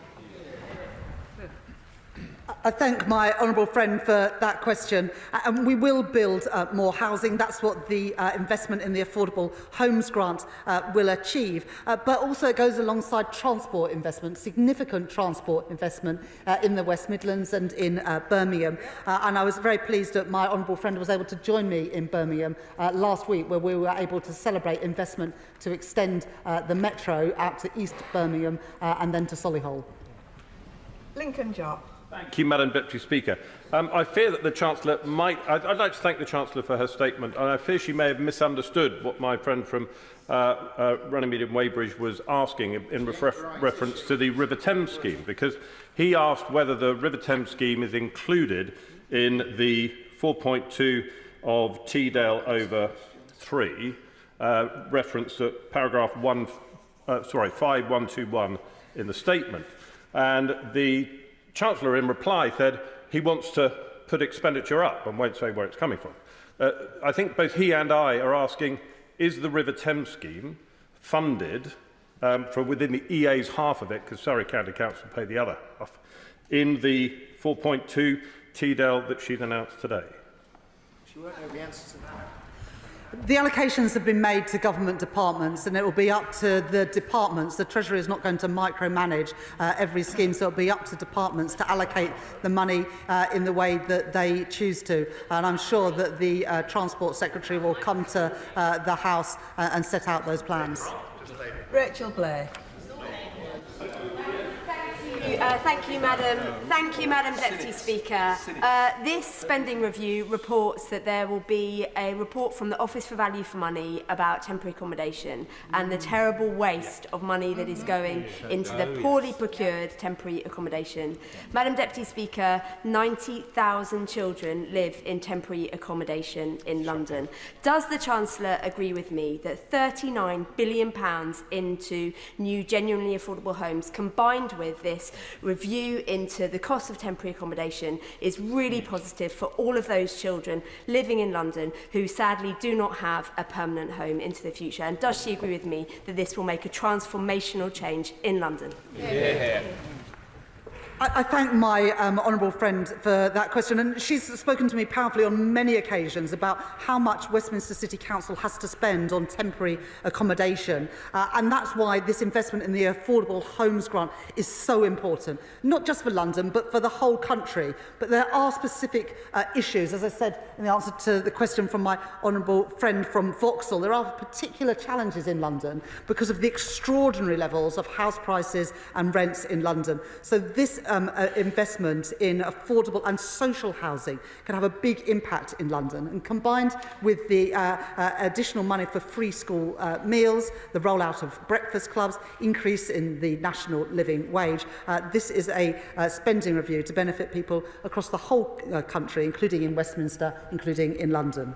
I thank my honourable friend for that question. And we will build more housing. That's what the investment in the Affordable Homes Grant will achieve. But also it goes alongside transport investment, significant transport investment in the West Midlands and in Birmingham. And I was very pleased that my honourable friend was able to join me in Birmingham last week, where we were able to celebrate investment to extend the metro out to East Birmingham and then to Solihull. Lincoln Job. Thank you, Madam Deputy Speaker. I fear that the Chancellor might... I'd like to thank the Chancellor for her statement, and I fear she may have misunderstood what my friend from Runnymede and Weybridge was asking in reference to the River Thames scheme, because he asked whether the River Thames scheme is included in the 4.2 of Teedale over 3, reference to paragraph 5121 in the statement. And the Chancellor, in reply, said he wants to put expenditure up and won't say where it's coming from. I think both he and I are asking, is the River Thames scheme funded from within the EA's half of it, because Surrey County Council pay the other half, in the 4.2 Teedale that she's announced today? She won't know the answer to that. The allocations have been made to government departments, and it will be up to the departments. The Treasury is not going to micromanage every scheme, so it will be up to departments to allocate the money in the way that they choose to. And I'm sure that the Transport Secretary will come to the House and set out those plans. Rachel Blair. Thank you, Madam Deputy Speaker. This spending review reports that there will be a report from the Office for Value for Money about temporary accommodation and the terrible waste of money that is going into the poorly procured temporary accommodation. Madam Deputy Speaker, 90,000 children live in temporary accommodation in London. Does the Chancellor agree with me that £39 billion into new genuinely affordable homes, combined with this review into the cost of temporary accommodation is really positive for all of those children living in London who sadly do not have a permanent home into the future? And does she agree with me that this will make a transformational change in London? Yeah. I thank my honourable friend for that question, and she's spoken to me powerfully on many occasions about how much Westminster City Council has to spend on temporary accommodation, and that's why this investment in the Affordable Homes Grant is so important, not just for London but for the whole country. But there are specific issues, as I said in the answer to the question from my honourable friend from Vauxhall. There are particular challenges in London because of the extraordinary levels of house prices and rents in London. So this investment in affordable and social housing can have a big impact in London, and combined with the additional money for free school meals, the rollout of breakfast clubs, increase in the national living wage, this is a spending review to benefit people across the whole country, including in Westminster, including in London.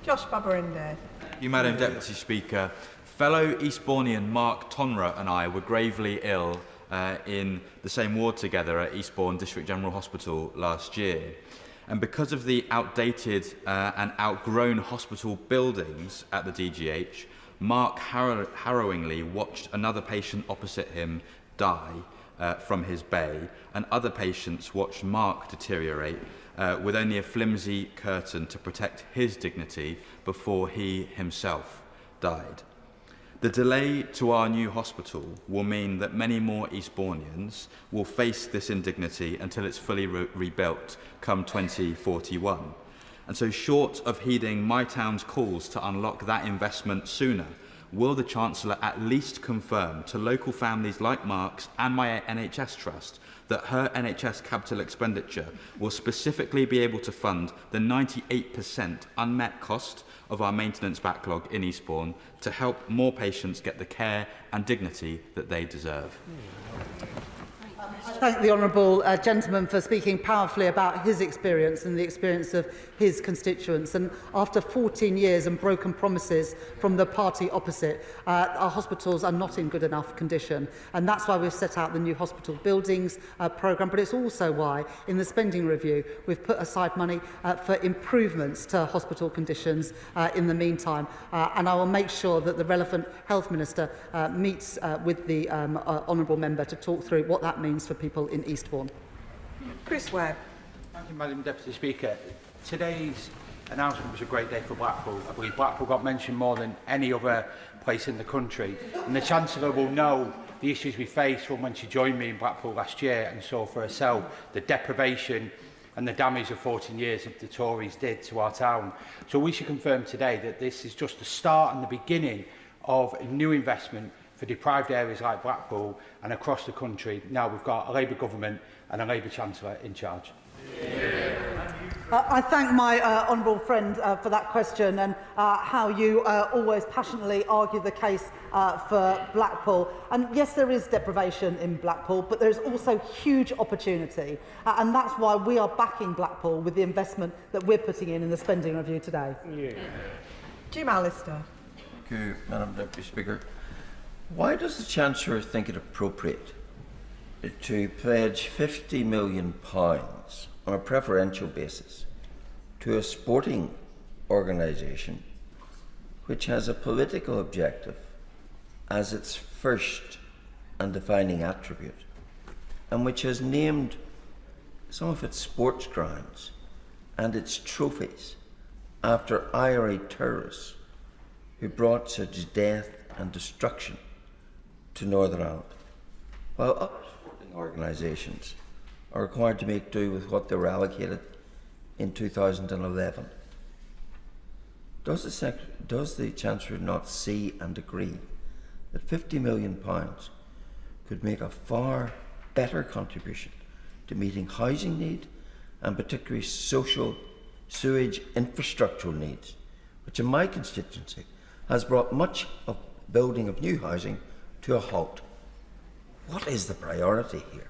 Josh Babarinde. Thank you, Madam Deputy Speaker. Fellow Eastbournian Mark Tonra and I were gravely ill in the same ward together at Eastbourne District General Hospital last year. And because of the outdated and outgrown hospital buildings at the DGH, Mark harrowingly watched another patient opposite him die from his bay, and other patients watched Mark deteriorate with only a flimsy curtain to protect his dignity before he himself died. The delay to our new hospital will mean that many more Eastbournians will face this indignity until it's fully rebuilt come 2041. And so, short of heeding my town's calls to unlock that investment sooner, will the Chancellor at least confirm to local families like Mark's and my NHS Trust that her NHS capital expenditure will specifically be able to fund the 98% unmet cost of our maintenance backlog in Eastbourne to help more patients get the care and dignity that they deserve? I thank the honourable gentleman for speaking powerfully about his experience and the experience of his constituents. And after 14 years and broken promises from the party opposite, our hospitals are not in good enough condition. And that's why we've set out the new hospital buildings programme. But it's also why, in the spending review, we've put aside money for improvements to hospital conditions in the meantime. And I will make sure that the relevant health minister meets with the honourable member to talk through what that means for people in Eastbourne. Chris Webb. Thank you, Madam Deputy Speaker. Today's announcement was a great day for Blackpool. I believe Blackpool got mentioned more than any other place in the country, and the Chancellor will know the issues we faced from when she joined me in Blackpool last year and saw for herself the deprivation and the damage of 14 years of the Tories did to our town. So we should confirm today that this is just the start and the beginning of a new investment for deprived areas like Blackpool and across the country. Now we've got a Labour government and a Labour Chancellor in charge. I thank my honourable friend for that question and how you always passionately argue the case for Blackpool. And yes, there is deprivation in Blackpool, but there is also huge opportunity. And that's why we are backing Blackpool with the investment that we're putting in the spending review today. Jim Allister. Thank you, Madam Deputy Speaker. Why does the Chancellor think it appropriate to pledge £50 million on a preferential basis to a sporting organisation which has a political objective as its first and defining attribute, and which has named some of its sports grounds and its trophies after IRA terrorists who brought such death and destruction to Northern Ireland, while other sporting organisations are required to make do with what they were allocated in 2011. Does the Chancellor not see and agree that £50 million could make a far better contribution to meeting housing need and particularly social sewage infrastructural needs, which in my constituency has brought much of building of new housing to a halt? What is the priority here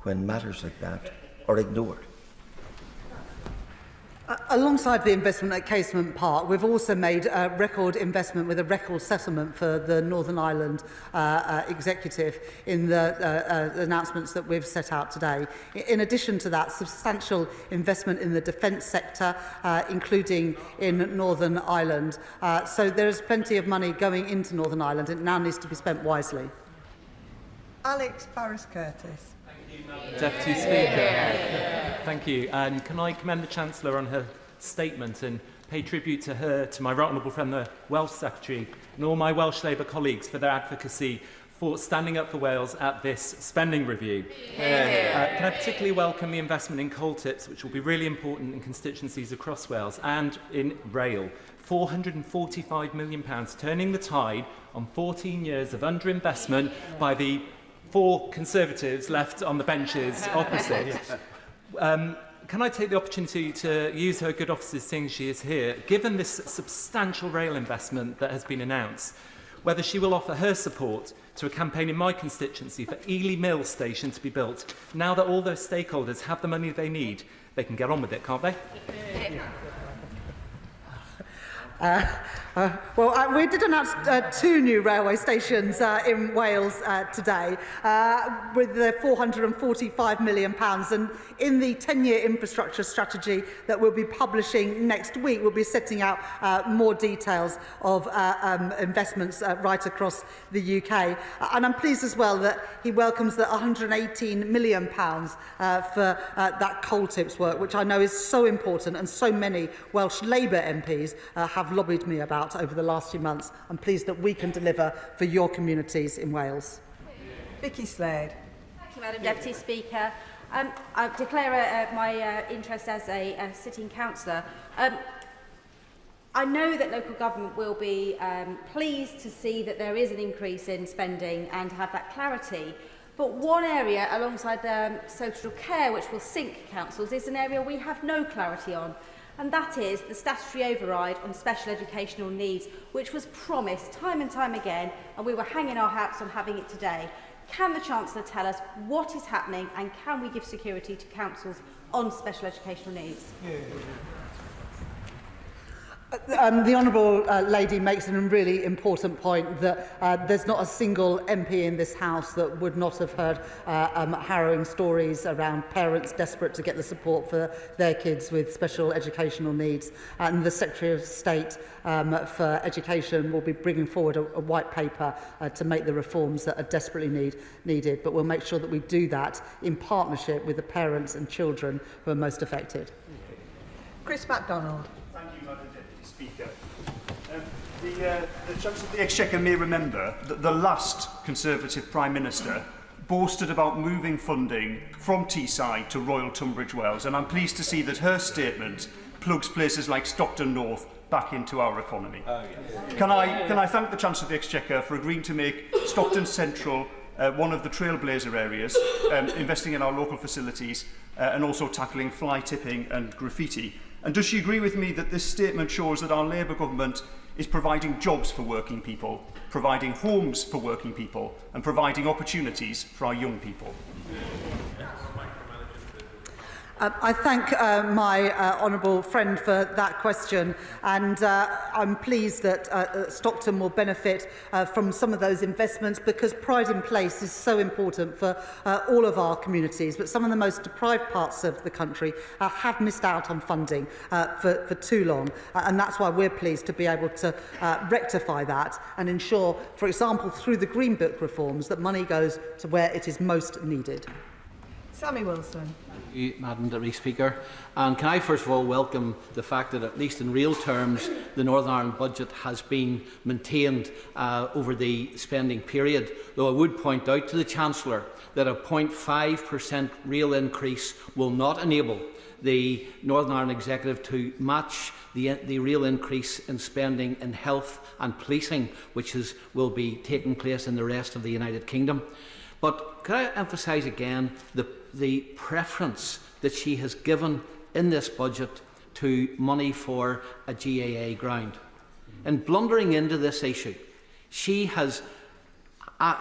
when matters like that are ignored? Alongside the investment at Casement Park, we've also made a record investment with a record settlement for the Northern Ireland executive in the announcements that we've set out today. In addition to that, substantial investment in the defence sector, including in Northern Ireland. So there is plenty of money going into Northern Ireland. It now needs to be spent wisely. Alex Barris-Curtis. Deputy Speaker. Thank you. And can I commend the Chancellor on her statement and pay tribute to her, to my right honourable friend, the Welsh Secretary, and all my Welsh Labour colleagues for their advocacy for standing up for Wales at this spending review. Can I particularly welcome the investment in coal tips, which will be really important in constituencies across Wales, and in rail. £445 million, turning the tide on 14 years of underinvestment by the 4 Conservatives left on the benches opposite. Can I take the opportunity to use her good offices seeing she is here, given this substantial rail investment that has been announced, whether she will offer her support to a campaign in my constituency for Ely Mill Station to be built. Now that all those stakeholders have the money they need, they can get on with it, can't they? We did announce 2 new railway stations in Wales today with the £445 million, and in the 10-year infrastructure strategy that we'll be publishing next week, we'll be setting out more details of investments right across the UK. And I'm pleased as well that he welcomes the £118 million for that coal tips work, which I know is so important, and so many Welsh Labour MPs have lobbied me about over the last few months. I'm pleased that we can deliver for your communities in Wales. Vicky Slade. Thank you, Madam Deputy Speaker. I declare my interest as a sitting councillor. I know that local government will be pleased to see that there is an increase in spending and to have that clarity. But one area alongside social care which will sink councils is an area we have no clarity on. And that is the statutory override on special educational needs, which was promised time and time again, and we were hanging our hats on having it today. Can the Chancellor tell us what is happening, and can we give security to councils on special educational needs? The Honourable Lady makes a really important point that there's not a single MP in this House that would not have heard harrowing stories around parents desperate to get the support for their kids with special educational needs. And the Secretary of State for Education will be bringing forward a white paper to make the reforms that are desperately needed. But we'll make sure that we do that in partnership with the parents and children who are most affected. Chris MacDonald. Speaker. The Chancellor of the Exchequer may remember that the last Conservative Prime Minister boasted about moving funding from Teesside to Royal Tunbridge Wells, and I'm pleased to see that her statement plugs places like Stockton North back into our economy. Can I thank the Chancellor of the Exchequer for agreeing to make Stockton Central one of the trailblazer areas, investing in our local facilities and also tackling fly tipping and graffiti. And does she agree with me that this statement shows that our Labour government is providing jobs for working people, providing homes for working people, and providing opportunities for our young people? I thank my honourable friend for that question, and I'm pleased that Stockton will benefit from some of those investments, because pride in place is so important for all of our communities. But some of the most deprived parts of the country have missed out on funding for too long, and that's why we're pleased to be able to rectify that and ensure, for example, through the Green Book reforms, that money goes to where it is most needed. Sammy Wilson. Madam Deputy Speaker, and can I first of all welcome the fact that, at least in real terms, the Northern Ireland budget has been maintained over the spending period, though I would point out to the Chancellor that a 0.5% real increase will not enable the Northern Ireland Executive to match the real increase in spending in health and policing, which will be taking place in the rest of the United Kingdom. But could I emphasise again the preference that she has given in this budget to money for a GAA ground? In blundering into this issue, she has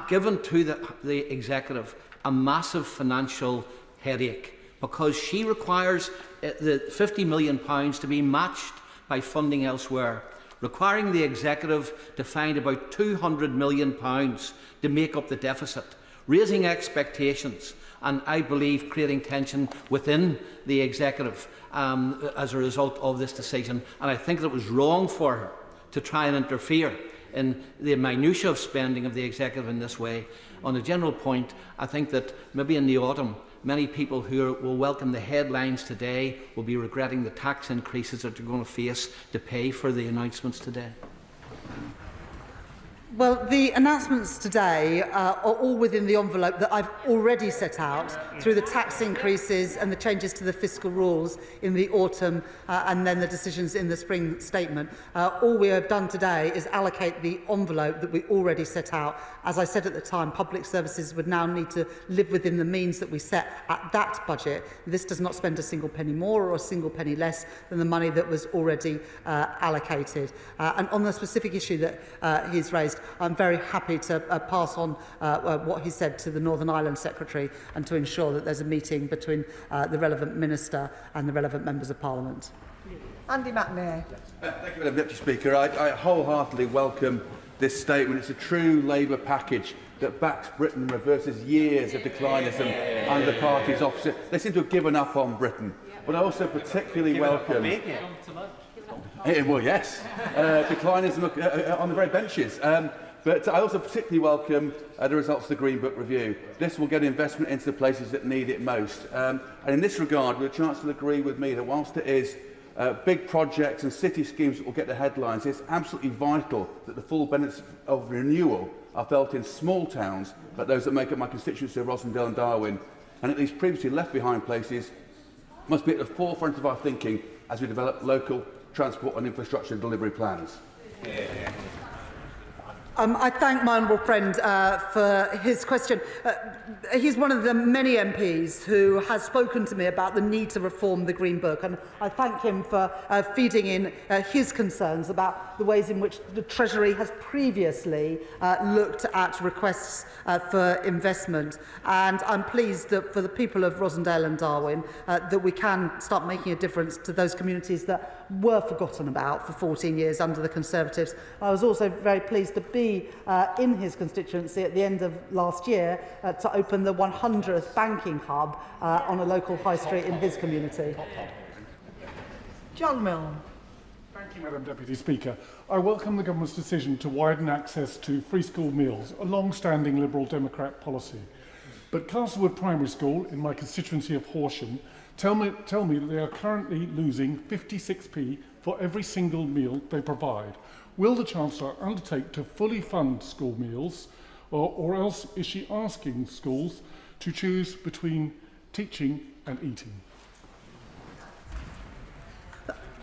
given to the Executive a massive financial headache because she requires the £50 million to be matched by funding elsewhere, requiring the Executive to find about £200 million to make up the deficit, raising expectations and, I believe, creating tension within the Executive as a result of this decision. And I think that it was wrong for her to try and interfere in the minutiae of spending of the Executive in this way. On a general point, I think that maybe in the autumn, many people who will welcome the headlines today will be regretting the tax increases that they're going to face to pay for the announcements today. Well, the announcements today are all within the envelope that I've already set out through the tax increases and the changes to the fiscal rules in the autumn and then the decisions in the spring statement. All we have done today is allocate the envelope that we already set out. As I said at the time, public services would now need to live within the means that we set at that budget. This does not spend a single penny more or a single penny less than the money that was already allocated. And on the specific issue that he's raised, I'm very happy to pass on what he said to the Northern Ireland Secretary and to ensure that there's a meeting between the relevant Minister and the relevant Members of Parliament. Andy McNair. Thank you, Madam Deputy Speaker. I wholeheartedly welcome this statement. It's a true Labour package that backs Britain, reverses years of declinism and the party's opposite. They seem to have given up on Britain. But I also particularly welcome... Well, yes, declinism on the very benches. But I also particularly welcome the results of the Green Book review. This will get investment into the places that need it most. And in this regard, will the Chancellor agree with me that whilst it is big projects and city schemes that will get the headlines, it's absolutely vital that the full benefits of renewal are felt in small towns, like those that make up my constituency of Rosendale and Darwin, and that these previously left behind places must be at the forefront of our thinking as we develop local transport and infrastructure delivery plans. I thank my honourable friend for his question. He's one of the many MPs who has spoken to me about the need to reform the Green Book, and I thank him for feeding in his concerns about the ways in which the Treasury has previously looked at requests for investment. And I'm pleased that for the people of Rosendale and Darwin that we can start making a difference to those communities that were forgotten about for 14 years under the Conservatives. I was also very pleased to be in his constituency at the end of last year to open the 100th banking hub on a local high street in his community. John Milne. Thank you, Madam Deputy Speaker. I welcome the Government's decision to widen access to free school meals, a long-standing Liberal Democrat policy. But Castlewood Primary School, in my constituency of Horsham, tell me that they are currently losing 56p for every single meal they provide. Will the Chancellor undertake to fully fund school meals, or else is she asking schools to choose between teaching and eating?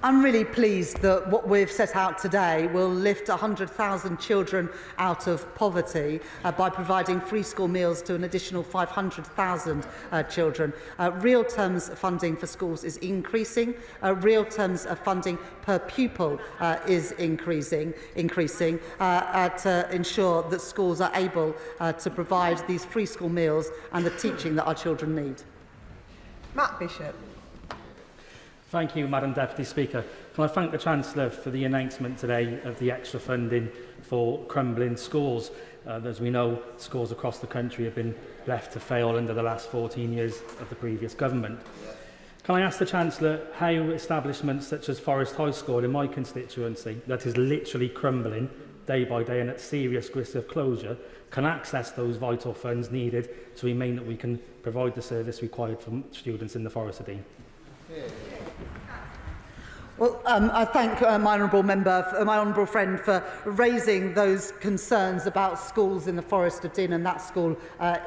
I'm really pleased that what we've set out today will lift 100,000 children out of poverty by providing free school meals to an additional 500,000 children. Real terms funding for schools is increasing. Real terms of funding per pupil is increasing to ensure that schools are able to provide these free school meals and the teaching that our children need. Matt Bishop. Thank you, Madam Deputy Speaker. Can I thank the Chancellor for the announcement today of the extra funding for crumbling schools. As we know, schools across the country have been left to fail under the last 14 years of the previous government. Can I ask the Chancellor how establishments such as Forest High School in my constituency, that is literally crumbling day by day and at serious risk of closure, can access those vital funds needed to remain that we can provide the service required for students in the Forest of Dean? Well, I thank my honourable friend for raising those concerns about schools in the Forest of Dean and that school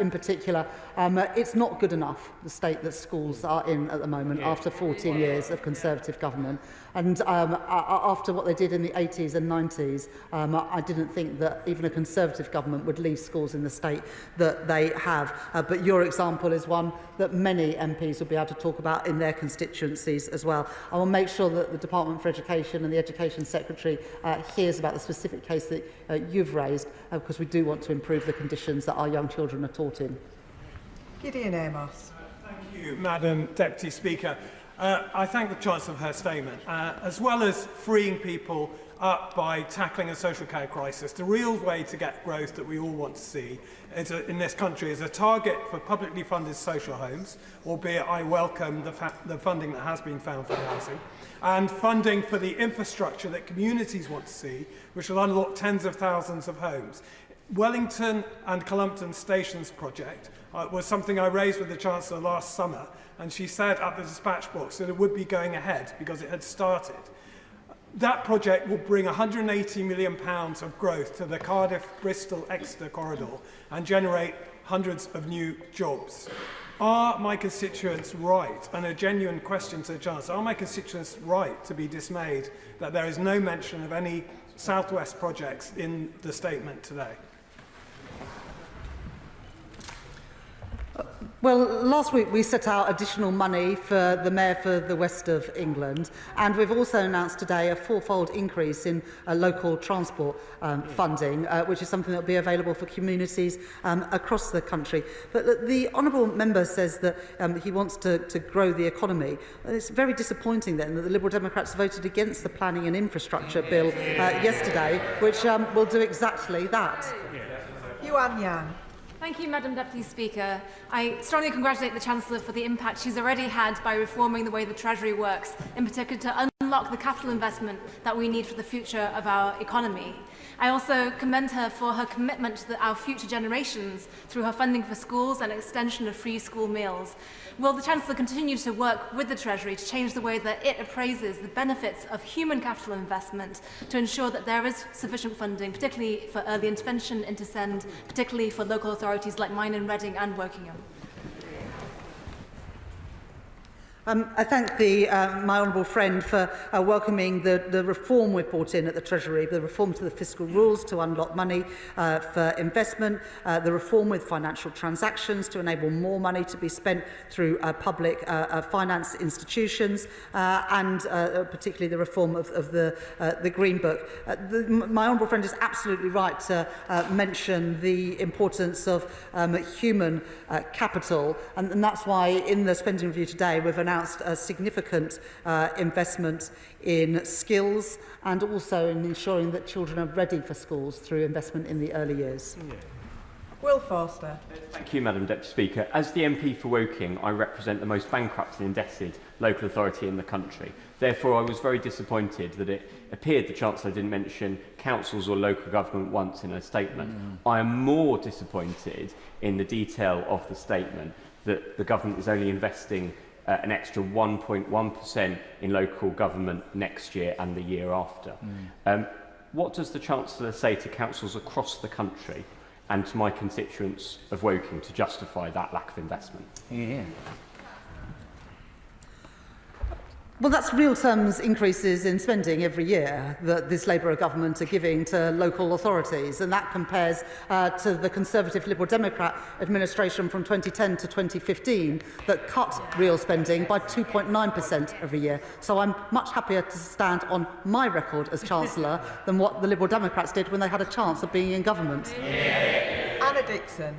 in particular. It's not good enough, the state that schools are in at the moment after 14 years of Conservative government. And after what they did in the 80s and 90s, I didn't think that even a Conservative government would leave schools in the state that they have. But your example is one that many MPs will be able to talk about in their constituencies as well. I will make sure that the Department for Education and the Education Secretary hears about the specific case that you've raised, because we do want to improve the conditions that our young children are taught in. Gideon Amos. Thank you, Madam Deputy Speaker. I thank the Chancellor for her statement. As well as freeing people up by tackling a social care crisis, the real way to get growth that we all want to see in this country is a target for publicly funded social homes, albeit I welcome the funding that has been found for housing, and funding for the infrastructure that communities want to see, which will unlock tens of thousands of homes. Wellington and Columpton Stations project was something I raised with the Chancellor last summer, and she said at the dispatch box that it would be going ahead because it had started. That project will bring £180 million of growth to the Cardiff-Bristol-Exeter corridor and generate hundreds of new jobs. Are my constituents right, and a genuine question to the Chancellor, are my constituents right to be dismayed that there is no mention of any South West projects in the statement today? Well, last week we set out additional money for the Mayor for the West of England, and we've also announced today a fourfold increase in local transport funding, which is something that will be available for communities across the country. But the Honourable Member says that he wants to grow the economy. It's very disappointing then that the Liberal Democrats voted against the Planning and Infrastructure Bill yesterday, which will do exactly that. Yuan Yang. Thank you, Madam Deputy Speaker. I strongly congratulate the Chancellor for the impact she's already had by reforming the way the Treasury works, in particular to unlock the capital investment that we need for the future of our economy. I also commend her for her commitment to our future generations through her funding for schools and extension of free school meals. Will the Chancellor continue to work with the Treasury to change the way that it appraises the benefits of human capital investment to ensure that there is sufficient funding, particularly for early intervention into SEND, particularly for local authorities like mine in Reading and Wokingham? I thank my honourable friend for welcoming the reform we've brought in at the Treasury, the reform to the fiscal rules to unlock money for investment, the reform with financial transactions to enable more money to be spent through public finance institutions, and particularly the reform of the Green Book. My honourable friend is absolutely right to mention the importance of human capital, and that's why in the spending review today we've announced a significant investment in skills and also in ensuring that children are ready for schools through investment in the early years. Will Foster. Thank you, Madam Deputy Speaker. As the MP for Woking, I represent the most bankrupt and indebted local authority in the country. Therefore, I was very disappointed that it appeared the Chancellor didn't mention councils or local government once in her statement. I am more disappointed in the detail of the statement that the government is only investing an extra 1.1% in local government next year and the year after. What does the Chancellor say to councils across the country and to my constituents of Woking to justify that lack of investment? Well, that's real terms increases in spending every year that this Labour government are giving to local authorities, and that compares to the Conservative Liberal Democrat administration from 2010 to 2015 that cut real spending by 2.9% every year. So I'm much happier to stand on my record as Chancellor than what the Liberal Democrats did when they had a chance of being in government. Anna Dixon.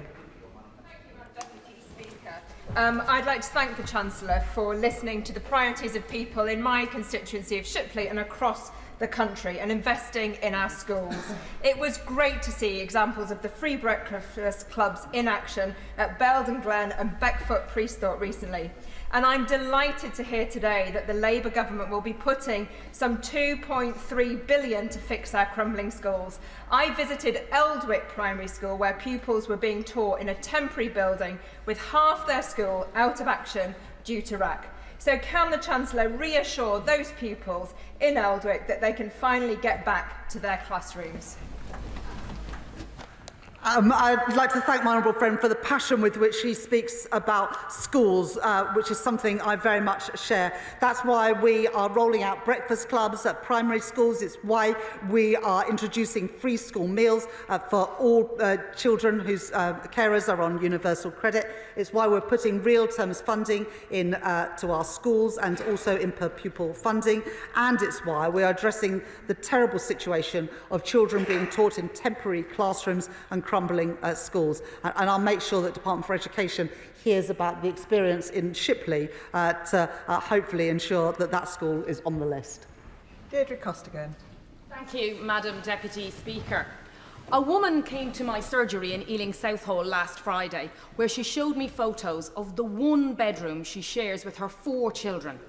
I'd like to thank the Chancellor for listening to the priorities of people in my constituency of Shipley and across the country and investing in our schools. It was great to see examples of the free breakfast clubs in action at Belden Glen and Beckfoot Priestthorpe recently. And I'm delighted to hear today that the Labour government will be putting some £2.3 billion to fix our crumbling schools. I visited Eldwick Primary School, where pupils were being taught in a temporary building with half their school out of action due to RAC. So can the Chancellor reassure those pupils in Eldwick that they can finally get back to their classrooms? I'd like to thank my honourable friend for the passion with which she speaks about schools, which is something I very much share. That's why we are rolling out breakfast clubs at primary schools. It's why we are introducing free school meals for all children whose carers are on universal credit. It's why we're putting real terms funding in to our schools and also in per pupil funding. And it's why we are addressing the terrible situation of children being taught in temporary classrooms and crumbling schools. And I'll make sure that Department for Education hears about the experience in Shipley to hopefully ensure that that school is on the list. Deirdre Costigan. Thank you, Madam Deputy Speaker. A woman came to my surgery in Ealing Southall last Friday, where she showed me photos of the one bedroom she shares with her 4 children.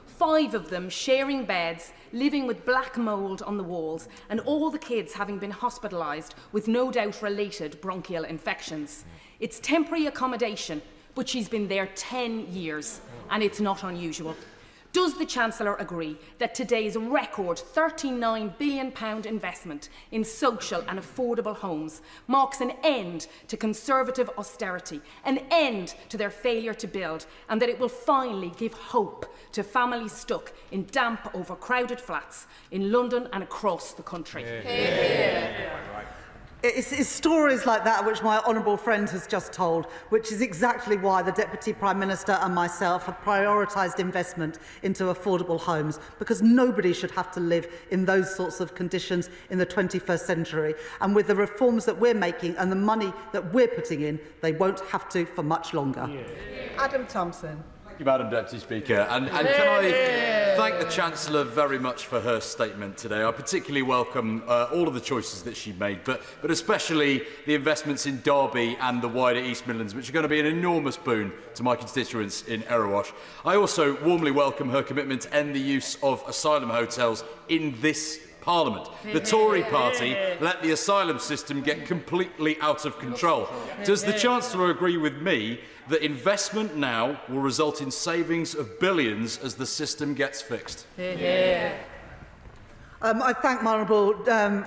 5 of them sharing beds, living with black mould on the walls, and all the kids having been hospitalised with no doubt related bronchial infections. It's temporary accommodation, but she's been there 10 years, and it's not unusual. Does the Chancellor agree that today's record £39 billion investment in social and affordable homes marks an end to Conservative austerity, an end to their failure to build, and that it will finally give hope to families stuck in damp, overcrowded flats in London and across the country? It's stories like that which my honourable friend has just told, which is exactly why the Deputy Prime Minister and myself have prioritised investment into affordable homes, because nobody should have to live in those sorts of conditions in the 21st century. And with the reforms that we're making and the money that we're putting in, they won't have to for much longer. Adam Thompson. Thank you, Madam Deputy Speaker. And can I thank the Chancellor very much for her statement today. I particularly welcome all of the choices that she made, but especially the investments in Derby and the wider East Midlands, which are going to be an enormous boon to my constituents in Erewash. I also warmly welcome her commitment to end the use of asylum hotels in this Parliament. The Tory party let the asylum system get completely out of control. Does the Chancellor agree with me that investment now will result in savings of billions as the system gets fixed? I thank my honourable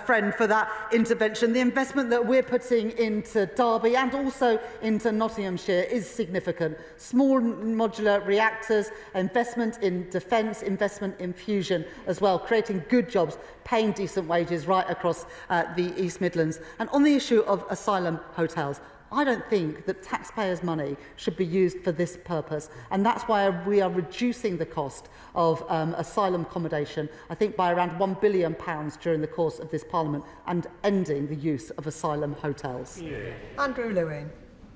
friend for that intervention. The investment that we're putting into Derby and also into Nottinghamshire is significant. Small modular reactors, investment in defence, investment in fusion as well, creating good jobs, paying decent wages right across the East Midlands. And on the issue of asylum hotels, I don't think that taxpayers' money should be used for this purpose, and that's why we are reducing the cost of asylum accommodation, I think by around £1 billion during the course of this Parliament, and ending the use of asylum hotels. Andrew Lewin.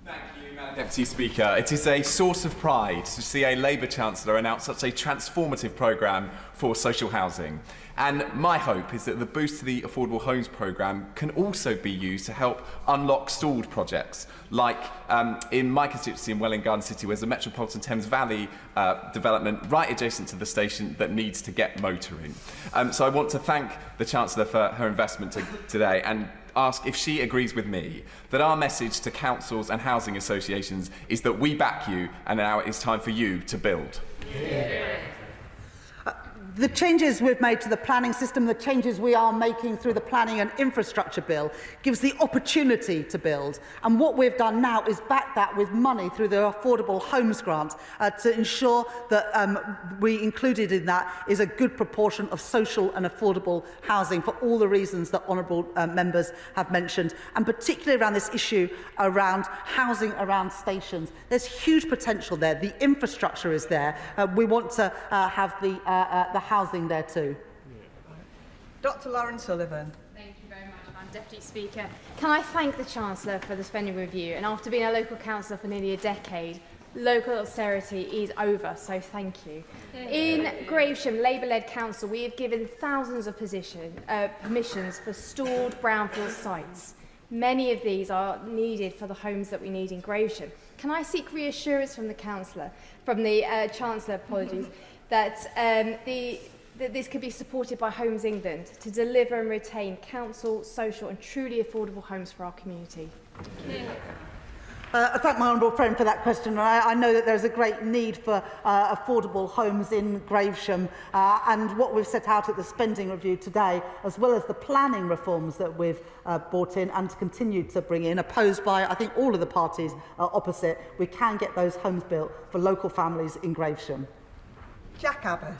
Thank you, Madam Deputy Speaker. It is a source of pride to see a Labour Chancellor announce such a transformative programme for social housing. And my hope is that the boost to the Affordable Homes programme can also be used to help unlock stalled projects, like in my constituency in Welwyn Garden City, where's the Metropolitan Thames Valley development right adjacent to the station that needs to get motoring. So I want to thank the Chancellor for her investment today and ask if she agrees with me that our message to councils and housing associations is that we back you and now it's time for you to build. The changes we've made to the planning system, the changes we are making through the Planning and Infrastructure Bill, gives the opportunity to build. And what we've done now is back that with money through the Affordable Homes Grant to ensure that we included in that is a good proportion of social and affordable housing for all the reasons that honourable members have mentioned, and particularly around this issue around housing around stations. There's huge potential there. The infrastructure is there. We want to have the housing there too. Dr. Lauren Sullivan. Thank you very much, Madam Deputy Speaker. Can I thank the Chancellor for the spending review? And after being a local councillor for nearly a decade, local austerity is over, so thank you. In Gravesham, Labour-led council, we have given thousands of permissions for stalled brownfield sites. Many of these are needed for the homes that we need in Gravesham. Can I seek reassurance from the Chancellor, that this could be supported by Homes England to deliver and retain council, social and truly affordable homes for our community? I thank my honourable friend for that question. I know that there's a great need for affordable homes in Gravesham, and what we've set out at the spending review today, as well as the planning reforms that we've brought in and continue to bring in, opposed by, I think, all of the parties opposite, we can get those homes built for local families in Gravesham. Jack Abbott.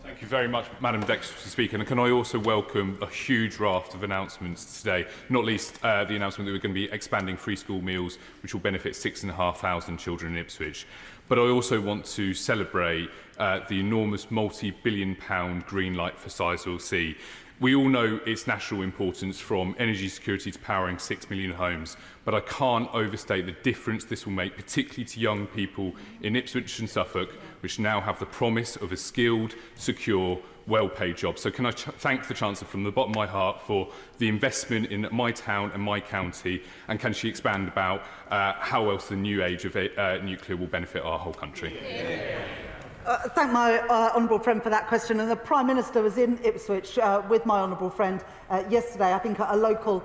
Thank you very much, Madam Deputy Speaker. And can I also welcome a huge raft of announcements today, not least the announcement that we're going to be expanding free school meals, which will benefit 6,500 children in Ipswich. But I also want to celebrate the enormous multi-billion-pound green light for Sizewell C. We all know its national importance, from energy security to powering 6 million homes, but I can't overstate the difference this will make, particularly to young people in Ipswich and Suffolk, which now have the promise of a skilled, secure, well-paid job. So can I thank the Chancellor from the bottom of my heart for the investment in my town and my county, and can she expand about how else the new age of nuclear will benefit our whole country? Thank my honourable friend for that question. And the Prime Minister was in Ipswich with my honourable friend yesterday, I think at a local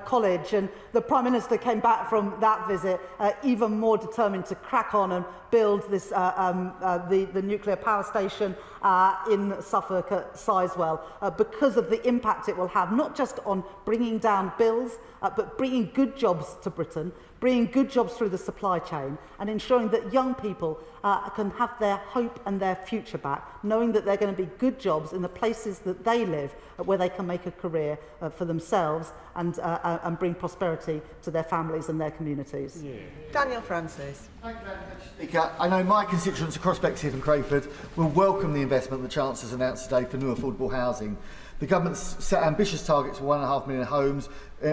college, and the Prime Minister came back from that visit even more determined to crack on and build this, the nuclear power station in Suffolk at Sizewell, because of the impact it will have, not just on bringing down bills, but bringing good jobs to Britain, bringing good jobs through the supply chain, and ensuring that young people can have their hope and their future back, knowing that they're going to be good jobs in the places that they live, where they can make a career for themselves and bring prosperity to their families and their communities. Yeah. Daniel Francis. Thank you, Madam Speaker. I know my constituents across Bexley and Crayford will welcome the investment the Chancellor has announced today for new affordable housing. The government's set ambitious targets for 1.5 million homes,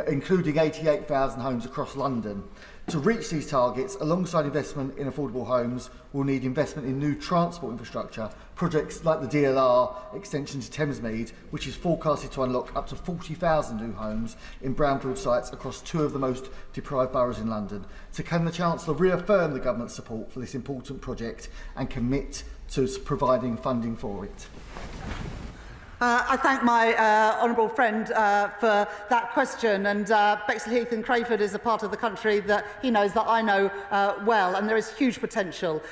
including 88,000 homes across London. To reach these targets, alongside investment in affordable homes, we'll need investment in new transport infrastructure, projects like the DLR extension to Thamesmead, which is forecasted to unlock up to 40,000 new homes in brownfield sites across 2 of the most deprived boroughs in London. So can the Chancellor reaffirm the government's support for this important project and commit to providing funding for it? I thank my honourable friend for that question, and Bexley-Heath and Crayford is a part of the country that he knows that I know well, and there is huge potential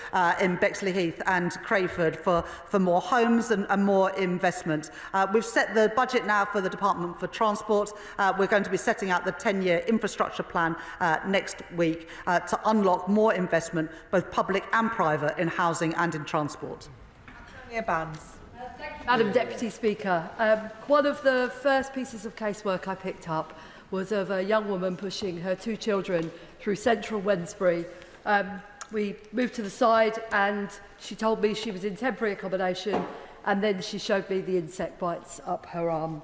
in Bexley-Heath and Crayford for more homes and more investment. We've set the budget now for the Department for Transport. We're going to be setting out the 10-year infrastructure plan next week to unlock more investment, both public and private, in housing and in transport. Tanya Bands. Madam Deputy Speaker, one of the first pieces of casework I picked up was of a young woman pushing her 2 children through central Wednesbury. We moved to the side and she told me she was in temporary accommodation, and then she showed me the insect bites up her arm.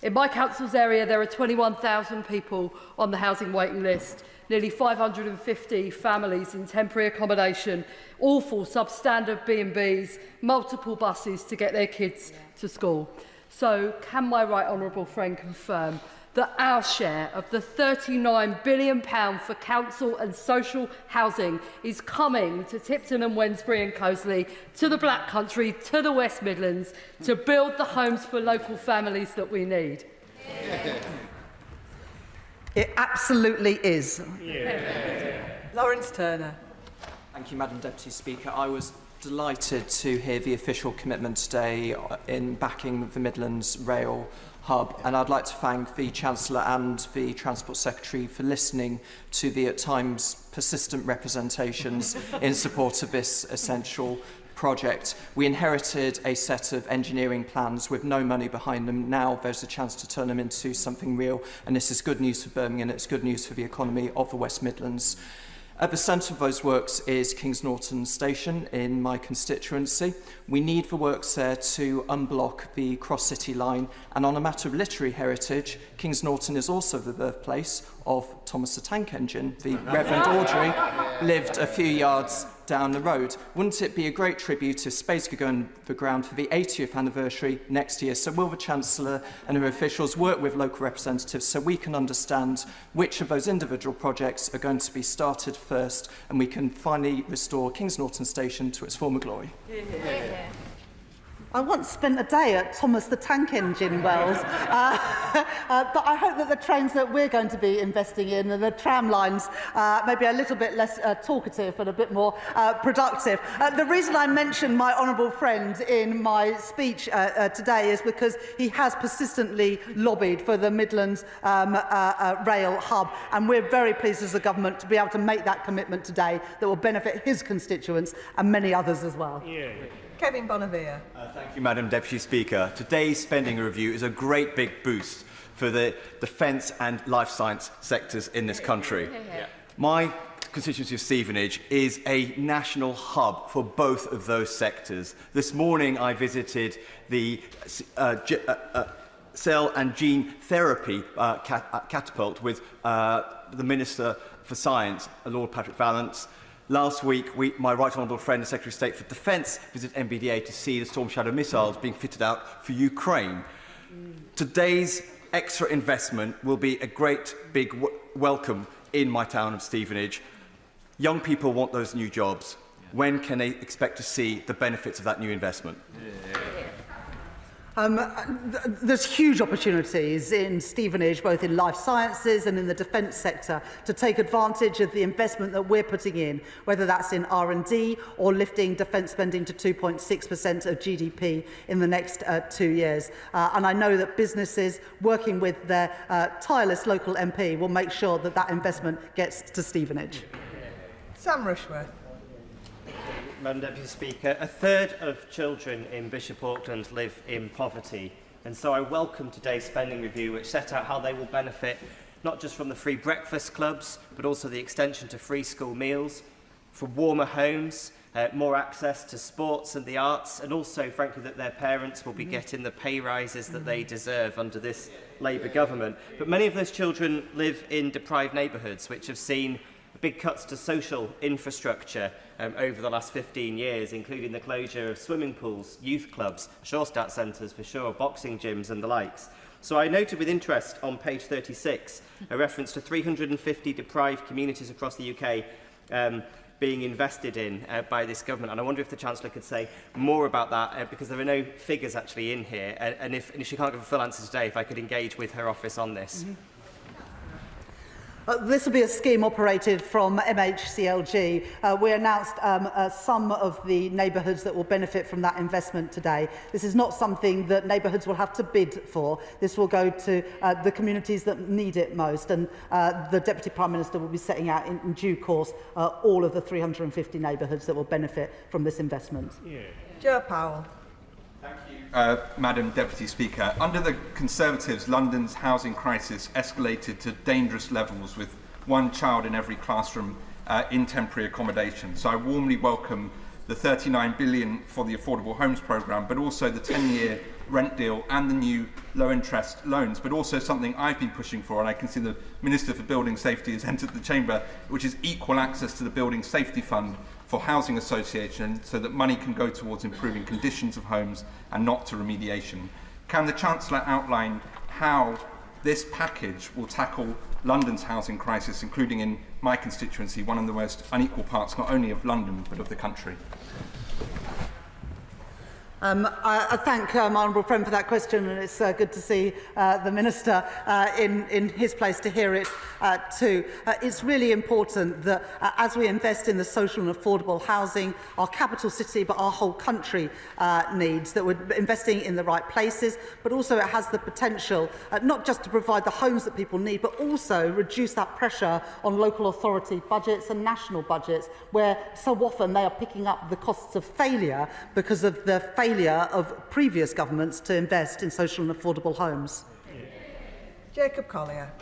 In my council's area, there are 21,000 people on the housing waiting list, nearly 550 families in temporary accommodation, awful substandard B&Bs, multiple buses to get their kids to school. So can my right honourable friend confirm that our share of the £39 billion for council and social housing is coming to Tipton and Wednesbury and Coseley, to the Black Country, to the West Midlands, to build the homes for local families that we need? Yeah. It absolutely is. Yeah. Lawrence Turner. Thank you, Madam Deputy Speaker. I was delighted to hear the official commitment today in backing the Midlands Rail Hub, and I'd like to thank the Chancellor and the Transport Secretary for listening to the at times persistent representations in support of this essential project. We inherited a set of engineering plans with no money behind them. Now there's a chance to turn them into something real, and this is good news for Birmingham, it's good news for the economy of the West Midlands. At the centre of those works is Kings Norton Station in my constituency. We need the works there to unblock the cross-city line, and on a matter of literary heritage, Kings Norton is also the birthplace of Thomas the Tank Engine. The Reverend Audrey lived a few yards down the road. Wouldn't it be a great tribute if space could go on the ground for the 80th anniversary next year? So will the Chancellor and her officials work with local representatives so we can understand which of those individual projects are going to be started first, and we can finally restore Kings Norton Station to its former glory? Yeah. I once spent a day at Thomas the Tank Engine Wells, but I hope that the trains that we're going to be investing in and the tram lines may be a little bit less talkative and a bit more productive. The reason I mentioned my honourable friend in my speech today is because he has persistently lobbied for the Midlands Rail Hub, and we're very pleased as a government to be able to make that commitment today that will benefit his constituents and many others as well. Yeah. Kevin Bonavia. Thank you, Madam Deputy Speaker. Today's spending review is a great big boost for the defence and life science sectors in this country. My constituency of Stevenage is a national hub for both of those sectors. This morning I visited the cell and gene therapy catapult with the Minister for Science, Lord Patrick Vallance. Last week, my Right Honourable friend, the Secretary of State for Defence, visited MBDA to see the Storm Shadow missiles being fitted out for Ukraine. Today's extra investment will be a great big welcome in my town of Stevenage. Young people want those new jobs. When can they expect to see the benefits of that new investment? There's huge opportunities in Stevenage, both in life sciences and in the defence sector, to take advantage of the investment that we're putting in, whether that's in R&D or lifting defence spending to 2.6% of GDP in the next 2 years. And I know that businesses working with their tireless local MP will make sure that that investment gets to Stevenage. Sam Rushworth. Madam Deputy Speaker, a third of children in Bishop Auckland live in poverty, and so I welcome today's spending review, which set out how they will benefit not just from the free breakfast clubs, but also the extension to free school meals, for warmer homes, more access to sports and the arts, and also, frankly, that their parents will be getting the pay rises that they deserve under this Labour government. But many of those children live in deprived neighbourhoods, which have seen big cuts to social infrastructure over the last 15 years, including the closure of swimming pools, youth clubs, Shorestat centres for sure, boxing gyms and the likes. So I noted with interest on page 36 a reference to 350 deprived communities across the UK being invested in by this government, and I wonder if the Chancellor could say more about that, because there are no figures actually in here, and if she can't give a full answer today, if I could engage with her office on this. This will be a scheme operated from MHCLG. We announced some of the neighbourhoods that will benefit from that investment today. This is not something that neighbourhoods will have to bid for. This will go to the communities that need it most, and the Deputy Prime Minister will be setting out in due course all of the 350 neighbourhoods that will benefit from this investment. Joe Powell. Madam Deputy Speaker, under the Conservatives, London's housing crisis escalated to dangerous levels, with one child in every classroom in temporary accommodation. So I warmly welcome the £39 billion for the Affordable Homes Programme, but also the 10-year rent deal and the new low-interest loans, but also something I've been pushing for, and I can see the Minister for Building Safety has entered the chamber, which is equal access to the Building Safety Fund for housing associations, so that money can go towards improving conditions of homes and not to remediation. Can the Chancellor outline how this package will tackle London's housing crisis, including in my constituency, one of the most unequal parts not only of London but of the country? I thank my honourable friend for that question, and it's good to see the Minister in his place to hear it too. It's really important that as we invest in the social and affordable housing our capital city but our whole country needs, that we're investing in the right places, but also it has the potential not just to provide the homes that people need, but also reduce that pressure on local authority budgets and national budgets, where so often they are picking up the costs of failure because of the failure of previous governments to invest in social and affordable homes. Jacob Collier.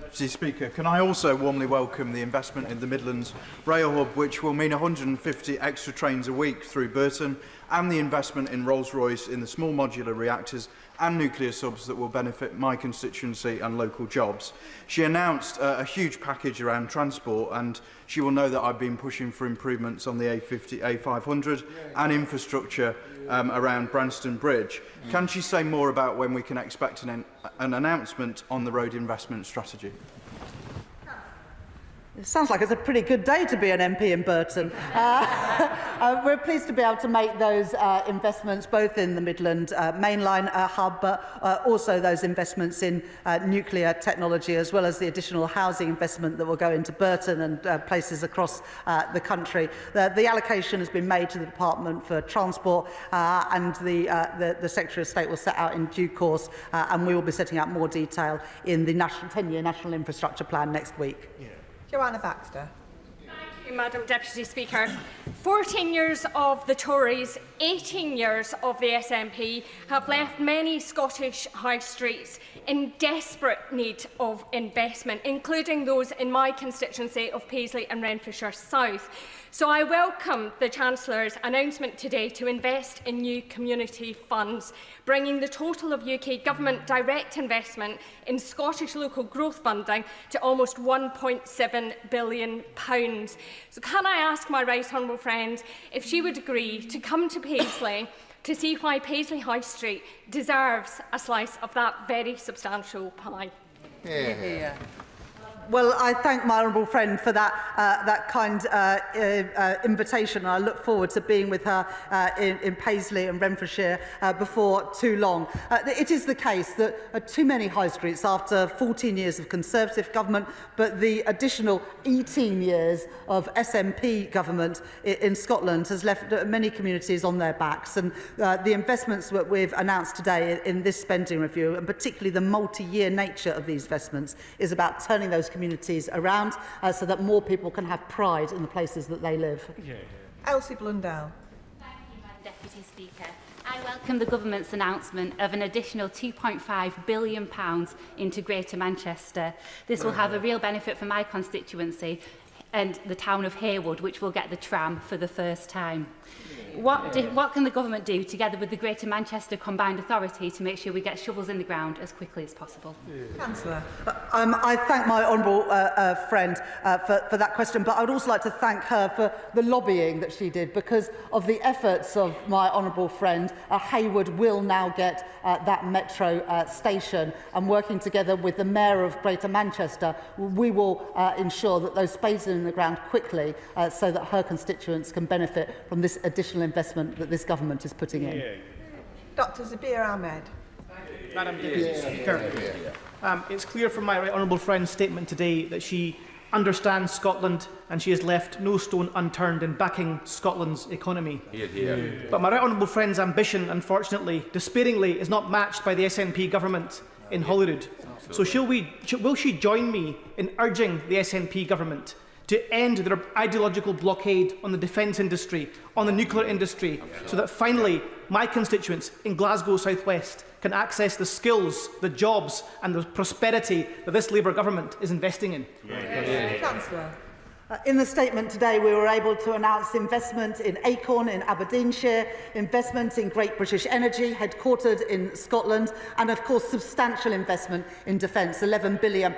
Deputy Speaker, can I also warmly welcome the investment in the Midlands Rail Hub, which will mean 150 extra trains a week through Burton, and the investment in Rolls-Royce in the small modular reactors and nuclear subs that will benefit my constituency and local jobs. She announced a huge package around transport, and she will know that I've been pushing for improvements on the A50, A500 and infrastructure around Branston Bridge. Can she say more about when we can expect an announcement on the road investment strategy? It sounds like it's a pretty good day to be an MP in Burton. We're pleased to be able to make those investments both in the Midland mainline hub, but also those investments in nuclear technology, as well as the additional housing investment that will go into Burton and places across the country. The allocation has been made to the Department for Transport, and the Secretary of State will set out in due course, and we will be setting out more detail in the 10-year National Infrastructure Plan next week. Joanna Baxter. Madam Deputy Speaker. 14 years of the Tories, 18 years of the SNP have left many Scottish high streets in desperate need of investment, including those in my constituency of Paisley and Renfrewshire South. So I welcome the Chancellor's announcement today to invest in new community funds, bringing the total of UK Government direct investment in Scottish local growth funding to almost £1.7 billion. So can I ask my right honourable friend if she would agree to come to Paisley to see why Paisley High Street deserves a slice of that very substantial pie? Yeah. Well, I thank my honourable friend for that kind invitation. I look forward to being with her in Paisley and Renfrewshire before too long. It is the case that too many high streets, after 14 years of Conservative government, but the additional 18 years of SNP government in Scotland has left many communities on their backs. And the investments that we've announced today in this spending review, and particularly the multi-year nature of these investments, is about turning those communities around so that more people can have pride in the places that they live. Elsie Blundell. Thank you, Madam Deputy Speaker. I welcome the Government's announcement of an additional £2.5 billion into Greater Manchester. This will have a real benefit for my constituency and the town of Haywood, which will get the tram for the first time. What can the Government do, together with the Greater Manchester Combined Authority, to make sure we get shovels in the ground as quickly as possible? Chancellor. I thank my honourable friend for that question, but I would also like to thank her for the lobbying that she did. Because of the efforts of my honourable friend, Haywood will now get that metro station, and working together with the Mayor of Greater Manchester, we will ensure that those spaces are in the ground quickly so that her constituents can benefit from this additional investment that this government is putting in. Dr Zabir Ahmed. Madam Deputy Speaker, it's clear from my right honourable friend's statement today that she understands Scotland and she has left no stone unturned in backing Scotland's economy. But my right honourable friend's ambition, unfortunately, despairingly, is not matched by the SNP government in Holyrood. So will she join me in urging the SNP government to end their ideological blockade on the defence industry, on the nuclear industry, so that finally my constituents in Glasgow South West can access the skills, the jobs and the prosperity that this Labour government is investing in? Chancellor. In the statement today, we were able to announce investment in Acorn in Aberdeenshire, investment in Great British Energy, headquartered in Scotland, and of course substantial investment in defence, £11 billion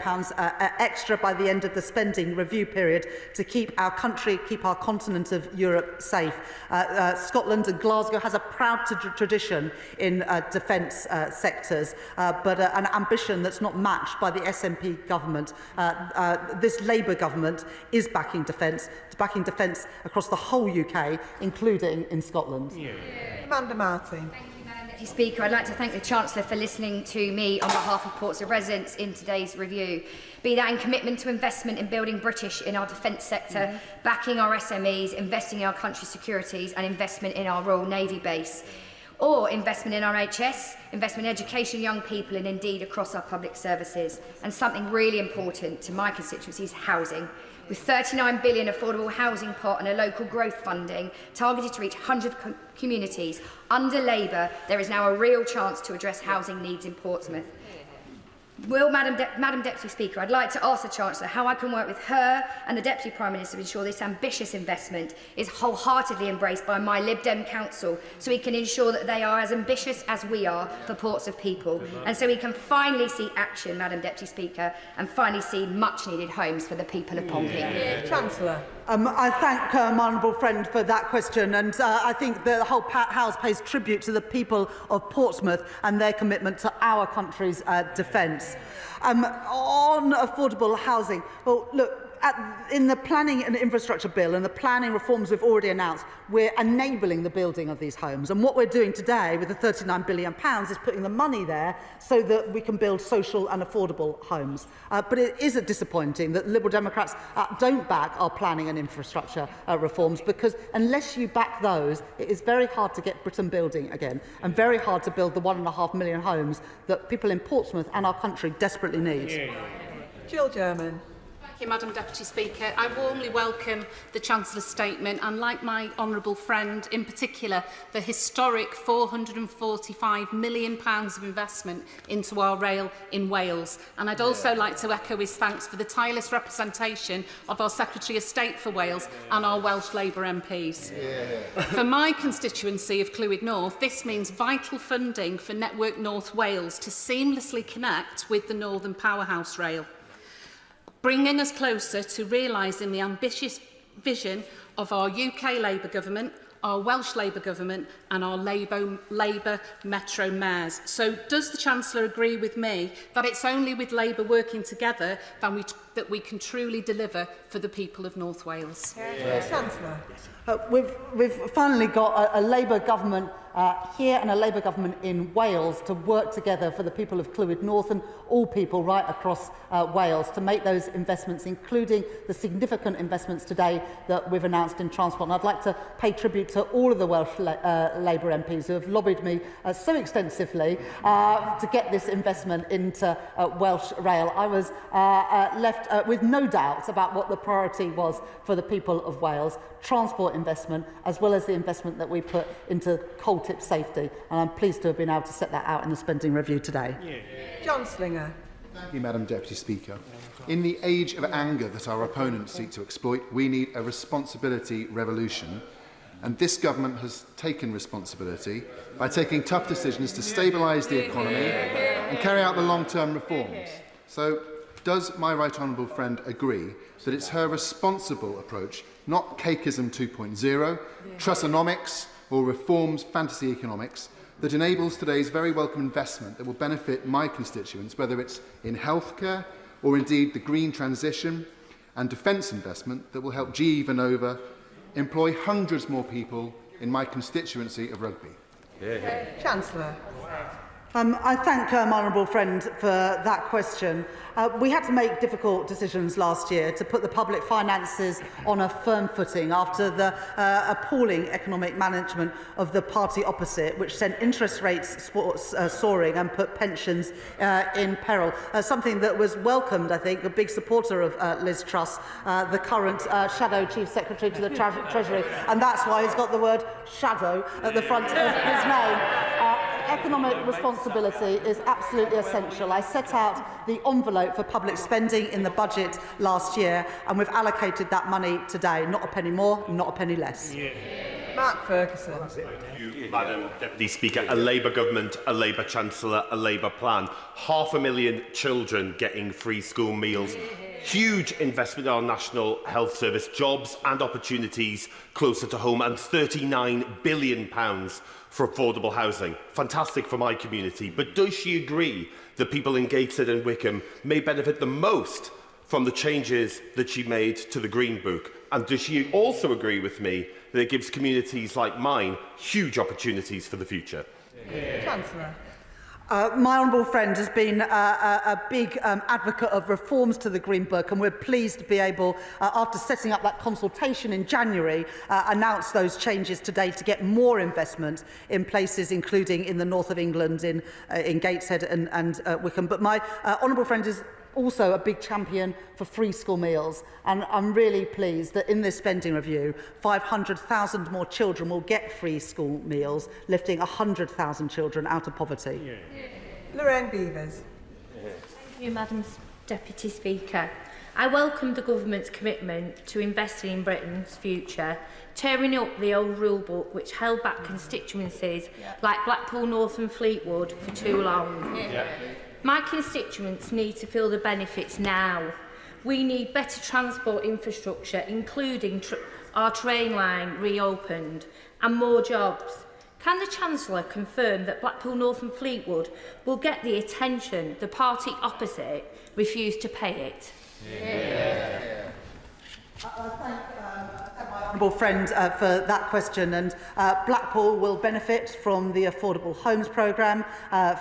extra by the end of the spending review period to keep our country, keep our continent of Europe safe. Scotland and Glasgow has a proud tradition in defence sectors, but an ambition that's not matched by the SNP government. This Labour government is backing defence across the whole UK, including in Scotland. Amanda Martin. Deputy Speaker, I'd like to thank the Chancellor for listening to me on behalf of Portsmouth residents in today's review. Be that in commitment to investment in building British in our defence sector, backing our SMEs, investing in our country's securities and investment in our Royal Navy base. Or investment in our NHS, investment in education, young people and indeed across our public services. And something really important to my constituency is housing. With £39 billion affordable housing pot and a local growth funding targeted to reach 100 communities, under Labour there is now a real chance to address housing needs in Portsmouth. Madam Deputy Speaker, I'd like to ask the Chancellor how I can work with her and the Deputy Prime Minister to ensure this ambitious investment is wholeheartedly embraced by my Lib Dem Council, so we can ensure that they are as ambitious as we are for Portsmouth people, and so we can finally see action, Madam Deputy Speaker, and finally see much-needed homes for the people of Pompey. Chancellor. I thank my honourable friend for that question, and I think the whole House pays tribute to the people of Portsmouth and their commitment to our country's defence. On affordable housing, well, look, in the Planning and Infrastructure Bill and the planning reforms we've already announced, we're enabling the building of these homes. And what we're doing today with the £39 billion is putting the money there so that we can build social and affordable homes. But it is disappointing that Liberal Democrats don't back our planning and infrastructure reforms, because unless you back those, it is very hard to get Britain building again and very hard to build the 1.5 million homes that people in Portsmouth and our country desperately need. Jill German. Thank you, Madam Deputy Speaker. I warmly welcome the Chancellor's statement and, like my honourable friend, in particular, the historic £445 million of investment into our rail in Wales. And I'd also like to echo his thanks for the tireless representation of our Secretary of State for Wales and our Welsh Labour MPs. For my constituency of Clwyd North, this means vital funding for Network North Wales to seamlessly connect with the Northern Powerhouse Rail, bringing us closer to realising the ambitious vision of our UK Labour government, our Welsh Labour government and our Labour Metro mayors. So does the Chancellor agree with me that it's only with Labour working together that we can truly deliver for the people of North Wales? Chancellor. We've finally got a Labour government here and a Labour government in Wales to work together for the people of Clwyd North and all people right across Wales to make those investments, including the significant investments today that we've announced in transport. And I'd like to pay tribute to all of the Welsh Labour MPs who have lobbied me so extensively to get this investment into Welsh Rail. I was left with no doubt about what the priority was for the people of Wales: transport investment, as well as the investment that we put into coal tip safety. And I'm pleased to have been able to set that out in the spending review today. John Slinger. Thank you, Madam Deputy Speaker. In the age of anger that our opponents seek to exploit, we need a responsibility revolution. And this government has taken responsibility by taking tough decisions to stabilise the economy and carry out the long-term reforms. So, does my right honourable friend agree that it's her responsible approach, not cakeism 2.0, Trussonomics or reforms fantasy economics, that enables today's very welcome investment that will benefit my constituents, whether it's in healthcare or indeed the green transition and defence investment that will help GE Vernova employ hundreds more people in my constituency of Rugby? Chancellor. I thank my honourable friend for that question. We had to make difficult decisions last year to put the public finances on a firm footing after the appalling economic management of the party opposite, which sent interest rates soaring and put pensions in peril. Something that was welcomed, I think, a big supporter of Liz Truss, the current Shadow Chief Secretary to the Treasury, and that's why he's got the word shadow at the front of his name. Economic responsibility is absolutely essential. I set out the envelope for public spending in the budget last year, and we've allocated that money today. Not a penny more, not a penny less. Mark Ferguson. Thank you, Madam Deputy Speaker. A Labour government, a Labour Chancellor, a Labour plan. 500,000 children getting free school meals. Huge investment in our National Health Service, jobs and opportunities closer to home, and £39 billion for affordable housing. Fantastic for my community. But does she agree that people in Gateshead and Wickham may benefit the most from the changes that she made to the Green Book? And does she also agree with me that it gives communities like mine huge opportunities for the future? Chancellor. My honourable friend has been a big advocate of reforms to the Green Book, and we're pleased to be able, after setting up that consultation in January, announce those changes today to get more investment in places including in the north of England, in Gateshead and Wickham. But my honourable friend is also a big champion for free school meals, and I'm really pleased that in this spending review 500,000 more children will get free school meals, lifting 100,000 children out of poverty. Lorraine Beavers. Thank you, Madam Deputy Speaker. I welcome the government's commitment to investing in Britain's future, tearing up the old rule book which held back constituencies like Blackpool North and Fleetwood for too long. My constituents need to feel the benefits now. We need better transport infrastructure, including our train line reopened, and more jobs. Can the Chancellor confirm that Blackpool North and Fleetwood will get the attention the party opposite refused to pay it? I thank my honourable friend for that question, and Blackpool will benefit from the Affordable Homes Programme,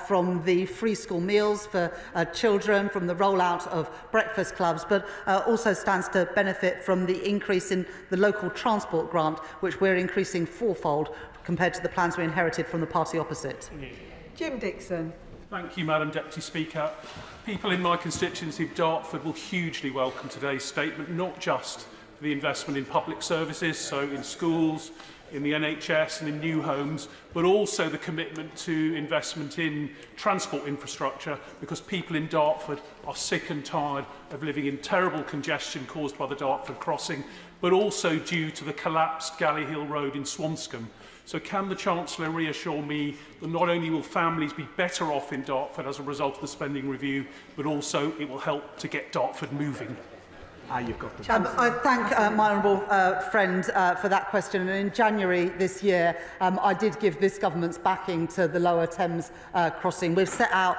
from the free school meals for children, from the rollout of breakfast clubs, but also stands to benefit from the increase in the local transport grant, which we're increasing fourfold compared to the plans we inherited from the party opposite. Jim Dixon. Thank you, Madam Deputy Speaker. People in my constituency of Dartford will hugely welcome today's statement, not just for the investment in public services, so in schools, in the NHS and in new homes, but also the commitment to investment in transport infrastructure, because people in Dartford are sick and tired of living in terrible congestion caused by the Dartford crossing, but also due to the collapsed Galley Hill Road in Swanscombe. So can the Chancellor reassure me that not only will families be better off in Dartford as a result of the spending review, but also it will help to get Dartford moving? You've got the I thank my honourable friend for that question. And in January this year, I did give this government's backing to the Lower Thames crossing. We've set out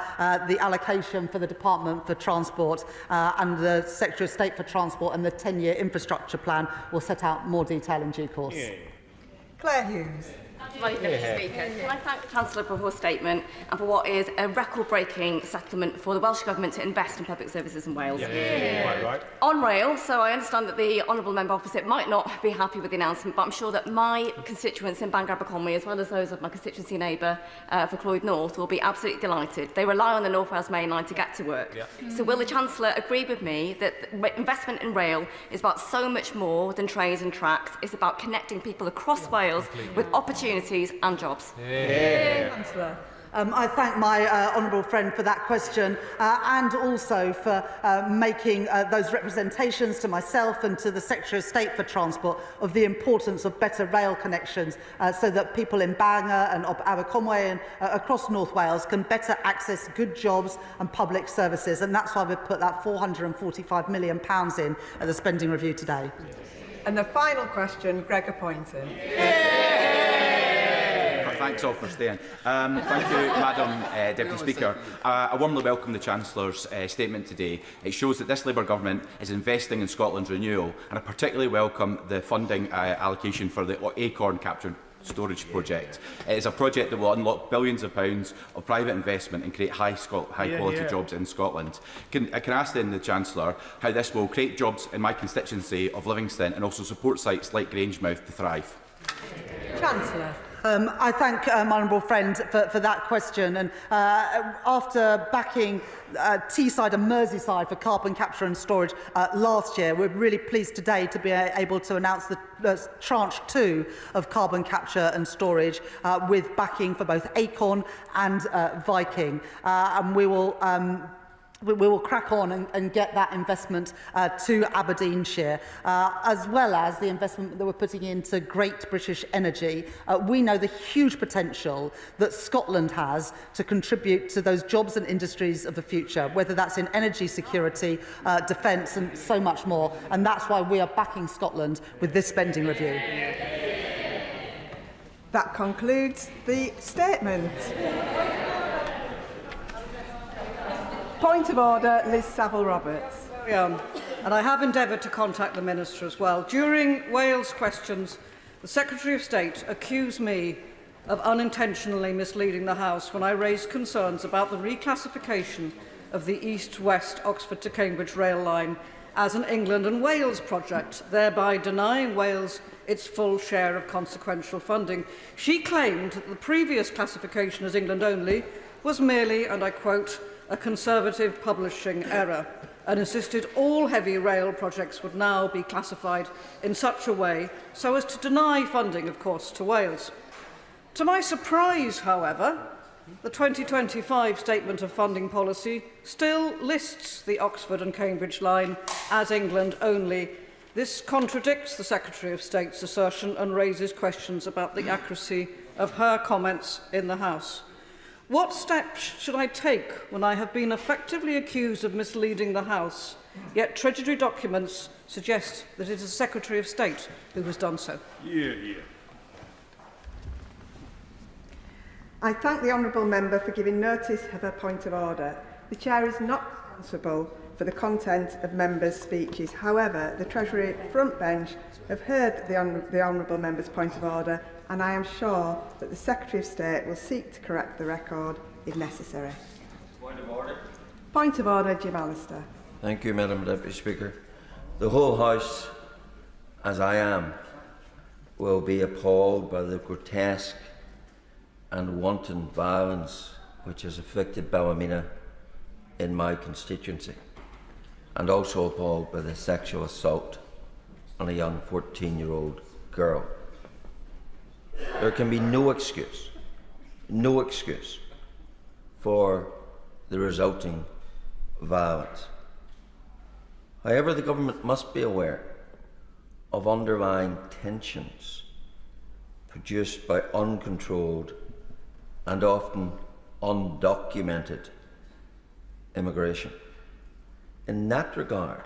the allocation for the Department for Transport and the Secretary of State for Transport, and the 10-year infrastructure plan will set out more detail in due course. Yeah. Claire Hughes. Deputy Speaker, can I thank the Chancellor for her statement and for what is a record-breaking settlement for the Welsh Government to invest in public services in Wales. Right. On rail, so I understand that the honourable member opposite might not be happy with the announcement, but I'm sure that my constituents in Bangor Aberconwy, as well as those of my constituency neighbour for Clwyd North, will be absolutely delighted. They rely on the North Wales Main Line to get to work. So will the Chancellor agree with me that investment in rail is about so much more than trains and tracks? It's about connecting people across Wales with opportunities and jobs. Chancellor. I thank my honourable friend for that question and also for making those representations to myself and to the Secretary of State for Transport of the importance of better rail connections so that people in Bangor and Aberconwy and across North Wales can better access good jobs and public services. And that's why we've put that £445 million in at the spending review today. And the final question, Gregor Poynton. Thanks all for staying. Thank you, Madam Deputy Speaker. I warmly welcome the Chancellor's statement today. It shows that this Labour Government is investing in Scotland's renewal, and I particularly welcome the funding allocation for the Acorn Capture Storage project. It is a project that will unlock billions of pounds of private investment and create high-quality jobs in Scotland. I can ask then the Chancellor how this will create jobs in my constituency of Livingston and also support sites like Grangemouth to thrive. Chancellor. I thank my honourable friend for that question. And after backing Teesside and Merseyside for carbon capture and storage last year, we're really pleased today to be able to announce the tranche 2 of carbon capture and storage with backing for both Acorn and Viking. And we will crack on and get that investment to Aberdeenshire, as well as the investment that we're putting into Great British Energy. We know the huge potential that Scotland has to contribute to those jobs and industries of the future, whether that's in energy security, defence and so much more. And that's why we are backing Scotland with this spending review. That concludes the statement. Point of order, Liz Saville-Roberts. And I have endeavoured to contact the Minister as well. During Wales questions, the Secretary of State accused me of unintentionally misleading the House when I raised concerns about the reclassification of the East-West Oxford to Cambridge rail line as an England and Wales project, thereby denying Wales its full share of consequential funding. She claimed that the previous classification as England only was merely, and I quote, a Conservative publishing error, and insisted all heavy rail projects would now be classified in such a way so as to deny funding, of course, to Wales. To my surprise, however, the 2025 Statement of Funding Policy still lists the Oxford and Cambridge line as England only. This contradicts the Secretary of State's assertion and raises questions about the accuracy of her comments in the House. What steps should I take when I have been effectively accused of misleading the House, yet Treasury documents suggest that it is the Secretary of State who has done so? I thank the honourable member for giving notice of her point of order. The Chair is not responsible for the content of members' speeches. However, the Treasury front bench have heard the honourable member's point of order, and I am sure that the Secretary of State will seek to correct the record if necessary. Point of order. Point of order, Jim Allister. Thank you, Madam Deputy Speaker. The whole House, as I am, will be appalled by the grotesque and wanton violence which has afflicted Ballymena in my constituency, and also appalled by the sexual assault on a young 14-year-old girl. There can be no excuse for the resulting violence. However, the government must be aware of underlying tensions produced by uncontrolled and often undocumented immigration. In that regard,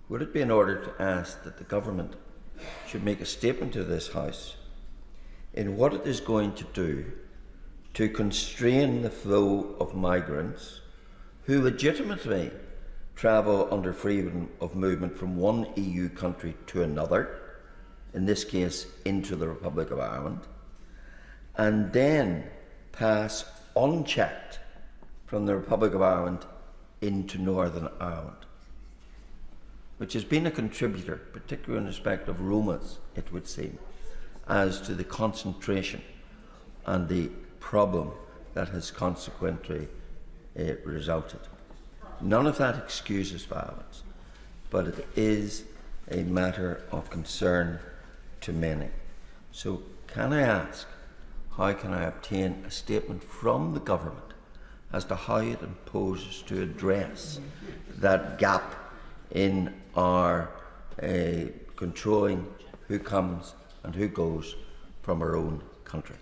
would it be in order to ask that the government should make a statement to this House in what it is going to do to constrain the flow of migrants who legitimately travel under freedom of movement from one EU country to another, in this case into the Republic of Ireland, and then pass unchecked from the Republic of Ireland into Northern Ireland, which has been a contributor, particularly in respect of Romas, it would seem, as to the concentration and the problem that has consequently resulted. None of that excuses violence, but it is a matter of concern to many. So can I ask, how can I obtain a statement from the government as to how it proposes to address that gap in our controlling who comes and who goes from our own country?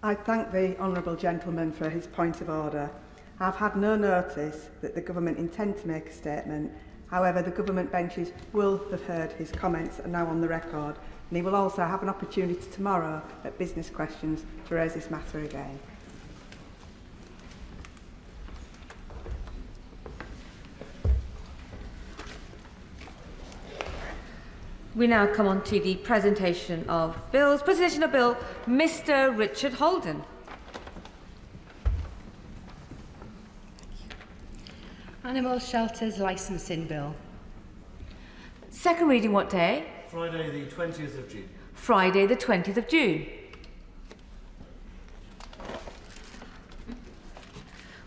I thank the honourable gentleman for his point of order. I've had no notice that the government intend to make a statement. However, the government benches will have heard his comments and now on the record, and he will also have an opportunity tomorrow at business questions to raise this matter again. We now come on to the presentation of bills. Presentation of Bill, Mr. Richard Holden. Animal Shelters Licensing Bill. Second reading what day? Friday the 20th of June. Friday the 20th of June.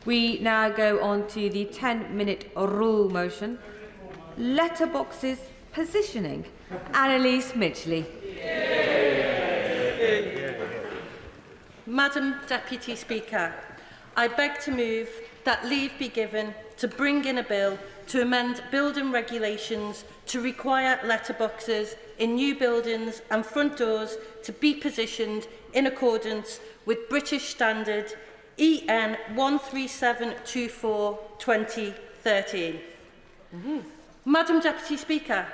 We now go on to the 10-minute rule motion. Letterboxes positioning. Annalise Midgley. Madam Deputy Speaker, I beg to move that leave be given to bring in a bill to amend building regulations to require letterboxes in new buildings and front doors to be positioned in accordance with British Standard EN 13724/2013. Madam Deputy Speaker,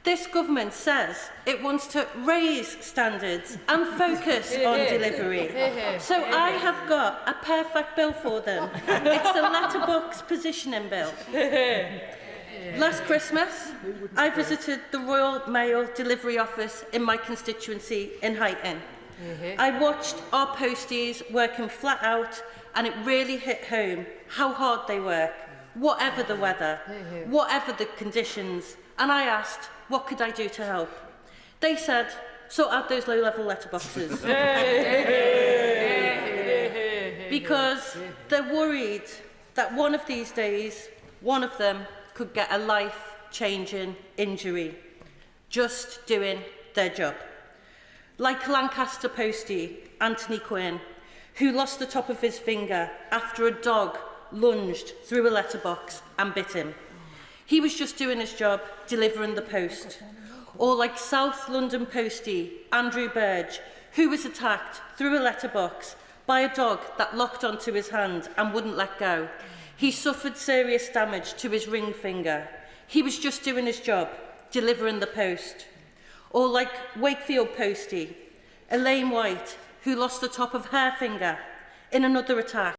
this government says it wants to raise standards and focus on delivery. So I have got a perfect bill for them. It's the letterbox positioning bill. Last Christmas, I visited the Royal Mail delivery office in my constituency in Huyton. I watched our posties working flat out, and it really hit home how hard they work, whatever the weather, whatever the conditions. And I asked, what could I do to help? They said, sort out those low-level letterboxes. Because they're worried that one of these days, one of them could get a life-changing injury, just doing their job. Like Lancaster postie, Anthony Quinn, who lost the top of his finger after a dog lunged through a letterbox and bit him. He was just doing his job, delivering the post. Or like South London postie, Andrew Burge, who was attacked through a letterbox by a dog that locked onto his hand and wouldn't let go. He suffered serious damage to his ring finger. He was just doing his job, delivering the post. Or like Wakefield postie, Elaine White, who lost the top of her finger in another attack.